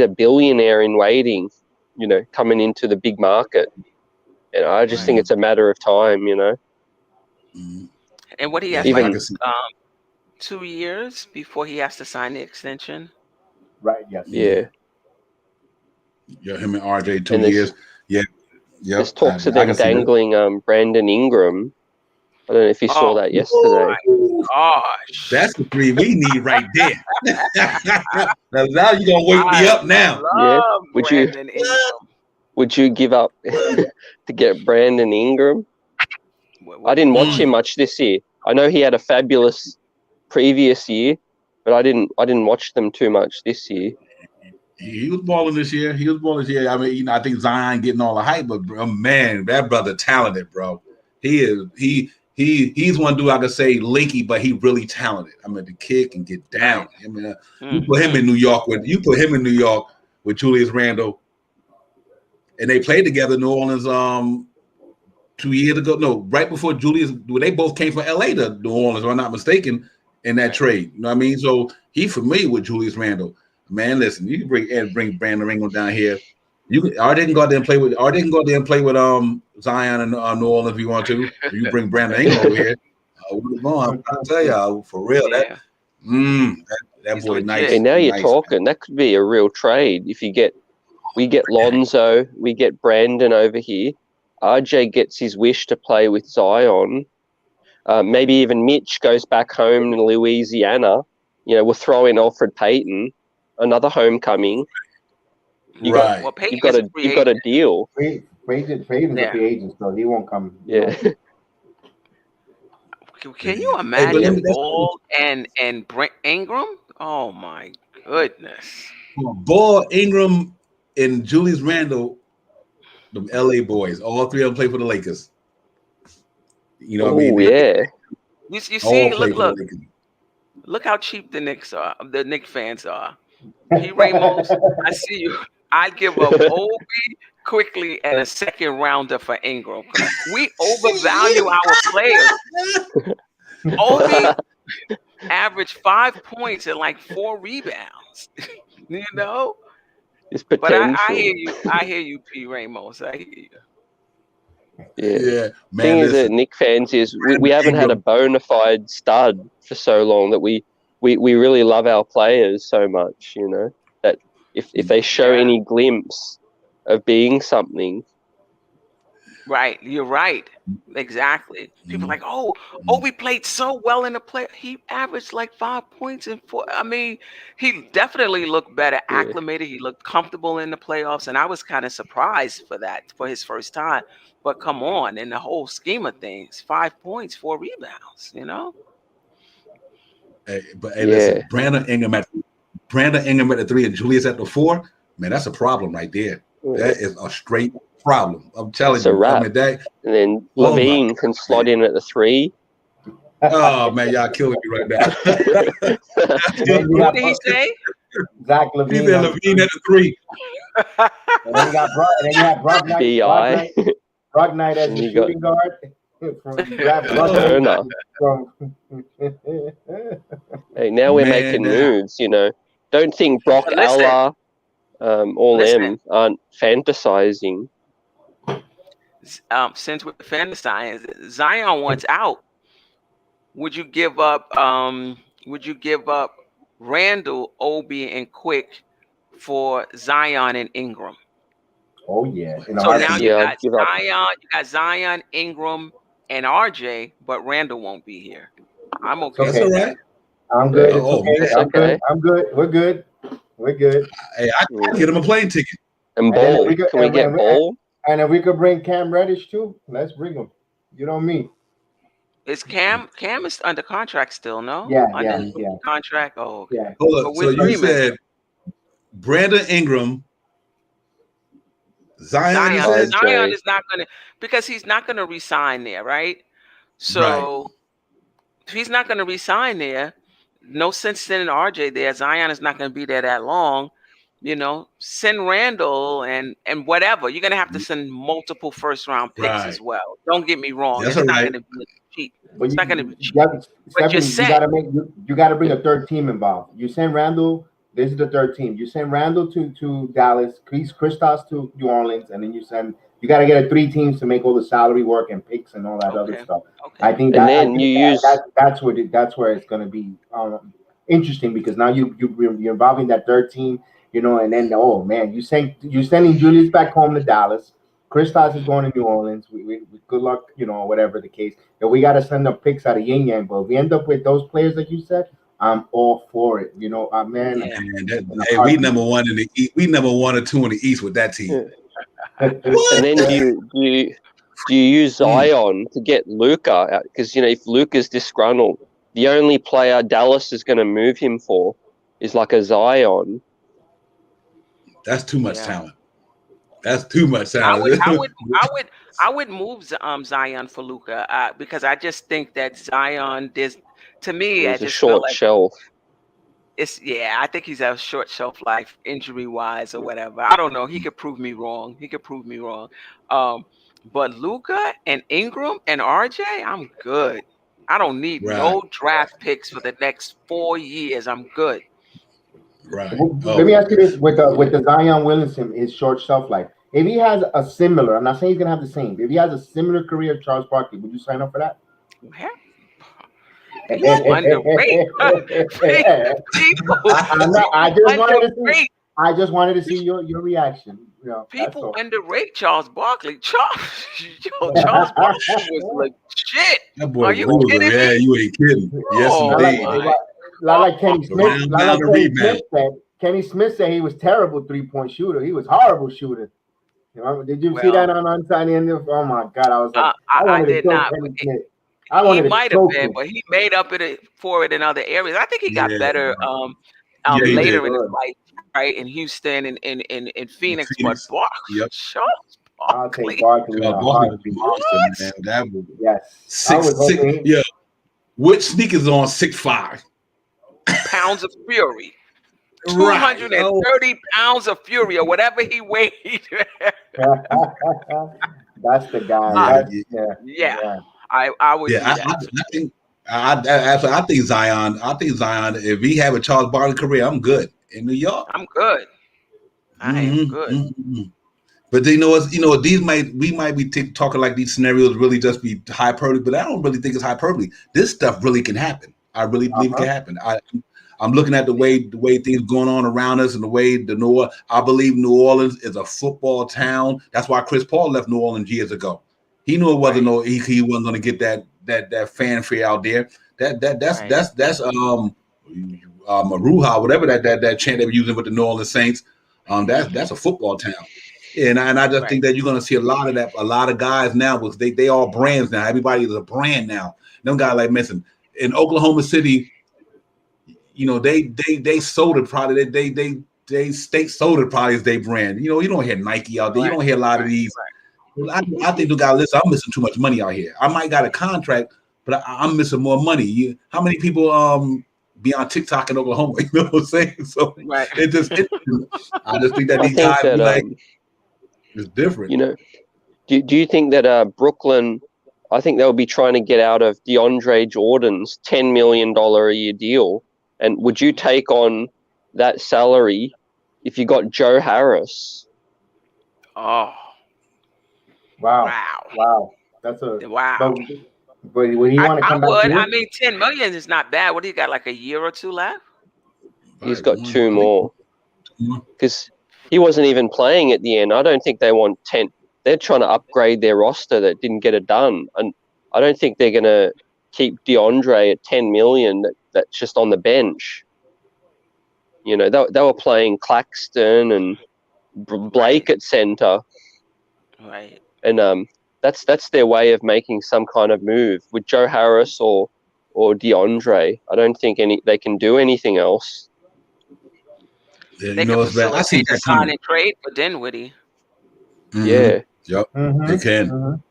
billionaire in waiting, coming into the big market. And I just think it's a matter of time, And what he has 2 years before he has to sign the extension. Right. Yes. Yeah. Yeah. Him and RJ 2 years. Yeah. Yeah. There's talks of them dangling Brandon Ingram. I don't know if you saw that yesterday. Gosh. That's the 3 we need right there. Now you're gonna wake me up now. Yeah. Would you give up to get Brandon Ingram? I didn't watch him much this year. I know he had a fabulous previous year, but I didn't watch them too much this year. He was balling this year. I mean, I think Zion getting all the hype, but man, that brother talented, bro. He's one dude I could say linky, but he really talented. I mean, the kid can get down. I mean, you put him in New York with Julius Randle. And they played together in New Orleans 2 years ago. No, right before Julius, they both came from LA to New Orleans, if I'm not mistaken, in that trade. You know what I mean? So he's familiar with Julius Randle. Man, listen, you can bring Brandon Ingram down here. Or they can go out there and play with Zion and New Orleans if you want to. You bring Brandon Ingram over here. I'll tell y'all for real that boy nice. And now you're talking. That could be a real trade if we get Lonzo, we get Brandon over here. RJ gets his wish to play with Zion. Maybe even Mitch goes back home in Louisiana. We'll throw in Alfred Payton, another homecoming. You've got a deal. Payton's a free agent, so he won't come. Yeah. Can you but imagine that's Ball and Ingram? Oh my goodness. Ball, Ingram, and Julius Randle, them LA boys. All three of them play for the Lakers. You know what I Oh mean? yeah. You All see, play for the look, Lakers. look how cheap the Knicks are. The Knicks fans are. P. Ramos, I see you. I'd give up Obi quickly and a second rounder for Ingram. We overvalue our players. Obi averaged 5 points and like 4 rebounds. You know? It's But I potential. hear you. I hear you, P. Ramos. I hear you. Yeah. Man. Thing is that Listen, Nick fans is we haven't had a Ingram, bona fide stud for so long that we really love our players so much, you know, that if they show Yeah. any glimpse of being something, Right. You're right. Exactly. People are like, oh, Obi played so well in the play. He averaged like 5 points and 4. I mean, he definitely looked better Yeah. acclimated. He looked comfortable in the playoffs. And I was kind of surprised for that for his first time. But come on, in the whole scheme of things, 5 points, 4 rebounds, you know? listen, Brandon Ingram at the 3 and Julius at the 4. Man, that's a problem right there. That is a straight problem. I'm telling It's a you. wrap. I mean, that. And then Oh, Levine my can slot in at the 3. Oh man, y'all killing me right now. What did he say? Zach He Levine. said Levine at the 3. And then you got Brock Knight. Brock Knight as And the you got shooting guard. You grab Brock Turner. from Hey, now we're Man, making now. moves, you know. Don't think Brock, But listen. Allah, all Listen. them aren't fantasizing. Since we're fantasizing, Zion wants out. Would you give up Randall, Obi, and Quick for Zion and Ingram? Oh yeah. So now you I'd give up. got Zion, Ingram, and RJ, but Randall won't be here. I'm okay. That's all right. I'm good. It's Oh, okay. man. I'm good. I'm good. We're good. We're good. Hey, I can get him a plane ticket. And then Ball. Can we get Ball? And if we could bring Cam Reddish too, let's bring him. You know me. Is Cam is under contract still? No. Yeah. Contract. Oh, okay. Yeah. Hold up. So you said Brandon Ingram, Zion is not gonna, because he's not gonna resign there, right? So if he's not gonna resign there, no sense sending RJ there. Zion is not gonna be there that long. You know, send Randall and whatever. You're gonna have to send multiple first round picks as well. Don't get me wrong. That's it's not gonna be cheap. But it's not gonna be cheap. You gotta bring a third team involved. You send Randall. This is the third team. You send Randall to Dallas, Kristaps to New Orleans, and then you got to get 3 teams to make all the salary work and picks and all that other stuff. Okay. I think that's where it's going to be interesting, because now you're involving that third team, you know, and then oh man, you're sending Julius back home to Dallas. Kristaps is going to New Orleans. We good luck, you know, whatever the case. And we got to send up picks out of Yin Yang, but if we end up with those players like you said, I'm all for it. You know, man. Hey, we number 1 in the East. We number 1 or 2 in the East with that team. And then do you use Zion to get Luka out? Because, you know, if Luka's disgruntled, the only player Dallas is going to move him for is like a Zion. That's too much talent. That's too much talent. I would move Zion for Luka because I just think that Zion to me, it's a short shelf. I think he's a short shelf life, injury wise or whatever. I don't know. He could prove me wrong. But Luka and Ingram and RJ, I'm good. I don't need no draft picks for the next 4 years. I'm good. Right. Let me ask you this: with the Zion Williamson, his short shelf life. If he has a similar, I'm not saying he's gonna have the same. If he has a similar career of Charles Barkley, would you sign up for that? People underrate. I just wanted to see your reaction. You know, people underrate Charles Barkley. Charles Barkley was legit. That boy, are you kidding me? Yeah, you ain't kidding. Yes, indeed. Like Kenny Smith. Kenny Smith said he was terrible 3-point shooter. He was horrible shooter. You know, did you see that on the end of? Oh my God! I was like, I did not. I he wanted a might have been, trophy. but he made up for it in other areas. I think he got Yeah, better yeah, he did. later in his life, right? In Houston and in Phoenix, but Phoenix. Yep. Charles I'll take Barkley, Barkley in Charles a Barkley was a heartbeat. monster, what? man. That was Yes, I was 6'6". hoping. Yeah. Which sneakers on 6'5"? Pounds of fury. Right. 230 pounds of fury, or whatever he weighed. That's the guy. Yeah, That's yeah. Yeah, yeah. I would do Yeah, that. I think I think Zion. I think Zion. If he have a Charles Barkley career, I'm good in New York. I'm good. I am good. But you know what? We might be talking like these scenarios really just be hyperbole, but I don't really think it's hyperbole. This stuff really can happen. I really believe it can happen. I'm looking at the way things going on around us and the way I believe New Orleans is a football town. That's why Chris Paul left New Orleans years ago. He knew it wasn't he wasn't going to get that fanfare out there. That's Maruha, whatever that chant they were using with the New Orleans Saints. That's a football town. And I just think that you're going to see a lot of that. A lot of guys now, because they all brands now. Everybody is a brand now. Them guys like missing in Oklahoma City. They sold it probably. They state sold it probably as they brand. You don't hear Nike out there. You don't hear a lot of these. I think the guy, listen, I'm missing too much money out here. I might got a contract, but I'm missing more money. How many people be on TikTok in Oklahoma? You know what I'm saying? So I just think that these guys be like, it's different. Do you think that Brooklyn? I think they'll be trying to get out of DeAndre Jordan's $10 million a year deal. And would you take on that salary if you got Joe Harris? Oh. Wow. That's a wow. But would he want to come back to it? I mean, $10 million is not bad. What do you got, like a year or two left? He's got 2 more. Because he wasn't even playing at the end. I don't think they want 10. They're trying to upgrade their roster that didn't get it done. And I don't think they're going to keep DeAndre at 10 million that's just on the bench. They were playing Claxton and Blake at center. Right. And that's their way of making some kind of move with Joe Harris or DeAndre. I don't think they can do anything else. Yeah, they can facilitate a sign and trade for Dinwiddie. Yeah. Yep. They can.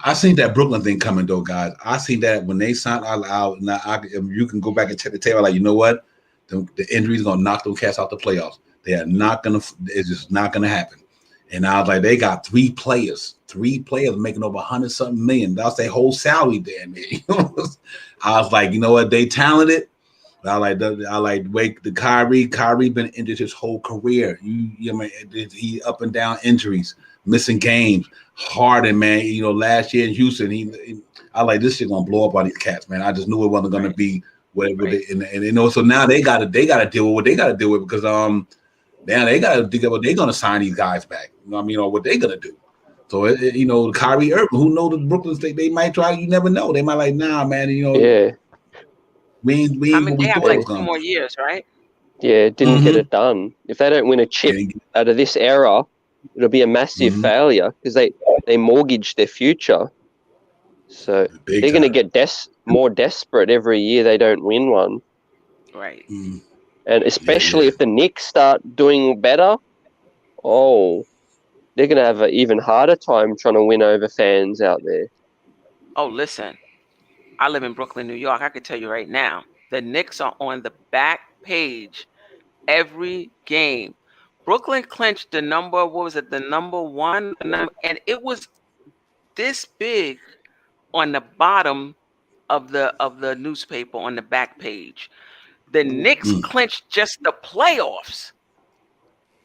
I seen that Brooklyn thing coming though, guys. I seen that when they signed out. Now you can go back and check the tape. Like, you know what? The injury's gonna knock them cats out the playoffs. They are not gonna. It's just not gonna happen. And I was like, they got 3 players making over 100-something million. That's their whole salary there, man. I was like, you know what? They talented. I like the Kyrie. Kyrie been injured his whole career. He up and down injuries, missing games. Harden, man. Last year in Houston, I like this shit gonna blow up on these cats, man. I just knew it wasn't gonna be so now they gotta deal with what they gotta deal with, because now they gotta think about they're gonna sign these guys back. What they gonna do. So Kyrie Irving, who knows the Brooklyn State, they might try. You never know. They might like, nah, man. Yeah. They have like 2 more years, right? Yeah, didn't get it done. If they don't win a chip out of this era, it'll be a massive failure, because they mortgaged their future. So they're going to get more desperate every year they don't win one. Right. And especially if the Knicks start doing better, they're going to have an even harder time trying to win over fans out there. Oh, listen. I live in Brooklyn, New York. I can tell you right now, the Knicks are on the back page every game. Brooklyn clinched the number 1? And it was this big on the bottom of the newspaper on the back page. The Knicks clinched just the playoffs.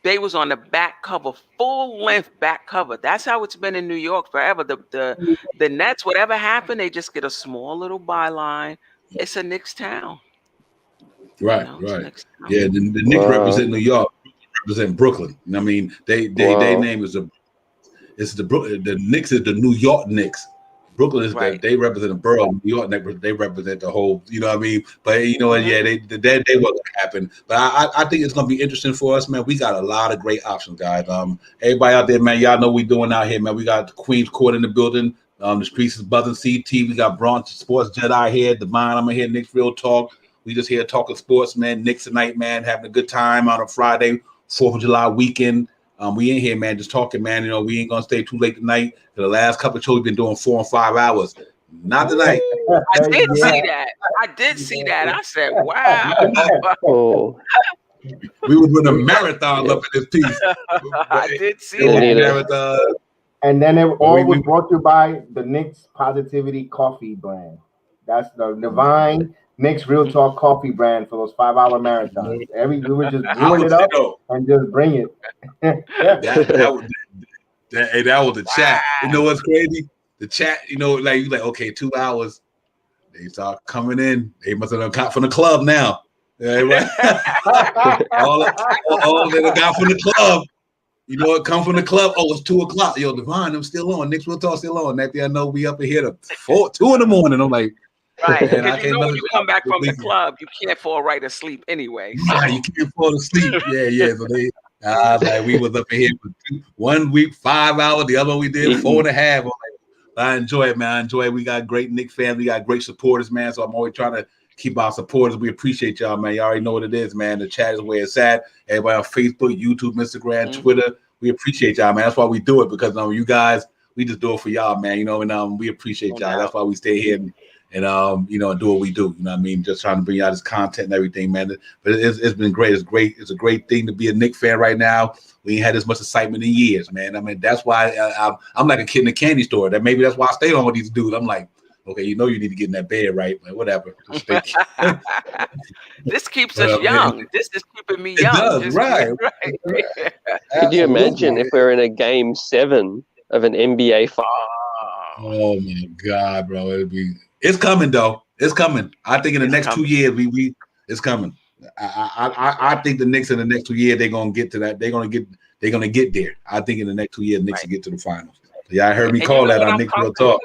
They was on the back cover, full length back cover. That's how it's been in New York forever. The Nets, whatever happened, they just get a small little byline. It's a Knicks town. Right. Yeah, the Knicks represent New York, represent Brooklyn. I mean, they name is the Knicks is the New York Knicks. Brooklyn is they represent the borough. New York, they represent the whole. You know what I mean? But they wasn't gonna happen. But I think it's gonna be interesting for us, man. We got a lot of great options, guys. Everybody out there, man, y'all know what we doing out here, man. We got the Queens Court in the building. The streets is buzzing. CT. We got Bronx Sports Jedi here. Divine. I'm here. Knicks Real Talk. We just here talking sports, man. Knicks tonight, man. Having a good time on a Friday, 4th of July weekend. We in here, man, just talking, man. You know, we ain't gonna stay too late tonight. For the last couple of shows, we've been doing 4 and 5 hours. Not tonight. I did see that. I did see that. I said, wow. Oh, We were doing a marathon up in this piece. I did see Yeah, that. neither. Marathon. And then it all was brought to you by the Knicks Positivity Coffee brand. That's the Divine Knicks Real Talk Coffee brand for those 5-hour marathons. We would just brewing it up and just bring it. That was the chat. You know what's crazy? The chat, you know, like you like, okay, 2 hours. They start coming in. They must have got from the club now. Yeah, right? all that got from the club. You know, it come from the club. Oh, it's 2 o'clock. Yo, Divine, I'm still on. Knicks Real Talk still on. Next thing I know, we up in here to 2 in the morning. I'm like, right. man, Because you know when you come back from the club, you can't fall right asleep anyway. So. Right, you can't fall asleep. Yeah. So they, like we was up in here for 1 week, 5 hours. The other one we did 4.5. I'm like, I enjoy it, man. I enjoy it. We got great Knicks fans. We got great supporters, man. So I'm always trying to keep our supporters. We appreciate y'all, man. You already know what it is, man. The chat is where it's at. Everybody on Facebook, YouTube, Instagram, Twitter. We appreciate y'all, man. That's why we do it, because you guys, we just do it for y'all, man. You know, and we appreciate y'all. That's why we stay here and you know, do what we do. You know what I mean? Just trying to bring y'all this content and everything, man. But it's been great. It's great. It's a great thing to be a Knicks fan right now. We ain't had as much excitement in years, man. I mean, that's why I'm like a kid in a candy store. Maybe that's why I stayed on with these dudes. I'm like, okay, you know you need to get in that bed, right? But whatever. This keeps us young. This is keeping me young. It does, right. Could you imagine if we're in a game 7 of an NBA final? Oh my God, bro. It's coming though. It's coming. I think in the next 2 years, it's coming. I think the Knicks in the next 2 years, they're gonna get to that. They're gonna get there. I think in the next 2 years, Knicks will get to the finals. Yeah, I heard me call that on Knicks Real Talk.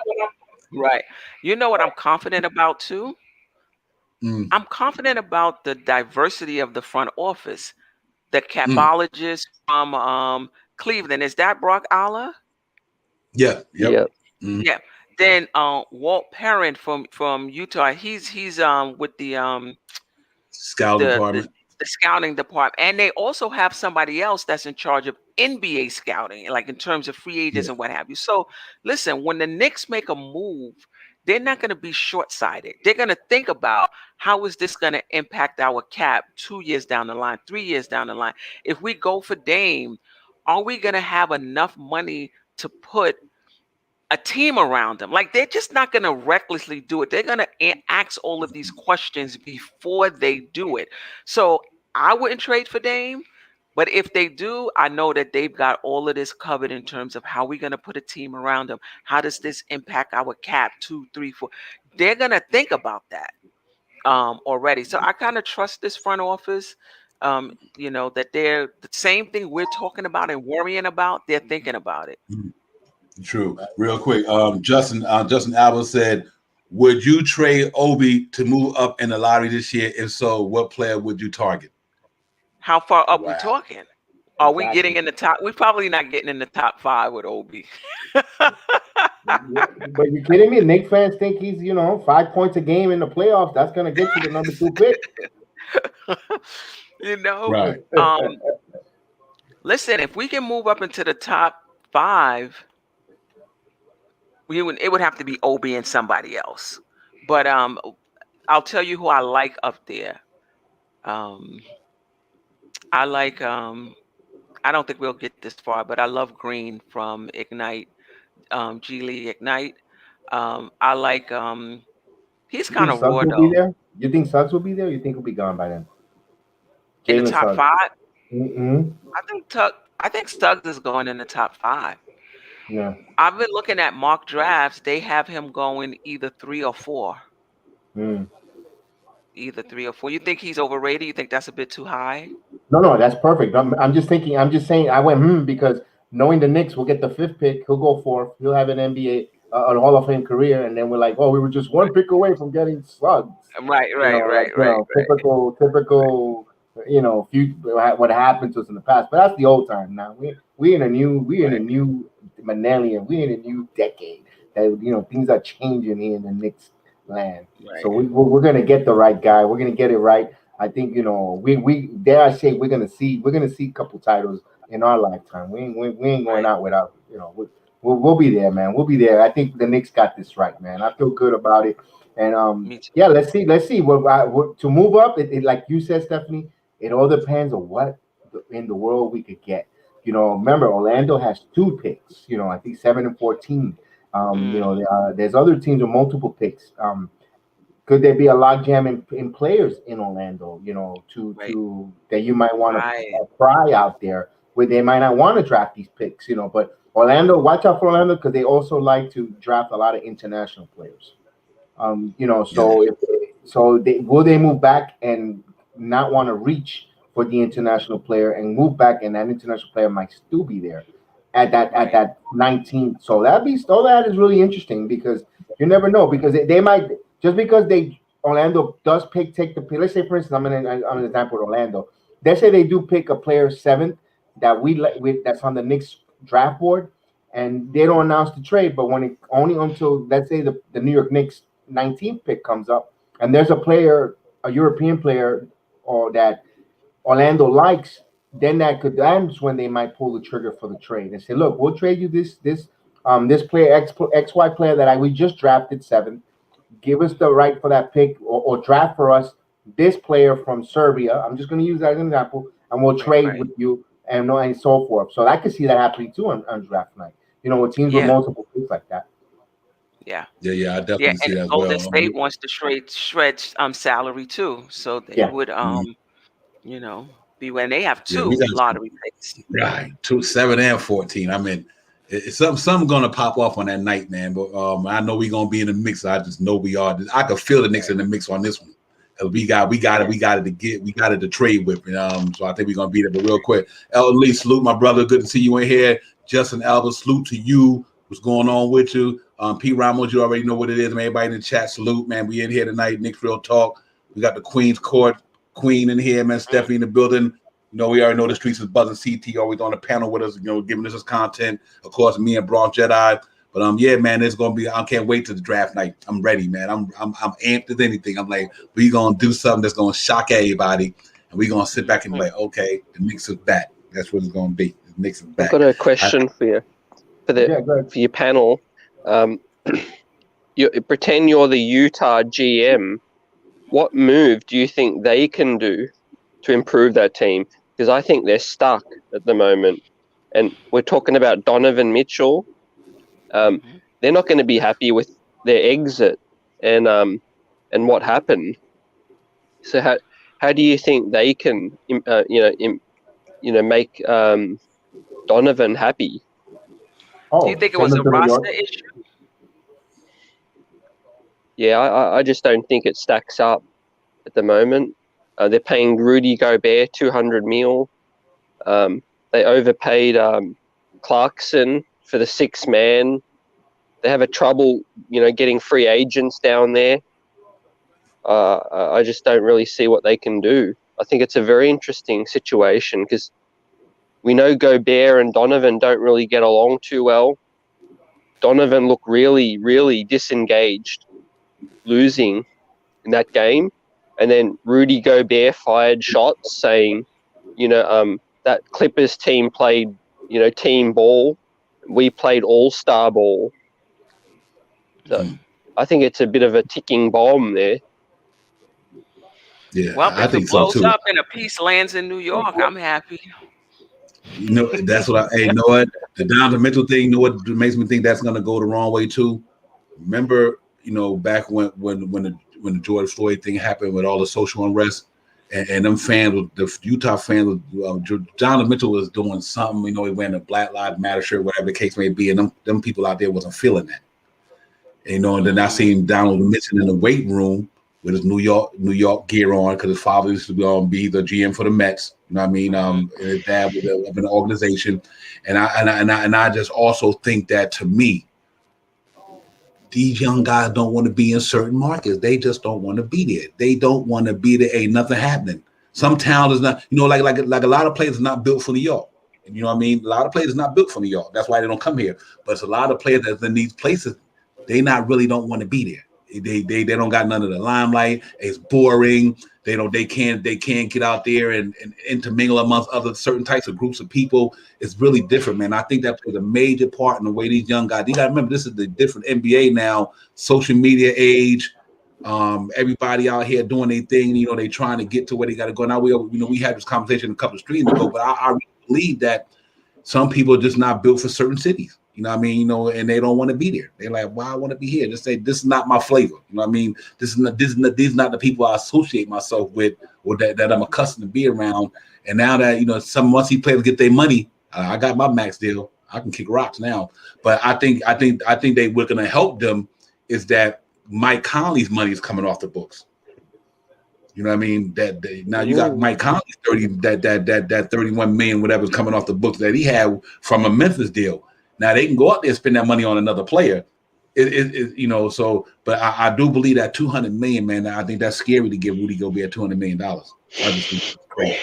Right. You know what I'm confident about too? I'm confident about the diversity of the front office. The capologist from Cleveland, is that Brock Aller? Yeah. Yep. Yeah. Then Walt Perrin from Utah. He's with the scouting department. The scouting department. And they also have somebody else that's in charge of NBA scouting, like in terms of free agents and what have you. So listen, when the Knicks make a move, they're not going to be short-sighted. They're going to think about, how is this going to impact our cap 2 years down the line, 3 years down the line? If we go for Dame, are we going to have enough money to put a team around them? Like, they're just not going to recklessly do it. They're going to ask all of these questions before they do it. So I wouldn't trade for Dame. But if they do, I know that they've got all of this covered in terms of how we're going to put a team around them. How does this impact our cap 2, 3, 4? They're going to think about that already. So I kind of trust this front office, you know, that they're the same thing we're talking about and worrying about. They're thinking about it. True. Real quick, Justin Albert said, would you trade Obi to move up in the lottery this year? If so, what player would you target? How far up we talking? Are we getting in the top? We're probably not getting in the top 5 with Obi. But you kidding me? Knicks fans think he's, 5 points a game in the playoffs. That's gonna get you the number 2 pick. Right. Listen, if we can move up into the top 5, it would have to be Obi and somebody else. But I'll tell you who I like up there. I like I don't think we'll get this far, but I love Green from Ignite, Ignite. I like he's kind of raw though. You think Suggs will be there? Or you think he'll be gone by then? In the top 5? Mm-hmm. I think Suggs is going in the top 5. Yeah. I've been looking at mock drafts. They have him going either 3 or 4. Either 3 or 4. You think he's overrated? You think that's a bit too high? No, that's perfect. I'm just saying I went because knowing the Knicks will get the 5th pick, he'll go 4th. He'll have an NBA, a Hall of Fame career, and then we're like, oh, we were just 1 pick away from getting Suggs. Right. Typical. What happened to us in the past, but that's the old time now. We in a new millennium. We in a new decade. that things are changing here in the Knicks land. Right. So we're gonna get the right guy. We're gonna get it right. I think we dare I say we're gonna see a couple titles in our lifetime. We ain't going out without we'll be there, man. We'll be there. I think the Knicks got this right, man. I feel good about it. And Me too. yeah, let's see. What to move up? It like you said, Stephanie. It all depends on what in the world we could get. Remember Orlando has 2 picks. I think 7 and 14. There's other teams with multiple picks. Could there be a logjam in players in Orlando? To that you might want to pry out there where they might not want to draft these picks. But Orlando, watch out for Orlando because they also like to draft a lot of international players. Will they move back and not want to reach for the international player and move back, and that international player might still be there at that 19. So that is really interesting because you never know, because they might, just because Orlando does take the pick. Let's say, for instance, I'm an example with Orlando. Let's say they do pick a player 7th that's on the Knicks draft board, and they don't announce the trade, but only until, let's say, the New York Knicks 19th pick comes up, and there's a European player, or that Orlando likes, then that's when they might pull the trigger for the trade and say, look, we'll trade you this player XY player that we just drafted 7th. Give us the right for that pick, or draft for us this player from Serbia. I'm just going to use that as an example, and we'll trade with you and so forth. So I could see that happening too on draft night. With teams with multiple picks like that. Yeah. I definitely see that as well. Golden State wants to shred salary too, so they would be when they have 2 lottery picks. Right, 2, 7, and 14. I mean, it's something gonna pop off on that night, man. But I know we're gonna be in the mix. I just know we are. I could feel the Knicks in the mix on this one. We got it to trade with. So I think we're gonna beat it. But real quick, Elton Lee, salute my brother. Good to see you in here. Justin Alba, salute to you. What's going on with you? Pete Ramos, you already know what it is. Man, everybody in the chat, salute, man. We in here tonight. Knicks Real Talk. We got the Queen's Court Queen in here, man. Stephanie in the building. We already know the streets is buzzing. CT always on the panel with us, giving us his content. Of course, me and Bronx Jedi. But yeah, man, it's gonna be. I can't wait to the draft night. I'm ready, man. I'm amped as anything. I'm like, we gonna do something that's gonna shock everybody, and we gonna sit back and be like, okay, the Knicks is back. That's what it's gonna be. The Knicks is back. I've got a question for you, for your panel. You pretend you're the Utah GM. What move do you think they can do to improve that team? Because I think they're stuck at the moment. And we're talking about Donovan Mitchell. They're not going to be happy with their exit and what happened. So how do you think they can make Donovan happy? Do you think it was a roster issue? Yeah, I just don't think it stacks up at the moment. They're paying Rudy Gobert $200 million. They overpaid Clarkson for the 6th man. They have a trouble, getting free agents down there. I just don't really see what they can do. I think it's a very interesting situation because we know Gobert and Donovan don't really get along too well. Donovan looked really, really disengaged, losing in that game. And then Rudy Gobert fired shots saying, that Clippers team played, team ball. We played all-star ball. So I think it's a bit of a ticking bomb there. Yeah, well, I if think it blows so too. up and a piece lands in New York, I'm happy. That's what you know what? The Donovan Mitchell thing, what makes me think that's gonna go the wrong way too? Remember, back when the George Floyd thing happened with all the social unrest, and them fans, the Utah fans, Donovan Mitchell was doing something. He wearing a Black Lives Matter shirt, whatever the case may be, and them people out there wasn't feeling that. And then I seen Donald Mitchell in the weight room with his New York gear on because his father used to be the GM for the Mets. You know what I mean? And his dad was of an organization, and I just also think that, to me, these young guys don't want to be in certain markets. They just don't want to be there. They don't want to be there. Ain't nothing happening. Some town is not, like a lot of players are not built for New York. You know what I mean? A lot of players are not built for New York. That's why they don't come here. But it's a lot of players that's in these places they not really don't want to be there. They don't got none of the limelight. It's boring. They can't get out there and intermingle amongst other certain types of groups of people. It's really different, man. I think that plays a major part in the way these young guys. You got to remember, this is the different NBA now, social media age. Everybody out here doing their thing. You know, they trying to get to where they got to go. Now we had this conversation a couple of streams ago, but I really believe that some people are just not built for certain cities. You know what I mean? You know, and they don't want to be there. They're like, well, I want to be here. Just say, this is not my flavor. You know what I mean? These are not the people I associate myself with or that I'm accustomed to be around. And now that, you know, some once these players get their money, I got my max deal. I can kick rocks now. But I think they were going to help them is that Mike Conley's money is coming off the books. You know what I mean? Now you got Mike Conley's 31 million, whatever's coming off the books that he had from a Memphis deal. Now they can go out there and spend that money on another player. You know, so but I do believe that 200 million, man. I think that's scary to give Rudy Gobert $200 million. I just think it's crazy.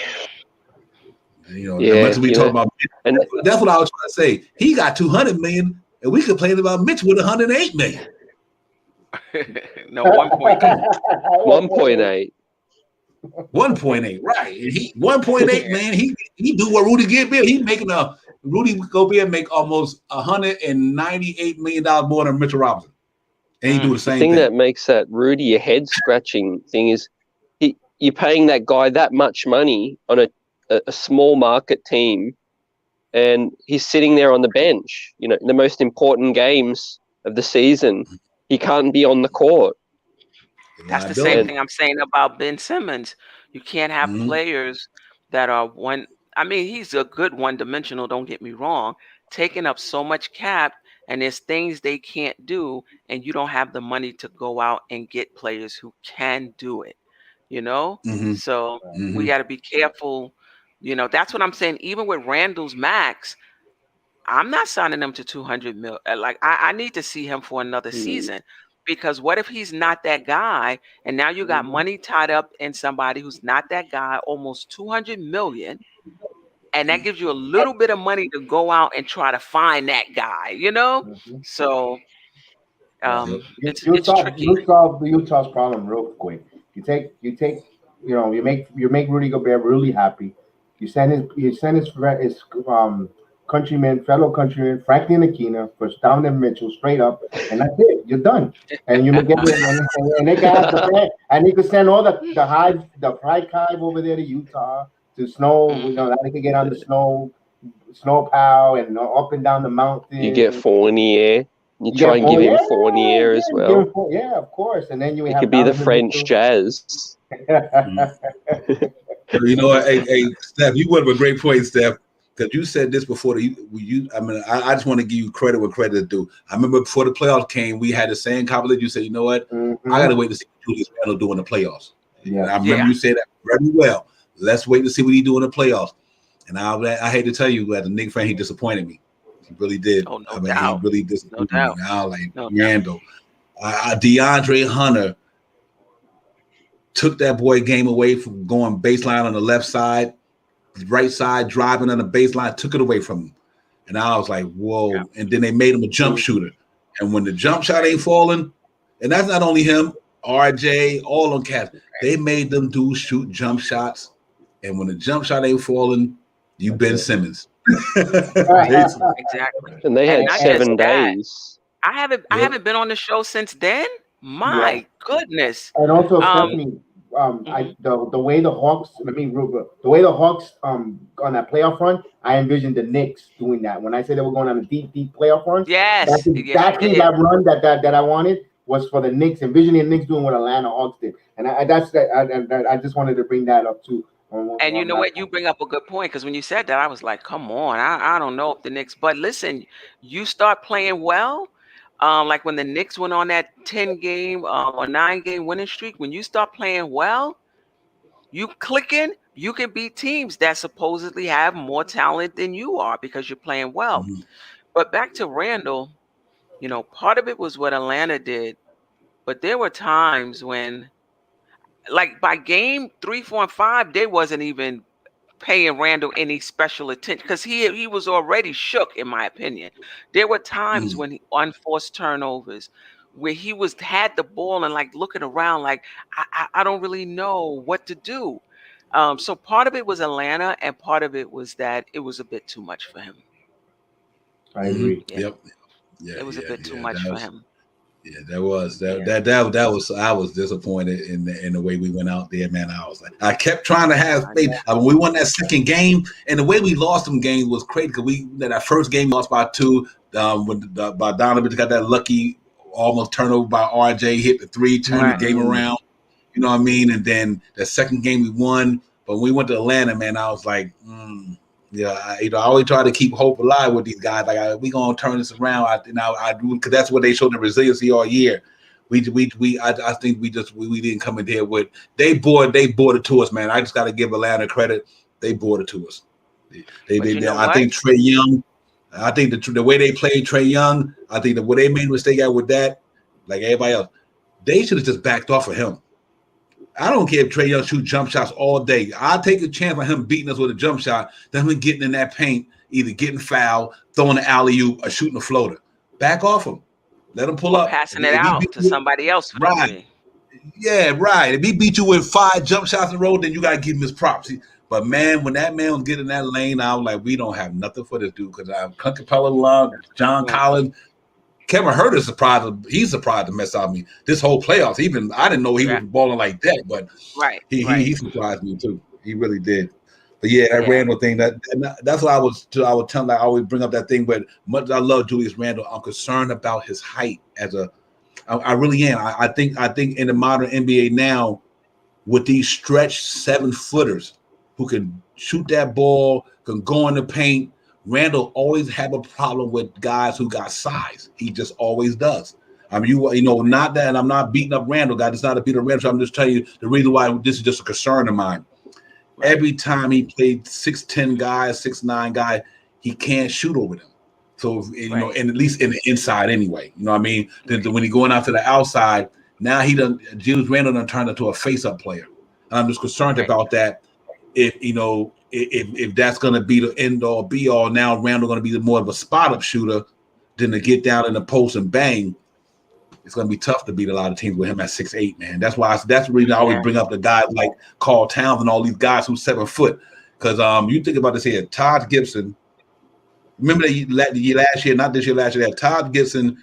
You know, as much as we talk about, and that's what I was trying to say. He got 200 million, and we complained about Mitch with 108 million. No, 1.8. 1.8. 1.8, right? And he 1.8, man. He do what Rudy Gobert. He making Rudy Gobert make almost $198 million more than Mitchell Robinson, and he do the same thing. The thing that makes that Rudy a head scratching thing is you're paying that guy that much money on a small market team, and he's sitting there on the bench. You know, in the most important games of the season, he can't be on the court. That's the same thing I'm saying about Ben Simmons. You can't have players that are one. I mean, he's a good one-dimensional, don't get me wrong, taking up so much cap, and there's things they can't do, and you don't have the money to go out and get players who can do it, you know? So we got to be careful. You know, that's what I'm saying. Even with Randall's max, I'm not signing him to 200 mil. Like, I need to see him for another season. Because what if he's not that guy, and now you got money tied up in somebody who's not that guy, almost 200 million, and that gives you a little bit of money to go out and try to find that guy, you know? So it's tricky. You solve Utah's problem real quick. You take you know, you make Rudy Gobert really happy. You send his fellow countryman, Franklin Aquina, for Donovan Mitchell, straight up, and that's it. You're done. And you get and they got and you can send all the hive over there to Utah to snow. You know, they can get on the snow plow and up and down the mountain. You get Fournier. You try and give him Fournier as well. Yeah, of course. And then he could be the French Jazz. You know, hey, Steph, you brought up a great point, Steph. Because you said this before I just want to give you credit where credit is due. I remember before the playoffs came, we had the same conversation. You said, you know what? I got to wait to see what Julius Randle do in the playoffs. Yeah. And I remember you said that very well. Let's wait to see what he do in the playoffs. And I hate to tell you, as a Knicks fan, he disappointed me. He really did. Oh, no doubt. He really disappointed me. Now, like Randle. DeAndre Hunter took that boy game away from going baseline on the left side. Right side driving on the baseline, took it away from him. And I was like, whoa. Yeah. And then they made him a jump shooter. And when the jump shot ain't falling, and that's not only him, RJ, all them cats, they made them shoot jump shots. And when the jump shot ain't falling, you Ben Simmons. Exactly. And they had 7 days. I haven't been on the show since then. My goodness. And also, Stephanie, the way the Hawks on that playoff run, I envisioned the Knicks doing that. When I said they were going on a deep playoff run, that's exactly that run that I wanted was for the Knicks, envisioning the Knicks doing what Atlanta Hawks did. And I just wanted to bring that up too. And you know what? You bring up a good point, because when you said that, I was like, come on, I don't know if the Knicks, but listen, you start playing well. Like when the Knicks went on that 10-game or 9-game winning streak, when you start playing well, you clicking, you can beat teams that supposedly have more talent than you are because you're playing well. But back to Randall, you know, part of it was what Atlanta did, but there were times when, like by game 3, 4, and 5, they wasn't even paying Randall any special attention because he was already shook, in my opinion. There were times when unforced turnovers where he had the ball and like looking around like I don't really know what to do. So part of it was Atlanta, and part of it was that it was a bit too much for him. I agree. Yeah, Yep. Yeah, it was a bit too much That for was, him. yeah, that was Yeah. that was. I was disappointed in the way we went out there, man. I was like, I kept trying to have faith. When we won that second game, and the way we lost them games was crazy because that first game we lost by 2. By Donovan got that lucky almost turnover by RJ, hit the 3, turned the game around. You know what I mean? And then the second game we won, but when we went to Atlanta, man, I was like, yeah, I always try to keep hope alive with these guys. Like, we gonna turn this around. I do, because that's what they showed the resiliency all year. I think we didn't come in there with they bought it to us, man. I just got to give Atlanta credit. They bought it to us. I think Trae Young. I think the way they played Trae Young. I think the way they made a mistake out with that, like everybody else, they should have just backed off of him. I don't care if Trae Young shoot jump shots all day. I'll take a chance on him beating us with a jump shot than him getting in that paint, either getting fouled, throwing an alley-oop, or shooting a floater. Back off him. Let him pull up. Passing it out to somebody else for the three. Yeah, right. If he beat you with 5 jump shots in a row, then you got to give him his props. But, man, when that man was getting in that lane, I was like, we don't have nothing for this dude because I have Clint Capella, John Collins. Kevin Huerter is surprised. He's surprised to mess out me this whole playoffs. I didn't know he was balling like that, but he surprised me too. He really did. But that Randall thing, that's what I was telling. I always bring up that thing. But much as I love Julius Randle, I'm concerned about his height. I really am. I think in the modern NBA now, with these stretched 7-footers who can shoot that ball, can go in the paint. Randall always have a problem with guys who got size. He just always does. I mean, not that I'm not beating up Randall, guys. It's not a beat up Randall. So I'm just telling you the reason why this is just a concern of mine. Every time he played 6'10" guys, 6'9" guy, he can't shoot over them. So and at least in the inside anyway. You know what I mean? Then when he's going out to the outside, now Julius Randle done turned into a face-up player. And I'm just concerned about that. If that's going to be the end all be all, now Randall going to be more of a spot up shooter than to get down in the post and bang. It's going to be tough to beat a lot of teams with him at 6'8", man. That's the reason I always bring up the guys like Carl Towns and all these guys who's 7 foot. Because you think about this here, Todd Gibson. Remember that last year, not this year, last year, that Todd Gibson,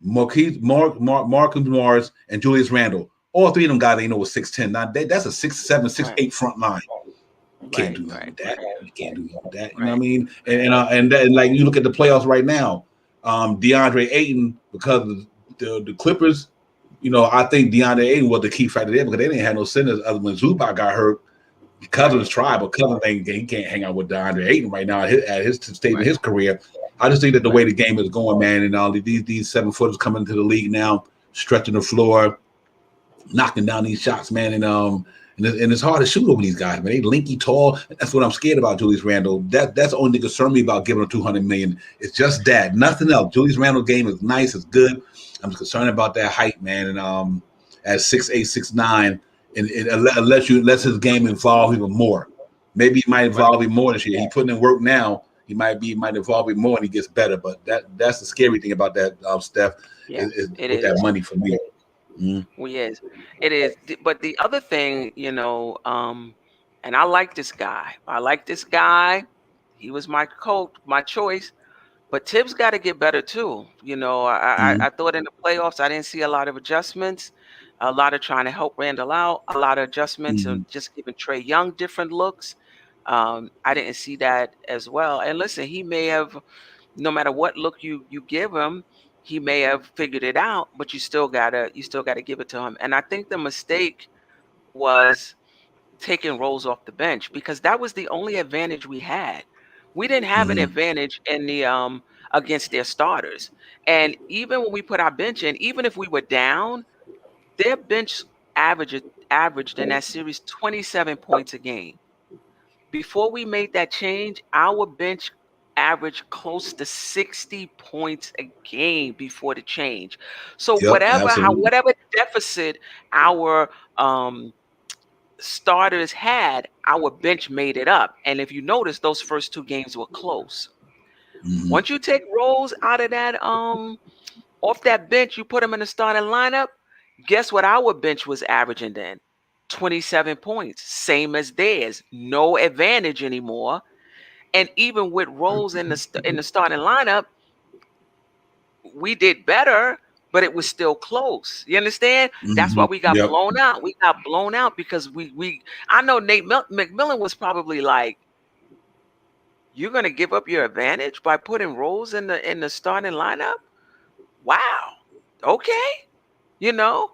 Marcus Morris, and Julius Randle. All 3 of them guys was 6'10". Now that's a 6'7", 6'8" front line. You can't do nothing with that. You can't do nothing with that. You know what I mean? And like you look at the playoffs right now, DeAndre Ayton, because of the Clippers, I think DeAndre Ayton was the key factor there because they didn't have no centers other when Zubac got hurt. Cousins tried, but Cousins he can't hang out with DeAndre Ayton right now at his stage of his career. I just think that the way the game is going, man, and all these 7-footers coming into the league now, stretching the floor, knocking down these shots, man, and it's hard to shoot over these guys, man. They linky tall. That's what I'm scared about, Julius Randle. That's the only thing concern me about giving him $200 million. It's just that, nothing else. Julius Randle's game is nice, it's good. I'm just concerned about that height, man, and at 6'8", 6'9", and unless his game evolve even more. Maybe he might evolve even more this year. He's putting in work now. He might evolve even more and he gets better. But that's the scary thing about that, Steph, is that money for me. Well, yes, it is. But the other thing, and I like this guy. He was my coach, my choice. But Tibbs got to get better too. I thought in the playoffs I didn't see a lot of adjustments, a lot of trying to help Randall out, a lot of adjustments and just giving Trae Young different looks. I didn't see that as well. And listen, he may have, no matter what look you give him, he may have figured it out, but you still gotta give it to him. And I think the mistake was taking Rose off the bench because that was the only advantage we had. We didn't have an advantage in the against their starters. And even when we put our bench in, even if we were down, their bench averaged in that series 27 points a game. Before we made that change, our bench averaged close to 60 points a game before the change. So whatever deficit our starters had, our bench made it up. And if you notice, those first 2 games were close. Mhm. Once you take Rose out of that, off that bench, you put him in the starting lineup. Guess what our bench was averaging then? 27 points, same as theirs. No advantage anymore. And even with Rose in the starting lineup, we did better, but it was still close. You understand? That's why Mhm. we got Yep. blown out. We got blown out because we I know Nate McMillan was probably like, you're gonna give up your advantage by putting Rose in the starting lineup? Wow. Okay. You know,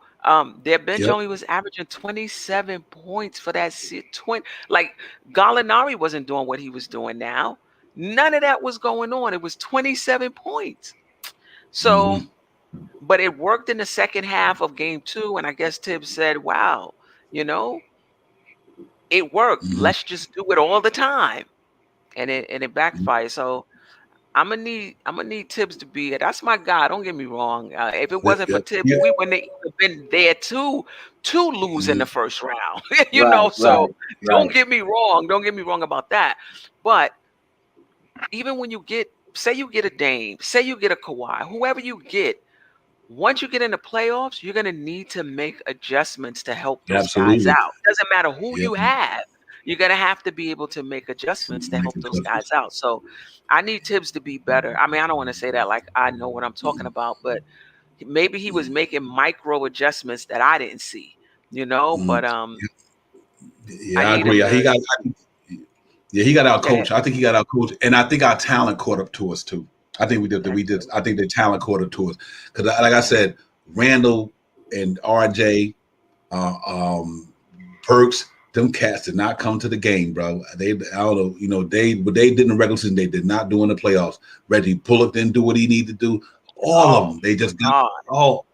their bench Yep. only was averaging 27 points for that 20. Like Gallinari wasn't doing what he was doing now. None of that was going on. It was 27 points. So, Mhm. but it worked in the second half of game 2, and I guess Tibbs said, "Wow, you know, it worked. Mhm. Let's just do it all the time," and it backfired. So I'm gonna need Tibbs to be it. That's my guy. Don't get me wrong. If it Yep. wasn't for Yep. Tibbs, Yeah. we wouldn't have even been there to lose in the Mhm. first round. Right, So right, don't right. get me wrong. Don't get me wrong about that. But even when say you get a Dame, say you get a Kawhi, whoever you get, once you get in the playoffs, you're gonna need to make adjustments to help those guys Absolutely. out. Doesn't matter who Yep. you have. You're gonna have to be able to make adjustments to help Making those guys touches. out. So I need Tibbs to be better. I mean, I don't want to say that like I know what I'm talking about, but maybe he was making micro adjustments that I didn't see, Mhm. but I Yeah, I need agree. him He to. got. Yeah, he got out Go ahead. coach. I think he got out coach, and I think our talent caught up to us too. I think we did. That's We did. it. I think the talent caught up to us because, like I said, Randall and RJ, uh, um, Perks, them cats did not come to the game, bro. They, I don't know, what they did in the regular season, they did not do in the playoffs. Reggie Bullock didn't do what he needed to do. All of Oh them, they just got. God. Oh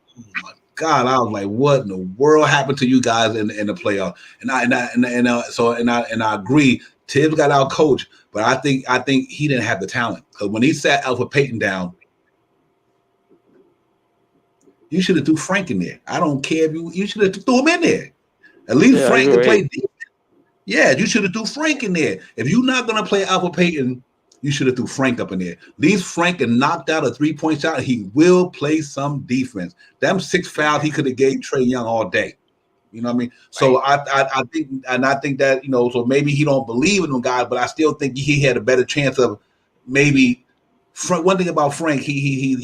my God, I was like, what in the world happened to you guys in the playoffs? And I agree. Tibbs got out coach, but I think he didn't have the talent because when he sat Alpha Payton down, you should have threw Frank in there. I don't care if you should have threw him in there. At least Yeah, I Frank can play agree. defense. Yeah, you should have threw Frank in there. If you're not gonna play Alpha Payton, you should have threw Frank up in there. Leave Frank and knocked out a 3-point shot. He will play some defense. Them 6 fouls he could have gave Trey Young all day. You know what I mean? Right. So I think that so maybe he don't believe in them guys, but I still think he had a better chance of maybe. One thing about Frank, he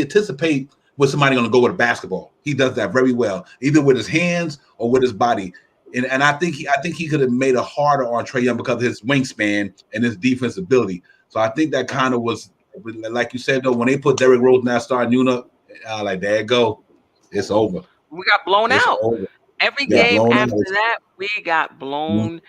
anticipate where somebody going to go with a basketball. He does that very well, either with his hands or with his body. And I think he could have made it harder on Trey Young because of his wingspan and his defense ability. So I think that kind of was, like you said though, when they put Derrick Rose in that starting unit, like there you go, it's over. We got blown It's out. over. Every Yeah, game blown out. after that, we got Mhm. blown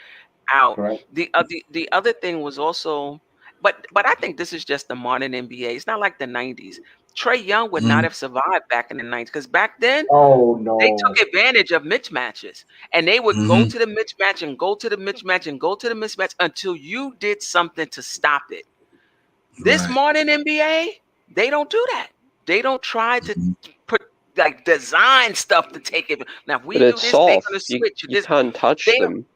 out. Correct. The other thing was also, but I think this is just the modern NBA. It's not like the 90s. Trey Young would not Mhm. have survived back in the 90s because back then Oh they no. took advantage of mismatches and they would go Mhm. to the mismatch and go to the mismatch and go to the mismatch until you did something to stop it. This Right. modern NBA, they don't do that. They don't try to Mhm. put like design stuff to take it. Now, if But we do it's this, they're soft. gonna You switch you this. can't touch They them.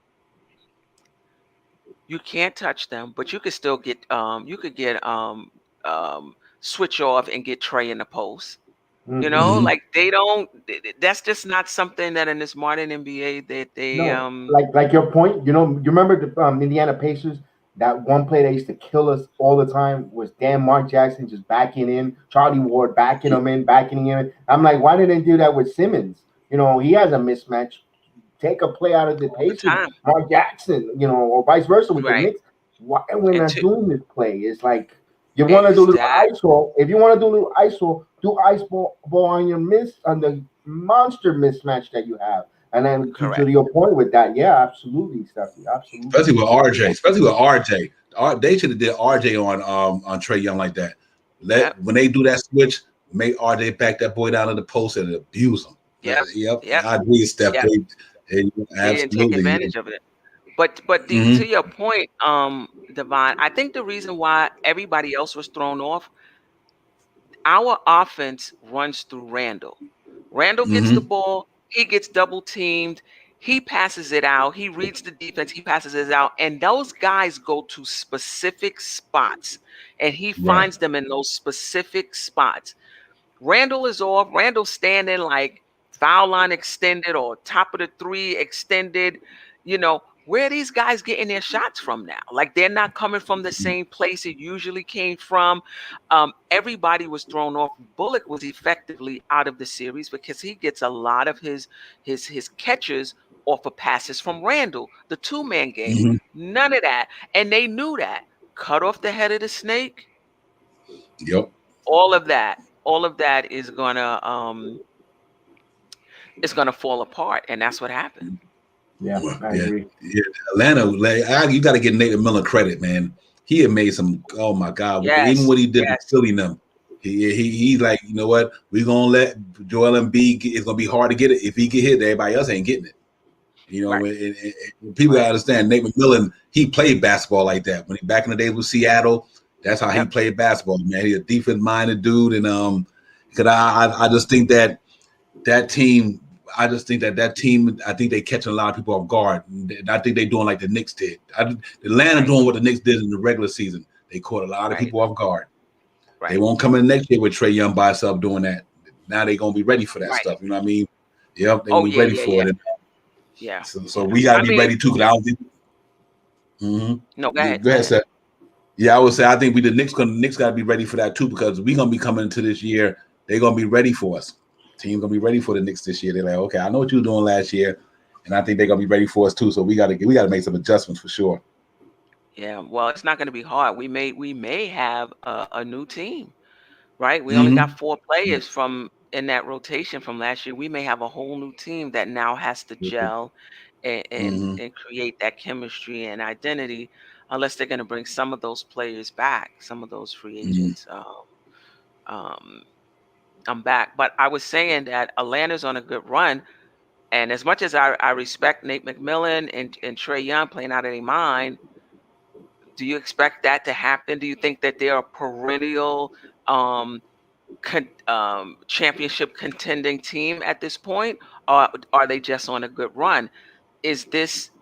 You can't touch them, but you could still get switch off and get Trey in the post. Mhm. Like they don't. That's just not something that in this modern NBA that they No, like your point. You remember the Indiana Pacers. That one play that used to kill us all the time was Mark Jackson just backing in, Charlie Ward backing him in, backing him in. I'm like, why didn't they do that with Simmons? He has a mismatch. Take a play out of the all the Pacers, time, Mark Jackson, or vice versa with the right? Knicks. Why we're And not to doing this play? It's like you want to do a little exact ISO. If you want to do a little ISO, do ice ball on your on the monster mismatch that you have. And then to correct. your point with that, yeah, absolutely, Stephanie, absolutely. Especially with RJ. Especially with RJ. They should have did RJ on Trey Young like that. Yep, When they do that switch, make RJ back that boy down to the post and abuse him. yep, Yep, yep, I agree, Steph. yep. They didn't take Absolutely. advantage of it. But to Mm-hmm. your point, Devon, I think the reason why everybody else was thrown off, our offense runs through Randall. Randall gets the Mm-hmm. ball, he gets double teamed, He passes it out. He reads the defense. He passes it out. And those guys go to specific spots. And he finds them in those specific spots. Randall is off. Randall's standing like foul line extended or top of the three extended. You know, where are these guys getting their shots from now? Like, they're not coming from the same place it usually came from. Everybody was thrown off. Bullock was effectively out of the series because he gets a lot of his catches off of passes from Randall, the two-man game. None of that. And they knew that. Cut off the head of the snake. Yep. All of that is gonna fall apart, and that's what happened. Yeah, I agree. Yeah, Atlanta, you got to give Nathan Miller credit, man. He had made some. Oh my God! Yes, even what he did with filling them, he's like, you know what? We're gonna let Joel Embiid. It's gonna be hard to get it. If he get hit, everybody else ain't getting it. You know, and people gotta understand. Nate McMillan, he played basketball like that when he back in the days with Seattle. That's how he played basketball, man. He's a defense-minded dude, and because I just think that team. I just think that team. I think they catching a lot of people off guard. I think they're doing like the Knicks did. Atlanta doing what the Knicks did in the regular season. They caught a lot of people off guard. They won't come in next year with Trae Young by himself doing that. Now they're gonna be ready for that stuff. You know what I mean? Yep, they're gonna be ready for it. Yeah. So we gotta be ready too. Because I don't think. No, go ahead. Go ahead, Seth. Yeah, I would say I think the Knicks gotta be ready for that too, because we're gonna be coming into this year. They're gonna be ready for us. Team gonna be ready for the Knicks this year. They're like, okay, I know what you were doing last year, and I think they're gonna be ready for us too. So we gotta make some adjustments for sure. Yeah, well, it's not gonna be hard. We may have a new team, right? We only got 4 players from in that rotation from last year. We may have a whole new team that now has to gel and create that chemistry and identity, unless they're gonna bring some of those players back, some of those free agents. I'm back. But I was saying that Atlanta's on a good run. And as much as I respect Nate McMillan and Trae Young playing out of their mind, do you expect that to happen? Do you think that they're a perennial championship contending team at this point? Or are they just on a good run? Is this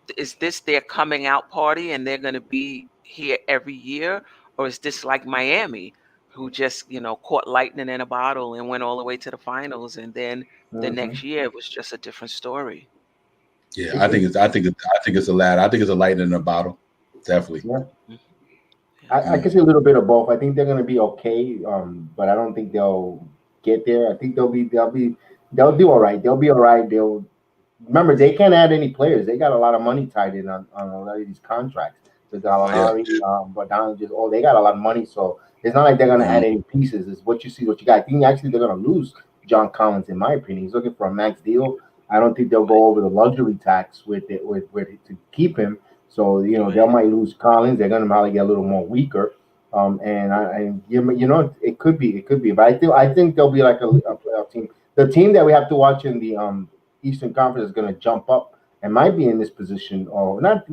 their coming out party and they're going to be here every year? Or is this like Miami, who just, caught lightning in a bottle and went all the way to the finals, and then the next year it was just a different story? Yeah, I think it's a latter. I think it's a lightning in a bottle, definitely. Yeah. I can see a little bit of both. I think they're going to be okay, but I don't think they'll get there. I think they'll do all right. They'll be all right. Remember, they can't add any players. They got a lot of money tied in on a lot of these contracts. The Gallinari, but they got a lot of money, so it's not like they're going to add any pieces. It's what you see, what you got. I think actually they're going to lose John Collins, in my opinion. He's looking for a max deal. I don't think they'll go over the luxury tax with to keep him. So they might lose Collins. They're going to probably get a little more weaker. It could be. But I think they'll be like a playoff team. The team that we have to watch in the Eastern Conference is going to jump up and might be in this position, or not.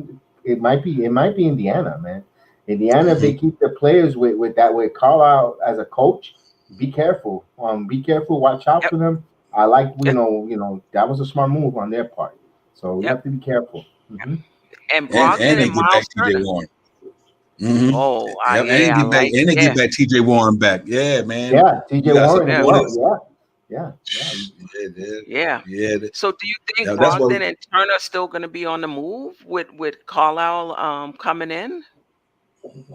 It might be Indiana, man. Indiana, if they keep the players with Carlisle as a coach, be careful. Watch out for them. I like, that was a smart move on their part. So we have to be careful. And Brogdon and Miles Turner. Oh, and they get back TJ Warren back. Yeah, man. Yeah, TJ Warren. Yeah. So do you think Brogdon and Turner are still going to be on the move with Carlisle coming in?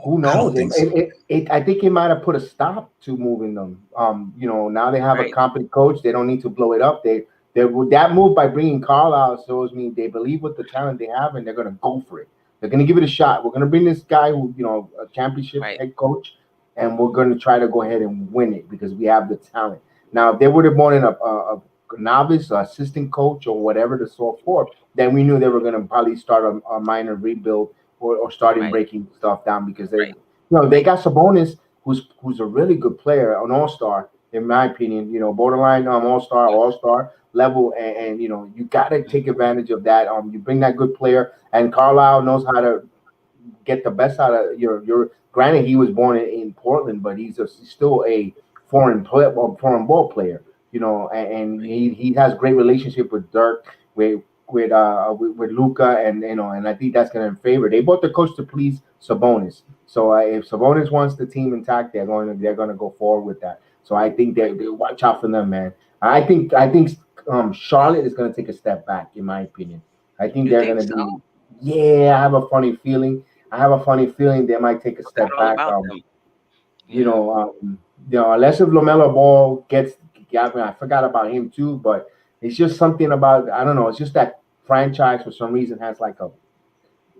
Who knows? I don't think so. I think he might have put a stop to moving them. Now they have a competent coach. They don't need to blow it up. That move by bringing Carlisle shows me they believe with the talent they have, and they're going to go for it. They're going to give it a shot. We're going to bring this guy who, a championship head coach, and we're going to try to go ahead and win it because we have the talent. Now, if they would have brought in a novice, assistant coach, or whatever to sort for, then we knew they were going to probably start a minor rebuild or starting breaking stuff down, because they got Sabonis, who's a really good player, an all-star, in my opinion, borderline all-star level, and you got to take advantage of that. You bring that good player, and Carlisle knows how to get the best out of your. Granted, he was born in Portland, but he's still a foreign ball player, and he has great relationship with Dirk, who with Luka, and and I think that's going to in favor. They bought the coach to please Sabonis. So if Sabonis wants the team intact, they're going to go forward with that. So I think they watch out for them, man. I think Charlotte is going to take a step back, in my opinion. I think You they're think going to so? be. Yeah, I have a funny feeling. They might take a Forgot step all back. about them. You Yeah. know, unless if LaMelo Ball gets, I forgot about him too, but it's just something about, I don't know. It's just that franchise for some reason has like a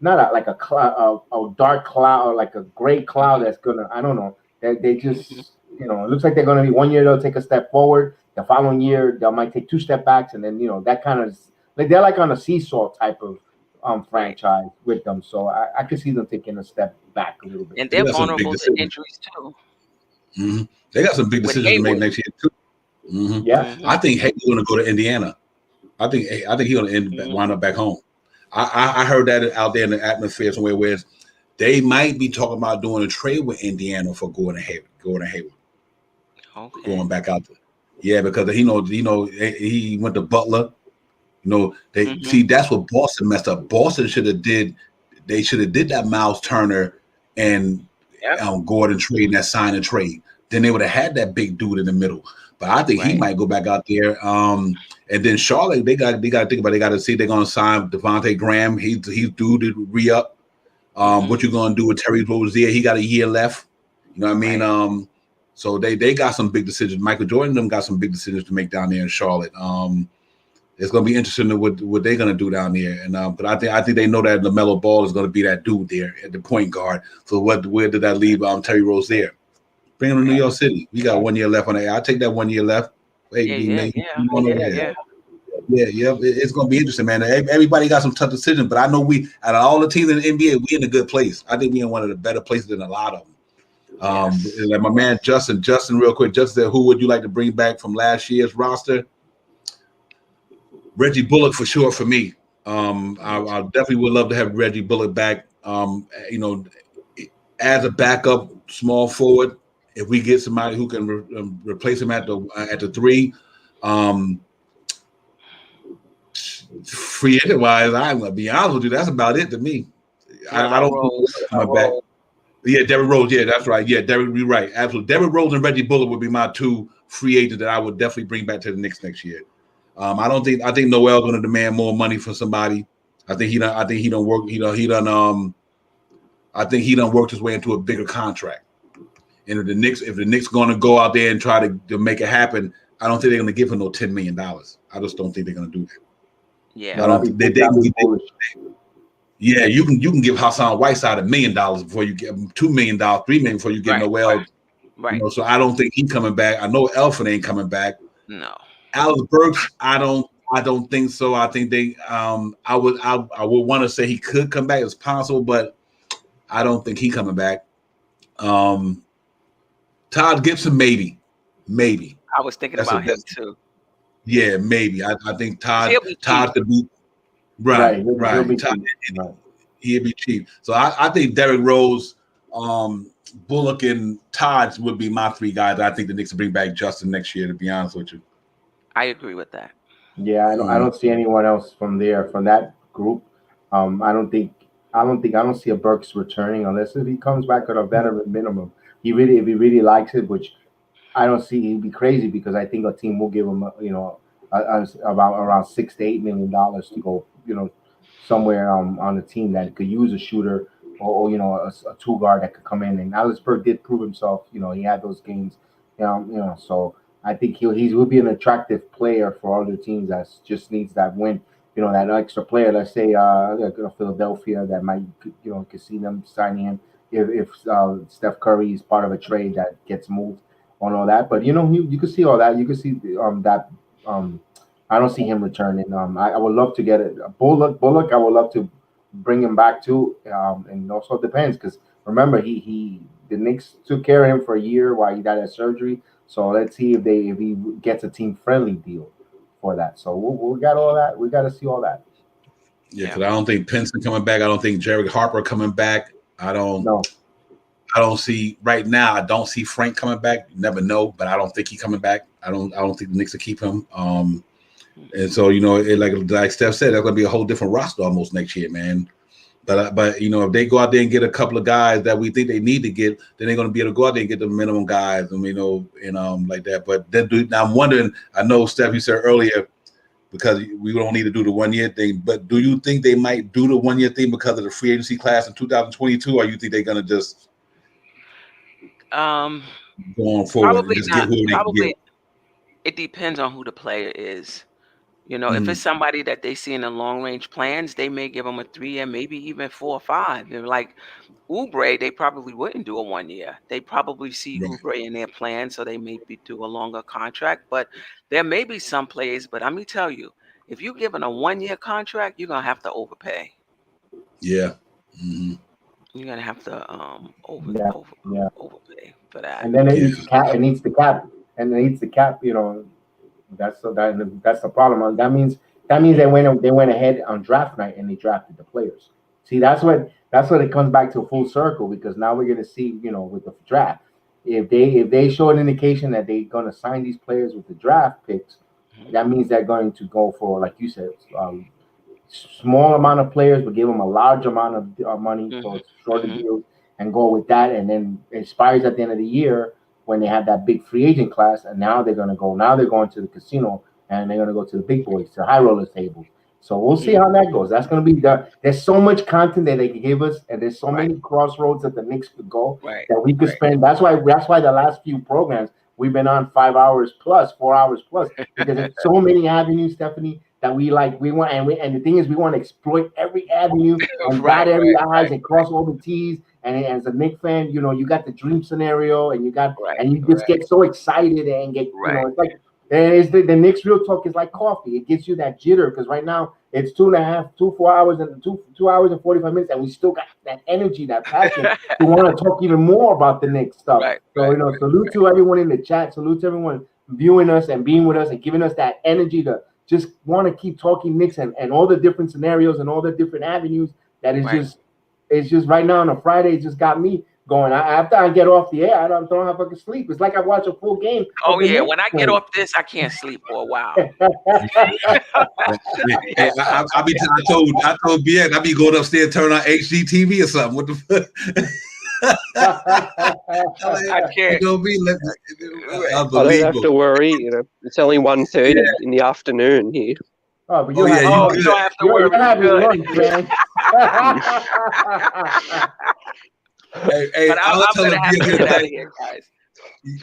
not a, like a cloud, a dark cloud, or like a gray cloud that's gonna, I don't know. They just, it looks like they're gonna be 1 year they'll take a step forward, the following year they might take two step backs, and then that kind of like they're like on a seesaw type of Right. franchise with them. So I could see them taking a step back a little bit. And They they're got some big vulnerable to decisions. injuries too. They got some big With decisions to make Hayward. next year too. Yeah. I think Hayward's going to go to Indiana. I think he's going to wind up back home. I heard that out there in the atmosphere somewhere where they might be talking about doing a trade with Indiana for Gordon Hayward. Okay. Going back out there. Yeah, because he went to Butler. They see that's what Boston messed up. Boston should have did that Miles Turner and Gordon trade and that sign and trade. Then they would have had that big dude in the middle. But I think he might go back out there. And then Charlotte, they got to think about it. They got to see they're going to sign Devontae Graham. He's due to re-up. What you going to do with Terry Rozier? He got a year left. You know what I mean? So they got some big decisions. Michael Jordan them got some big decisions to make down there in Charlotte. It's going to be interesting to what they're going to do down there. And but I think they know that LaMelo Ball is going to be that dude there at the point guard. So where did that leave Terry Rozier? Bring him to New York City. We got 1 year left on that. I'll take that 1 year left. Yeah. It's going to be interesting, man. Everybody got some tough decisions, but I know out of all the teams in the NBA, we in a good place. I think we in one of the better places than a lot of them. Like my man Justin, real quick. Justin said, who would you like to bring back from last year's roster? Reggie Bullock for sure for me. I definitely would love to have Reggie Bullock back. As a backup small forward, if we get somebody who can replace him at the three, free agent wise, I'm gonna be honest with you. That's about it to me. I don't think back. Yeah, Derrick Rose. Yeah, that's right. Yeah, Derrick, you're right. Absolutely. Derrick Rose and Reggie Bullock would be my two free agents that I would definitely bring back to the Knicks next year. I think Noel's going to demand more money for somebody. I think he done worked his way into a bigger contract. And if the Knicks going to go out there and try to make it happen, I don't think they're going to give him no $10 million. I just don't think they're going to do that. Yeah. You can give Hassan Whiteside $1 million before you get $2 million, $3 million before you get Noel. Right. So I don't think he's coming back. I know Elfin ain't coming back. No. Alex Burks, I don't think so. I think they I would want to say he could come back as possible, but I don't think he's coming back. Todd Gibson, maybe. I was thinking about him too. Yeah, maybe. I think Todd could be right. He'd be cheap. So I think Derrick Rose, Bullock, and Todd would be my three guys. I think the Knicks will bring back Justin next year, to be honest with you. I agree with that. Yeah, I don't see anyone else from that group. I don't see a Burks returning unless if he comes back at a veteran minimum. If he really likes it, which I don't see, he'd be crazy because I think a team will give him about around $6 to $8 million to go somewhere on a team that could use a shooter or a two guard that could come in. And Alex Burke did prove himself. He had those games. So I think he will be an attractive player for other teams that just needs that win. That extra player. Let's say Philadelphia that might could see them signing him if Steph Curry is part of a trade that gets moved on all that. But you can see all that. You can see that. I don't see him returning. I would love to get it. Bullock. I would love to bring him back too. And also it depends because remember the Knicks took care of him for a year while he got his surgery. So let's see if he gets a team friendly deal for that. So we got all that. We got to see all that. Yeah, because I don't think Pinson coming back. I don't think Jared Harper coming back. I don't see right now. I don't see Frank coming back. You never know, but I don't think he's coming back. I don't think the Knicks will keep him. And so, you know, like Steph said, that's going to be a whole different roster almost next year, man. But you know, if they go out there and get a couple of guys that we think they need to get, then they're going to be able to go out there and get the minimum guys, and you know, and like that. But then now I'm wondering. I know Steph, you said earlier because we don't need to do the 1 year thing. But do you think they might do the 1 year thing because of the free agency class in 2022, or you think they're going to just going forward and Probably just get not. who they can Probably get? it depends on who the player is. You know, if it's somebody that they see in the long range plans, they may give them a 3 year, maybe even 4 or 5. They're like Oubre, they probably wouldn't do a 1 year. They probably see Right. Oubre in their plan, so they may do a longer contract. But there may be some players. But let me tell you, if you're given a 1 year contract, you're gonna have to overpay. Yeah. You're gonna have to overpay for that. And then it needs to cap. It needs to cap. And it needs to cap. You know, that's the problem. That means they went ahead on draft night and they drafted the players. See, that's what it comes back to full circle, because now we're gonna see, you know, with the draft, if they show an indication that they're gonna sign these players with the draft picks, that means they're going to go for, like you said, small amount of players, but give them a large amount of money for shorter deals and go with that. And then it expires at the end of the year when they have that big free agent class. And now they're going to the casino and they're going to go to the big boys, to high rollers tables. So we'll see how that goes. That's going to be there's so much content that they can give us, and there's so many crossroads that the Knicks could go that we could spend. That's why the last few programs we've been on 5 hours plus, 4 hours plus, because there's so many avenues, Stephanie, that we want, and the thing is, we want to exploit every avenue and dot every I's and cross all the T's. And as a Knicks fan, you know, you got the dream scenario, and you just get so excited and get, you know, it's like, it's the Knicks Real Talk is like coffee. It gives you that jitter, because right now it's 4 hours and 2 hours and 45 minutes, and we still got that energy, that passion to want to talk even more about the Knicks stuff. Salute to everyone in the chat. Salute to everyone viewing us and being with us and giving us that energy to just want to keep talking Knicks and all the different scenarios and all the different avenues. That is just right now on a Friday, it just got me going. After I get off the air, I don't have fucking sleep. It's like I watch a full game. Oh yeah, when I get off this, I can't sleep for a while. I told BX, I be going upstairs, turn on HGTV or something. What the fuck? I can't. I don't have to worry. You know, it's only 1:30 in the afternoon here. Oh, but you don't have to worry. Lunch, man. Hey, but I'm gonna have to get out of here, guys.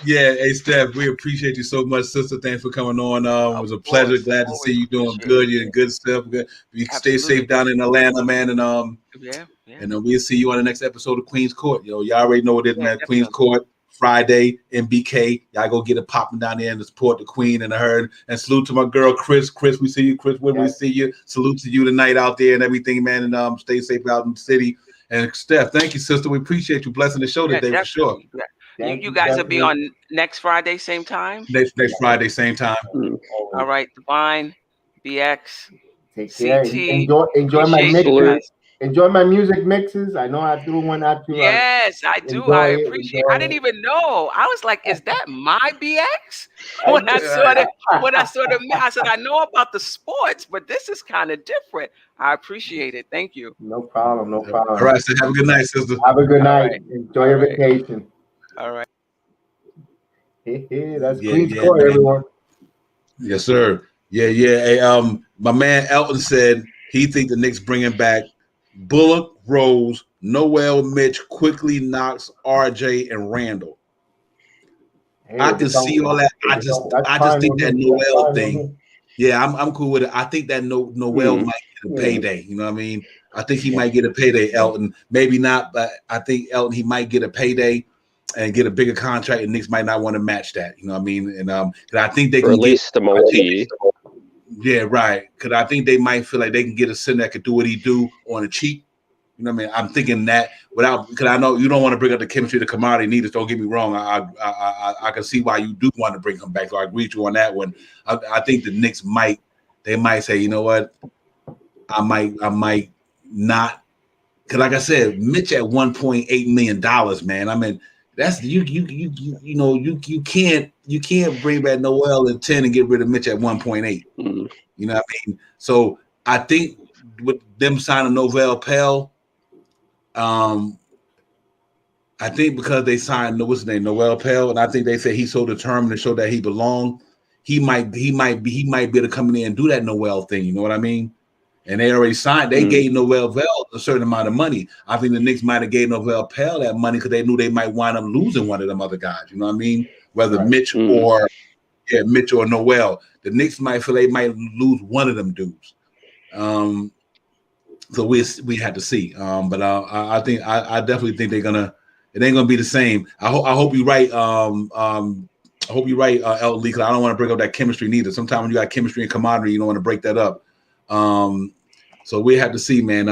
Yeah, hey Steph, we appreciate you so much, sister. Thanks for coming on. It was a pleasure. Glad to see you doing good. You're in good stuff. You stay safe down in Atlanta, man. And and then we'll see you on the next episode of Queen's Court. You know, y'all already know what it is, man. Queen's Court Friday, MBK. Y'all go get it popping down there and support the Queen and her. And salute to my girl Chris. Chris, we see you. Chris, when we see you, salute to you tonight out there and everything, man. And stay safe out in the city. And Steph, thank you, sister. We appreciate you blessing the show today for sure. You guys will be on next Friday, same time? Next Friday, same time. All right, Divine, BX, Take care. Enjoy my mixes. Enjoy my music mixes. I know I threw one out to yes, I do. I appreciate it. I didn't even know. I was like, is that my BX? When I saw the I said, I know about the sports, but this is kind of different. I appreciate it. Thank you. No problem. No problem. All right, so have a good night, sister. Have a good night. Right. Enjoy your vacation. All right. That's Queen's Court, everyone. Yes, sir. Yeah. Hey, my man Elton said he think the Knicks bringing back Bullock, Rose, Noel, Mitch, quickly Knox, RJ, and Randall. Hey, I can see all that. I just think that Noel thing. Yeah, I'm cool with it. I think that Noel might get a payday. You know what I mean? I think he might get a payday, Elton. Maybe not, but I think Elton, he might get a payday and get a bigger contract, and Knicks might not want to match that. You know what I mean? And I think they can at least the multi. Yeah, right. Because I think they might feel like they can get a center that could do what he do on a cheap. You know what I mean? I'm thinking that because I know you don't want to bring up the chemistry of the commodity needers. Don't get me wrong. I can see why you do want to bring him back. So I agree with you on that one. I think the Knicks might say, you know what? I might not. Because like I said, Mitch at $1.8 million, man. I mean, That's you know you can't bring back Noel at 10 and get rid of Mitch at 1.8. Mm. You know what I mean? So I think with them signing Noel Pell, I think because they signed what's his name, Noel Pell, and I think they said he's so determined to show that he belonged, he might be able to come in there and do that Noel thing. You know what I mean? And they already signed. They gave Noel Pell a certain amount of money. I think the Knicks might have gave Noel Pell that money because they knew they might wind up losing one of them other guys. You know what I mean? Whether Mitch or Noel, the Knicks might feel they might lose one of them dudes. So we had to see. But I think I definitely think they're gonna. It ain't gonna be the same. I hope you're right. I hope you're right, Elton Lee, because I don't want to break up that chemistry neither. Sometimes when you got chemistry and camaraderie, you don't want to break that up. So we have to see, man.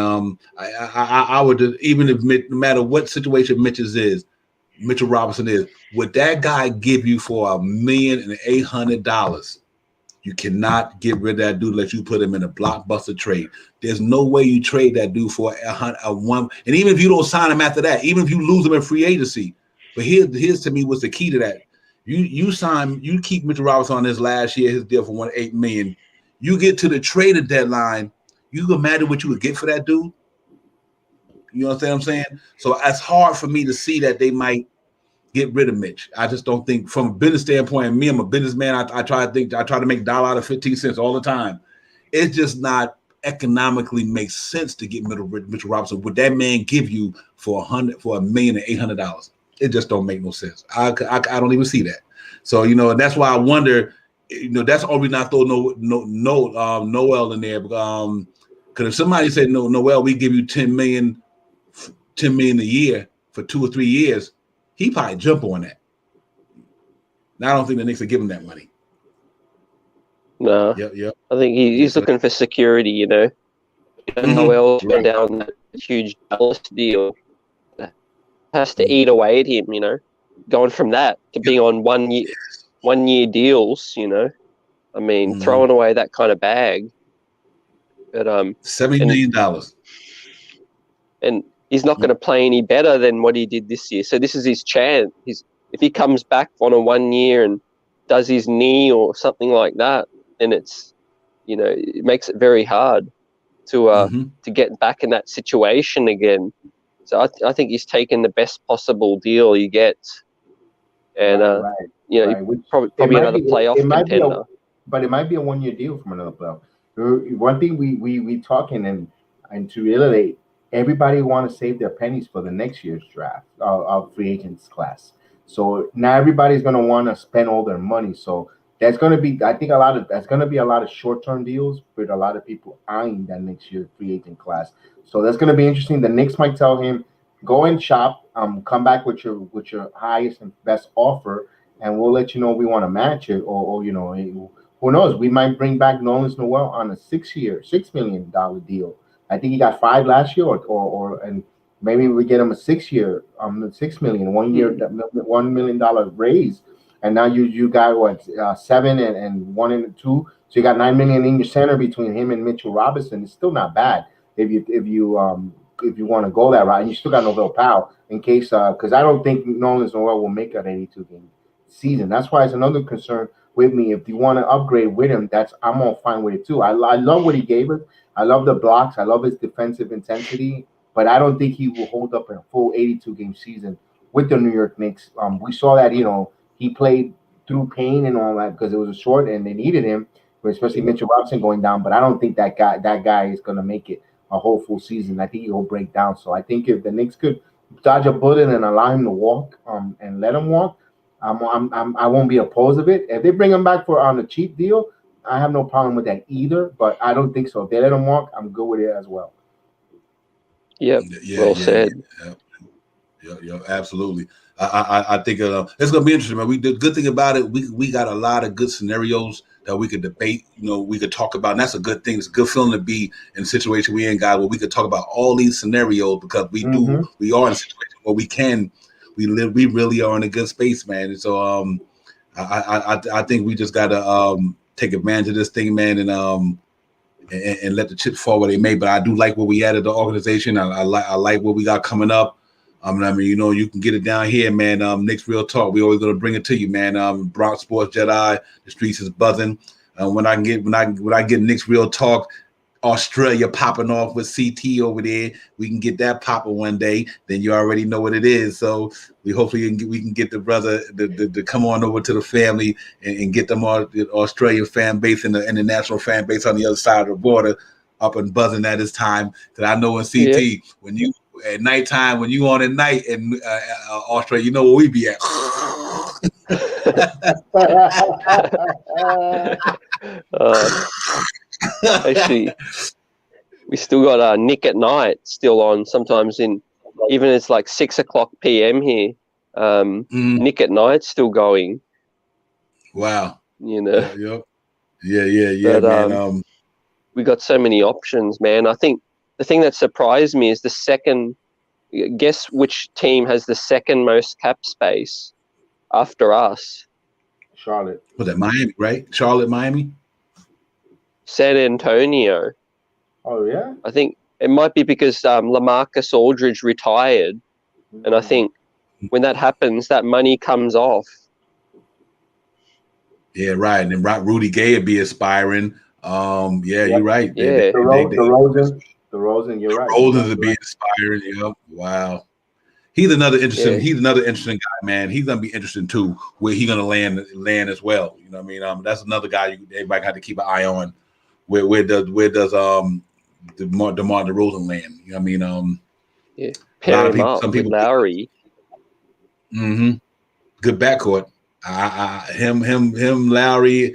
I would even if no matter what situation Mitchell Robinson is, would that guy give you for $1,800,000? You cannot get rid of that dude unless you put him in a blockbuster trade. There's no way you trade that dude for a one. And even if you don't sign him after that, even if you lose him in free agency, but here's to me what's the key to that. You keep Mitchell Robinson on his last year, his deal for $1.8 million. You get to the trading deadline, you can imagine what you would get for that dude. You understand what I'm saying? So it's hard for me to see that they might get rid of Mitch. I just don't think, from a business standpoint, me, I'm a businessman. I try to make dollar out of 15 cents all the time. It's just not economically makes sense to get Mitchell Robinson. Would that man give you for $1,800,000? It just don't make no sense. I don't even see that. So, and that's why I wonder, that's all we not throw Noel in there. Because if somebody said, no, Noel, we give you $10 million a year for 2 or 3 years, he probably jump on that. Now I don't think the Knicks will give him that money. No. Yep. I think he's looking for security, Noel turned down that huge Dallas deal. Has to eat away at him, going from that to being on 1 year deals, I mean, throwing away that kind of bag. But $70 million. And he's not going to play any better than what he did this year. So this is his chance. If he comes back on a 1 year and does his knee or something like that, then it's, it makes it very hard to get back in that situation again. So I think he's taken the best possible deal he gets, and probably another playoff contender. But it might be a 1 year deal from another playoff. One thing we talking and to reiterate, everybody want to save their pennies for the next year's draft of free agents class. So now everybody's going to want to spend all their money. So there's going to be, I think, there's going to be a lot of short-term deals with a lot of people eyeing that next year's free agent class. So that's going to be interesting. The Knicks might tell him, go and shop, come back with your highest and best offer, and we'll let you know we want to match it. Or who knows? We might bring back Nolan Noel on a $6 million deal. I think he got 5 last year, and maybe we get him a 6 year, $6 million, 1 year, $1 million raise, and now you got 7 and 1 and 2, so you got $9 million in your center between him and Mitchell Robinson. It's still not bad if you want to go that route, and you still got Noel Powell in case because I don't think Nolan Noel will make an 82 game season. That's why it's another concern with me. If you want to upgrade with him, I'm all fine with it too. I love what he gave us. I love the blocks. I love his defensive intensity, but I don't think he will hold up a full 82 game season with the New York Knicks. We saw that he played through pain and all that because it was a short and they needed him, especially Mitchell Robinson going down. But I don't think that guy is going to make it a whole full season. I think he'll break down. So I think if the Knicks could dodge a bullet and allow him to walk, and let him walk, I won't be opposed of it. If they bring him back on a cheap deal, I have no problem with that either. But I don't think so. If they let him walk, I'm good with it as well. Yep. Well said. Yeah, absolutely. I think it's gonna be interesting, man. The good thing about it, we got a lot of good scenarios that we could debate. We could talk about, and that's a good thing. It's a good feeling to be in a situation we in, guys, where we could talk about all these scenarios because we are in a situation where we really are in a good space, man. And so I think we just gotta take advantage of this thing, man, and let the chips fall where they may. But I do like where we at the organization. I like what we got coming up. I mean, you can get it down here, man. Knicks Real Talk. We always gonna bring it to you, man. Bronx Sports Jedi. The streets is buzzing. When I get Knicks Real Talk, Australia popping off with CT over there, we can get that popping one day. Then you already know what it is. So we can get the brother to come on over to the family and get them all the Australian fan base and the international fan base on the other side of the border up and buzzing at this time. Because I know in CT when you at nighttime, when you on at night in Australia, you know where we be at. Actually, we still got Nick at Night still on. Sometimes even it's like 6:00 p.m. here. Nick at Night still going. Wow. Yeah, but, man. We got so many options, man. I think the thing that surprised me is the second. Guess which team has the second most cap space after us? Charlotte. Was that Miami, right? Charlotte, Miami? San Antonio. Oh, yeah? I think it might be because LaMarcus Aldridge retired. And I think when that happens, that money comes off. Yeah, right. And then Rudy Gay would be aspiring. You're right. Yeah. DeRozan, you're right. DeRozan would be inspiring. Yeah. Wow. He's another interesting guy, man. He's gonna be interesting too, where he's gonna land as well. You know what I mean? That's another guy everybody got to keep an eye on. Where does DeMar DeRozan land? You know what I mean? Pair him up with Lowry. Mm-hmm. Good backcourt. Him, Lowry,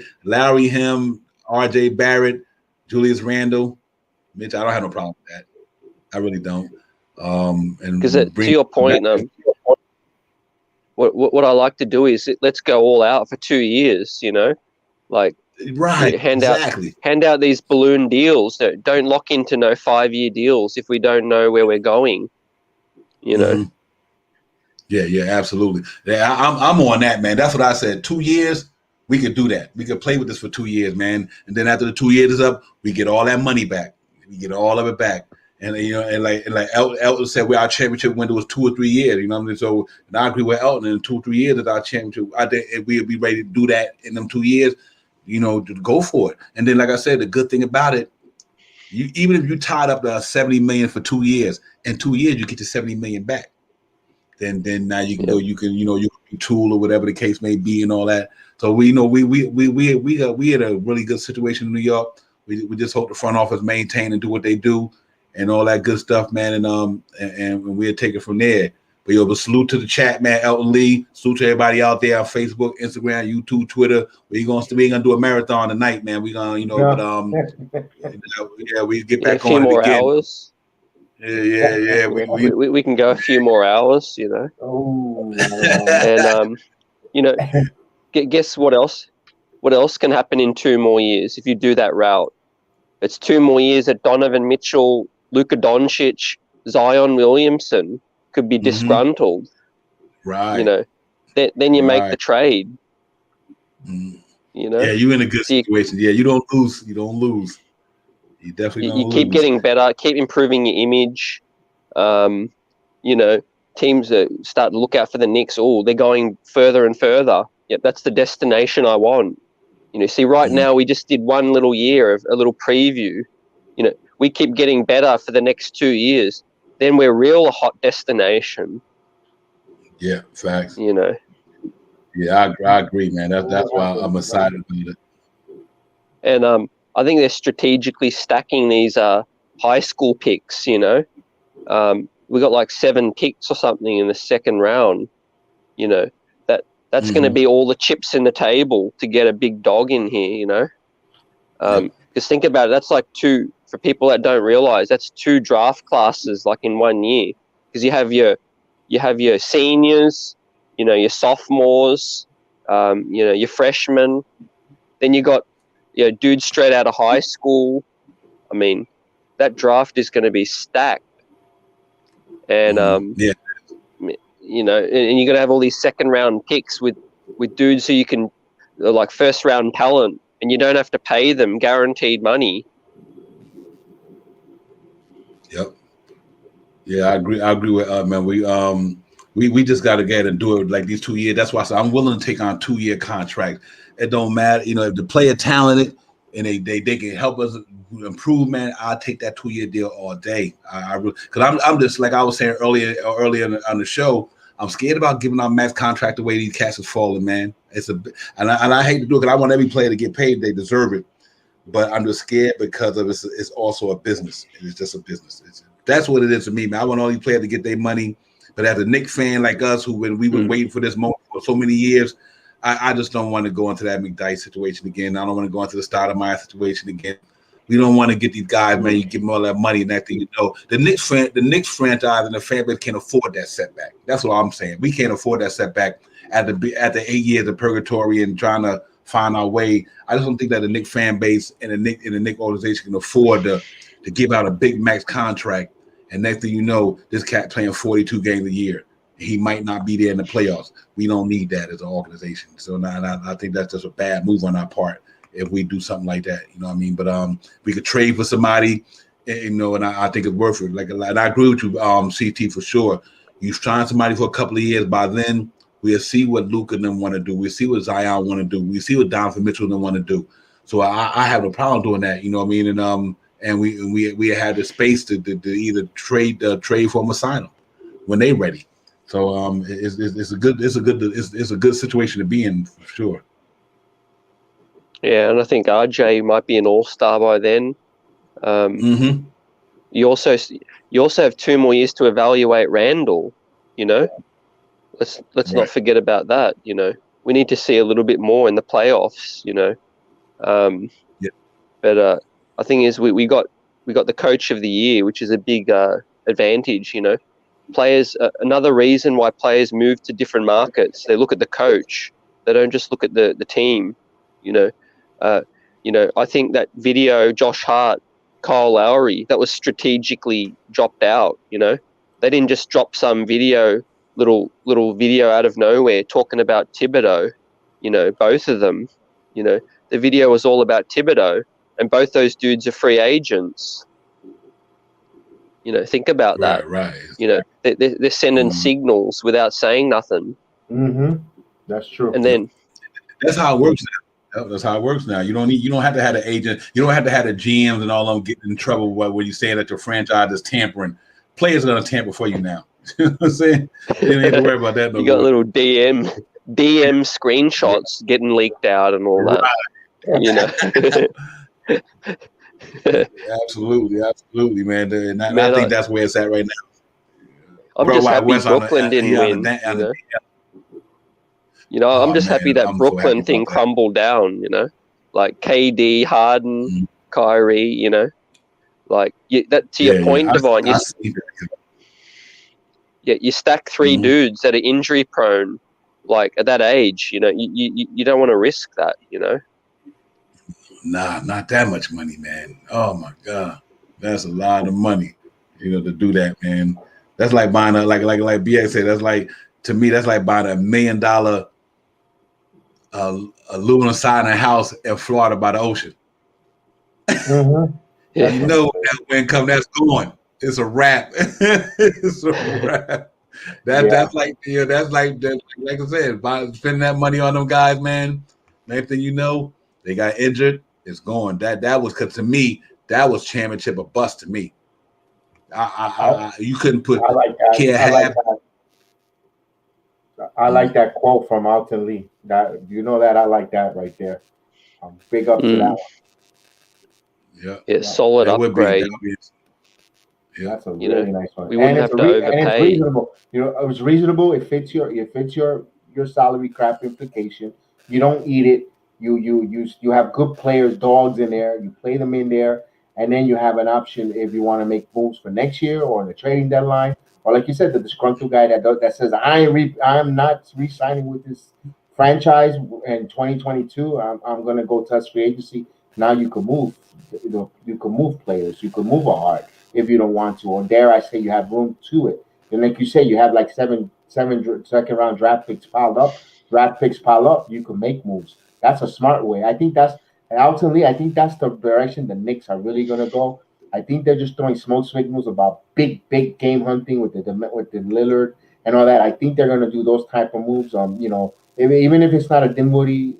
him, RJ Barrett, Julius Randle, Mitch. I don't have no problem with that. I really don't. And because to your point, what I like to do is let's go all out for 2 years. Like right, hand out these balloon deals. Don't lock into no 5-year deals if we don't know where we're going. Mm-hmm. Yeah, absolutely. Yeah, I'm on that, man. That's what I said. 2 years, we could do that. We could play with this for 2 years, man. And then after the 2 years is up, we get all that money back. We get all of it back. And and like Elton said, our championship window was 2 or 3 years. You know what I mean? So, and I agree with Elton. In 2 or 3 years is our championship. I think if we'd be ready to do that in them 2 years, to go for it. And then, like I said, the good thing about it, even if you tied up the $70 million for 2 years, in 2 years you get your $70 million back. Then now you can go. You can tool or whatever the case may be and all that. So we had a really good situation in New York. We just hope the front office maintain and do what they do and all that good stuff, man. And we'll take it from there. But salute to the chat, man. Elton Lee. Salute to everybody out there on Facebook, Instagram, YouTube, Twitter. We ain't gonna do a marathon tonight, man. We gonna we get back a few on more it again. Hours. Yeah. We can go a few more hours, Oh. And guess what else? What else can happen in 2 more years if you do that route? It's 2 more years that Donovan Mitchell, Luka Doncic, Zion Williamson could be disgruntled. Right. Then you make the trade. Yeah, you're in a good situation. Yeah, you don't lose. You don't lose. You definitely don't lose. Keep getting better, keep improving your image. Teams that start to look out for the Knicks. Oh, they're going further and further. Yep, that's the destination I want. See, right now we just did 1 little year of a little preview. We keep getting better for the next 2 years. Then we're real hot destination. Yeah, facts. Yeah, I agree, man. That's why I'm excited about it. And I think they're strategically stacking these high school picks. We got like 7 picks or something in the second round. That's going to be all the chips in the table to get a big dog in here. Because think about it, that's like 2, for people that don't realize, that's 2 draft classes like in 1 year. Because you have your seniors, your sophomores, your freshmen. Then you got dudes straight out of high school. I mean, that draft is going to be stacked. And and you're going to have all these second round picks with dudes who you can, like, first round talent, and you don't have to pay them guaranteed money. Yep. Yeah, I agree. I agree with man. We just got to get and do it like these 2 years. That's why I said I'm willing to take on 2 year contracts. It don't matter, if the player talented and they can help us improve, man. I'll take that 2 year deal all day. I really, because I'm just like I was saying earlier on the show. I'm scared about giving our max contract the way these cats is falling, man. And I hate to do it because I want every player to get paid. They deserve it. But I'm just scared because of it's also a business. It's just a business. That's what it is to me, man. I want all these players to get their money. But as a Knicks fan like us, who when we've been waiting for this moment for so many years, I just don't want to go into that McDyess situation again. I don't want to go into the Stoudemire situation again. We don't want to get these guys, man. You give them all that money, and that thing, the Knicks franchise and the fan base can't afford that setback. That's what I'm saying. We can't afford that setback at the 8 years of purgatory and trying to find our way. I just don't think that the Knicks fan base and the Knicks organization can afford to give out a big max contract. And next thing you know, this cat playing 42 games a year. He might not be there in the playoffs. We don't need that as an organization. So now I think that's just a bad move on our part if we do something like that. You know what I mean? But we could trade for somebody, and I think it's worth it. And I agree with you, CT, for sure. You sign somebody for a couple of years. By then, we'll see what Luka and them want to do. We'll see what Zion want to do. We'll see what Donovan Mitchell and them want to do. So I have no problem doing that. You know what I mean? And we had the space to either trade for them or sign them when they ready. So it's a good situation to be in for sure. Yeah, and I think RJ might be an all-star by then. You also have 2 more years to evaluate Randall. Let's not forget about that. We need to see a little bit more in the playoffs. But I think is we got the coach of the year, which is a big advantage. Players. Another reason why players move to different markets, they look at the coach. They don't just look at the team. I think that video, Josh Hart, Kyle Lowry, that was strategically dropped out. They didn't just drop some little video out of nowhere talking about Thibodeau. Both of them. The video was all about Thibodeau, and both those dudes are free agents. Think about that. Right. They're sending signals without saying nothing. That's true. And then that's how it works now. That's how it works now. You don't have to have an agent. You don't have to have the GMs and all of them getting in trouble when you saying that your franchise is tampering. Players are gonna tamper for you now. You know what I'm saying? You don't have to worry about that no you got more. little DM screenshots getting leaked out and all that. Absolutely, man. And I think that's where it's at right now. I'm just happy Brooklyn didn't win. I'm just happy that Brooklyn thing crumbled down. Like KD, Harden, Kyrie. That to your point, Devon. You stack 3 dudes that are injury prone, like at that age. You don't want to risk that. Nah, not that much money, man. Oh my God, that's a lot of money, to do that, man. That's like buying like BX said. That's like, to me, that's like buying $1 million aluminum siding house in Florida by the ocean. That income that's going. It's a wrap. It's a wrap. That's like like I said, spending that money on them guys, man. Next thing you know, they got injured. It's going. That was, because to me, that was championship or bust to me. You couldn't put. I like that. I like that quote from Alton Lee. That I like that right there. Big up to that one. Yeah, solid upgrade. That's a really nice one. We wouldn't have to overpay. And it's reasonable. It was reasonable. It fits your salary cap implication. You don't eat it. You have good players, dogs in there. You play them in there, and then you have an option if you want to make moves for next year or the trading deadline, or like you said, the disgruntled guy that says I'm not re-signing with this franchise in 2022. I'm going to go touch free agency. Now you can move. You can move players. You can move a heart if you don't want to, or dare I say, you have room to it. And like you say, you have like seven second round draft picks piled up. You can make moves. That's a smart way. I think that's Alton Lee. I think that's the direction the Knicks are really going to go. I think they're just throwing smoke signals about big game hunting with the Lillard and all that. I think they're gonna do those type of moves. Even if it's not a Dinwiddie,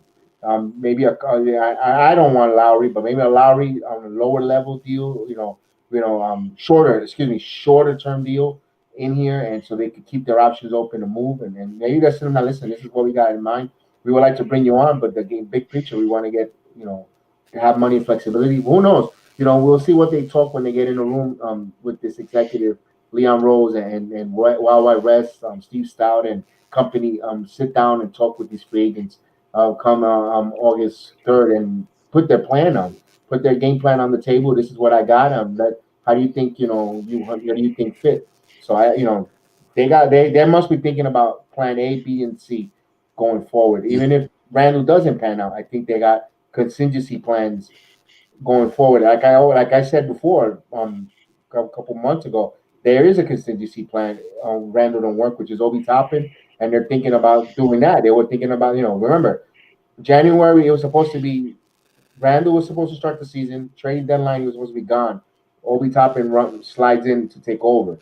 maybe I don't want Lowry, but maybe a Lowry on a lower level deal. Shorter term deal in here, and so they could keep their options open to move. And maybe that's them. Now, listen, this is what we got in mind. We would like to bring you on, but the big picture, we want to get have money and flexibility. Who knows? We'll see what they talk when they get in the room with this executive Leon Rose and Wild Wild West, Steve Stout and company sit down and talk with these free agents come August 3rd and put their game plan on the table. This is what I got. How do you think what do you think fit? So they must be thinking about plan A, B, and C going forward. Even if Randall doesn't pan out, I think they got contingency plans going forward. Like I said before, a couple months ago, there is a contingency plan. Randall don't work, which is Obi Toppin, and they're thinking about doing that. They were thinking about remember January it was supposed to be Randall was supposed to start the season. Trade deadline he was supposed to be gone. Obi Toppin slides in to take over,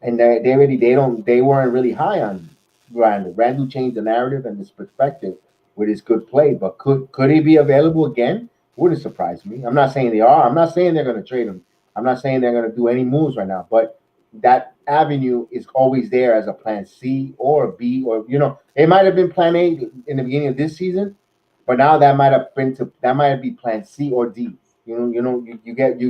and they weren't really high on Randall. Randall changed the narrative and his perspective with his good play, but could he be available again? Wouldn't surprise me. I'm not saying they are. I'm not saying they're going to trade him. I'm not saying they're going to do any moves right now, but that avenue is always there as a plan C or B, or it might have been plan A in the beginning of this season, but now that might be plan C or D. You're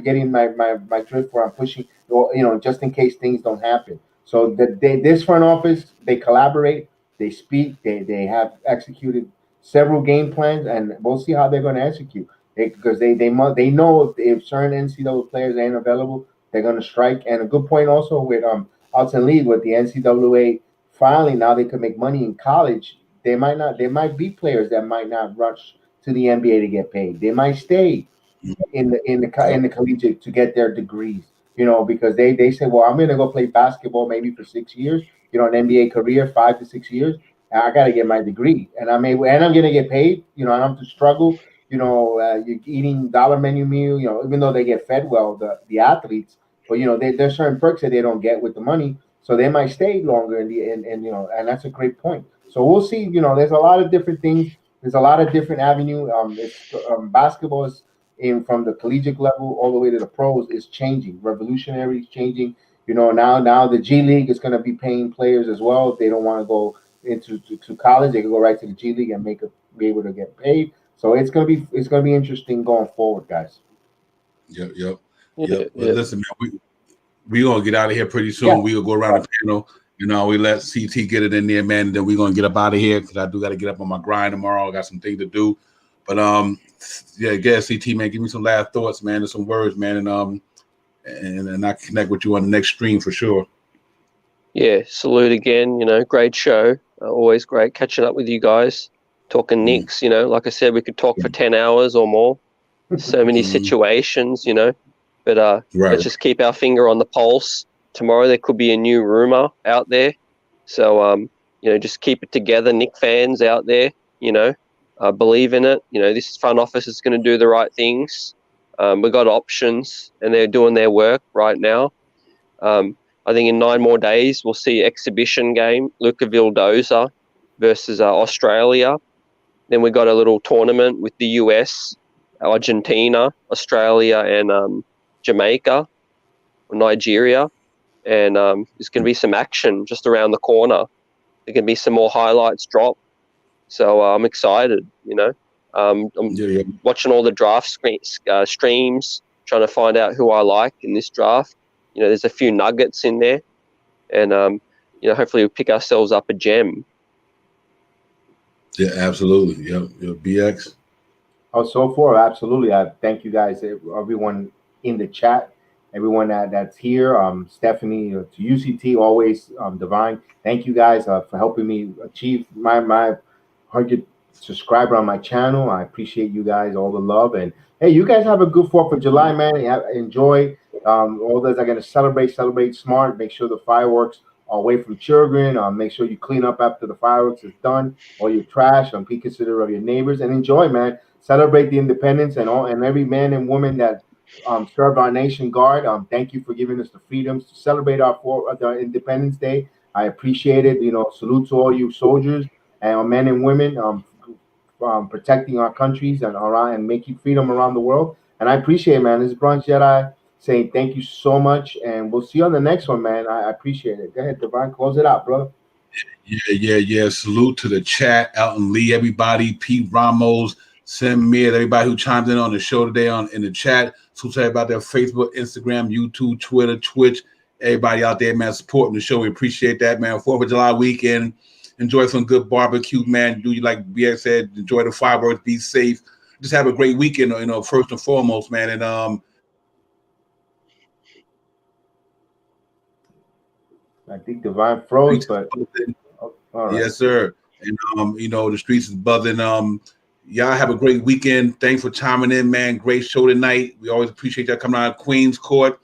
getting my drift where I'm pushing, or just in case things don't happen. So this front office, they collaborate, they speak, they have executed several game plans, and we'll see how they're going to execute. Because they know if certain NCAA players ain't available, they're going to strike. And a good point also with Alton Lee with the NCAA filing, now they could make money in college. There might be players that might not rush to the NBA to get paid. They might stay in the collegiate to get their degrees. Because they say, well, I'm going to go play basketball maybe for 6 years. An NBA career, 5 to 6 years. I got to get my degree, and I'm going to get paid. I don't have to struggle. You're eating dollar menu meal. Even though they get fed well, the athletes, but there's certain perks that they don't get with the money, so they might stay longer. And that's a great point. So we'll see. There's a lot of different things. There's a lot of different avenue. Basketball is from the collegiate level all the way to the pros is changing. Revolutionary is changing. Now the G League is going to be paying players as well. If they don't want to go to college, they can go right to the G League and be able to get paid. So it's gonna be interesting going forward, guys. Yep. But listen, man, we gonna get out of here pretty soon. Yeah. We'll go around the panel. We let CT get it in there, man. And then we're gonna get up out of here because I do got to get up on my grind tomorrow. I got some things to do. But guess CT, man, give me some last thoughts, man, and some words, man, and I connect with you on the next stream for sure. Yeah, salute again. Great show. Always great catching up with you guys. Talking Knicks, like I said, we could talk for 10 hours or more. So many situations, but let's just keep our finger on the pulse. Tomorrow there could be a new rumor out there. So, just keep it together, Knick fans out there, believe in it. This front office is going to do the right things. We've got options and they're doing their work right now. I think in 9 more days, we'll see exhibition game, Luka Vildoza versus Australia. Then we got a little tournament with the US, Argentina, Australia, and Jamaica, or Nigeria. And there's going to be some action just around the corner. There can be some more highlights drop. So I'm excited, I'm watching all the draft streams, trying to find out who I like in this draft. There's a few nuggets in there. And, hopefully we'll pick ourselves up a gem. Yeah, absolutely. Yep. BX. Oh, so far, absolutely. I thank you guys, everyone in the chat, everyone that's here. Stephanie, to UCT, always Divine. Thank you guys for helping me achieve my 100 subscriber on my channel. I appreciate you guys, all the love, and hey, you guys have a good 4th of July, man. Enjoy. All those are gonna celebrate smart. Make sure the fireworks are away from children. Make sure you clean up after the fireworks is done, all your trash. Be considerate of your neighbors and enjoy, man. Celebrate the independence and every man and woman that served our nation guard. Thank you for giving us the freedoms to celebrate our Independence Day. I appreciate it. Salute to all you soldiers and our men and women protecting our countries and making freedom around the world. And I appreciate it, man. This is Bronx Jedi saying thank you so much, and we'll see you on the next one, man. I appreciate it. Go ahead, Devon, close it out, bro. Yeah. Salute to the chat, Elton Lee, everybody, Pete Ramos, Sam Mir, everybody who chimed in on the show today in the chat. Salute to everybody out there, Facebook, Instagram, YouTube, Twitter, Twitch. Everybody out there, man, supporting the show. We appreciate that, man. 4th of July weekend. Enjoy some good barbecue, man. Do you, like BX said, enjoy the fireworks, be safe. Just have a great weekend, first and foremost, man. And I think Divine froze, but all right. Yes, sir. And the streets is buzzing. Y'all have a great weekend. Thanks for chiming in, man. Great show tonight. We always appreciate y'all coming out of Queens Court.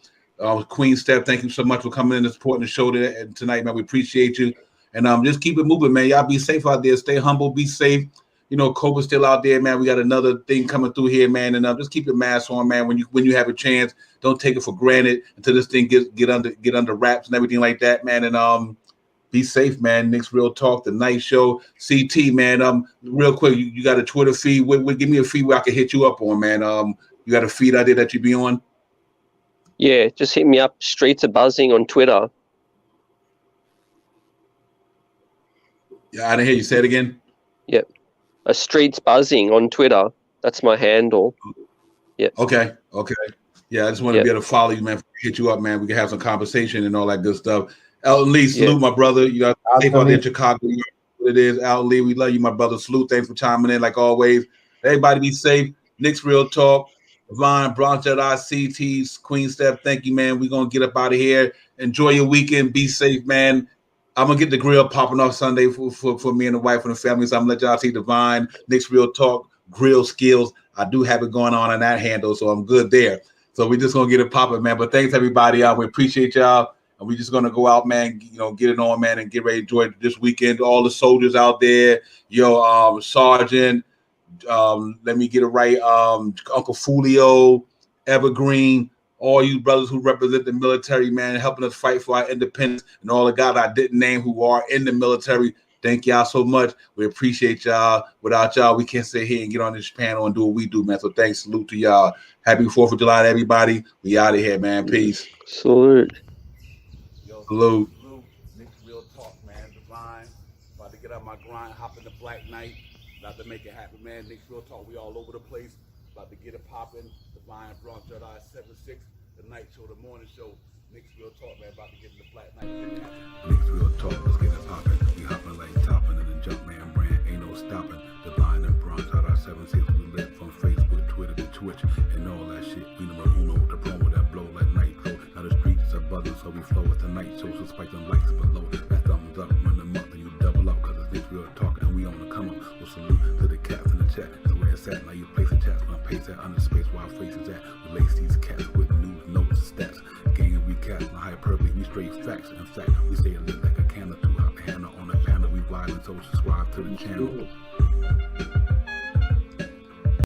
Queen Steph, thank you so much for coming in and supporting the show tonight, man. We appreciate you. And just keep it moving, man. Y'all be safe out there. Stay humble. Be safe. COVID's still out there, man. We got another thing coming through here, man. And just keep your mask on, man. When you have a chance, don't take it for granted until this thing get under wraps and everything like that, man. And be safe, man. Knicks Real Talk, the night show. CT, man. Real quick, you got a Twitter feed? Give me a feed where I can hit you up on, man. You got a feed out there that you be on? Yeah, just hit me up. Streets are buzzing on Twitter. Yeah, I didn't hear you say it again. Yep. A Streets Buzzing on Twitter. That's my handle. Yeah. Okay. Yeah, I just want to be able to follow you, man. Hit you up, man. We can have some conversation and all that good stuff. Elton Lee, salute, my brother. You got safe out there in Chicago. You know what it is. Elton Lee, we love you, my brother. Salute. Thanks for chiming in, like always. Everybody be safe. Knicks Real Talk. Divine, Bronx Jedi, CTs, Queen Steph. Thank you, man. We're going to get up out of here. Enjoy your weekend. Be safe, man. I'm going to get the grill popping off Sunday for me and the wife and the family. So I'm going to let y'all see Divine, Knicks Real Talk, grill skills. I do have it going on that handle, so I'm good there. So we're just going to get it popping, man. But thanks, everybody. We appreciate y'all. And we're just going to go out, man, get it on, man, and get ready to enjoy this weekend. All the soldiers out there, Sergeant, let me get it right, Uncle Fulio, Evergreen, all you brothers who represent the military, man, helping us fight for our independence, and all the guys I didn't name who are in the military. Thank y'all so much. We appreciate y'all. Without y'all, we can't sit here and get on this panel and do what we do, man. So thanks. Salute to y'all. Happy 4th of July to everybody. We out of here, man. Peace. Salute. Salute. Knicks Real Talk, man. Divine. About to get out my grind, hop in the Black Knight. About to make it happen, man. Knicks Real Talk. We all over the place. About to get it popping. Divine, Bronx Jedi 7-6. The night show, the morning show. Knicks Real Talk, man. About to get in the Black Knight. Knicks Real Talk. Let's get it popping. We hopping like topping in the Jumpman brand. Ain't no stopping. Divine and Bronx Jedi 7-6. We live from Facebook, Twitter, to Twitch, and all that shit. We number uno, the promo that blow like nitro. Now the streets are buzzing, so we flow with the night show. So spike them likes below. That thumbs up, run them up, then you double up, cause it's Knicks Real Talk, and we on the come up. We'll salute to the cats in the chat. That's where it's at. Now you place the chats when I pace that under space where our faces at. We lace these cats with news, notes, stats, game recap, and hyperbole. We straight facts. In fact, we say it lit like a candle through hot Hannah on a panel. We violent, so subscribe to the channel.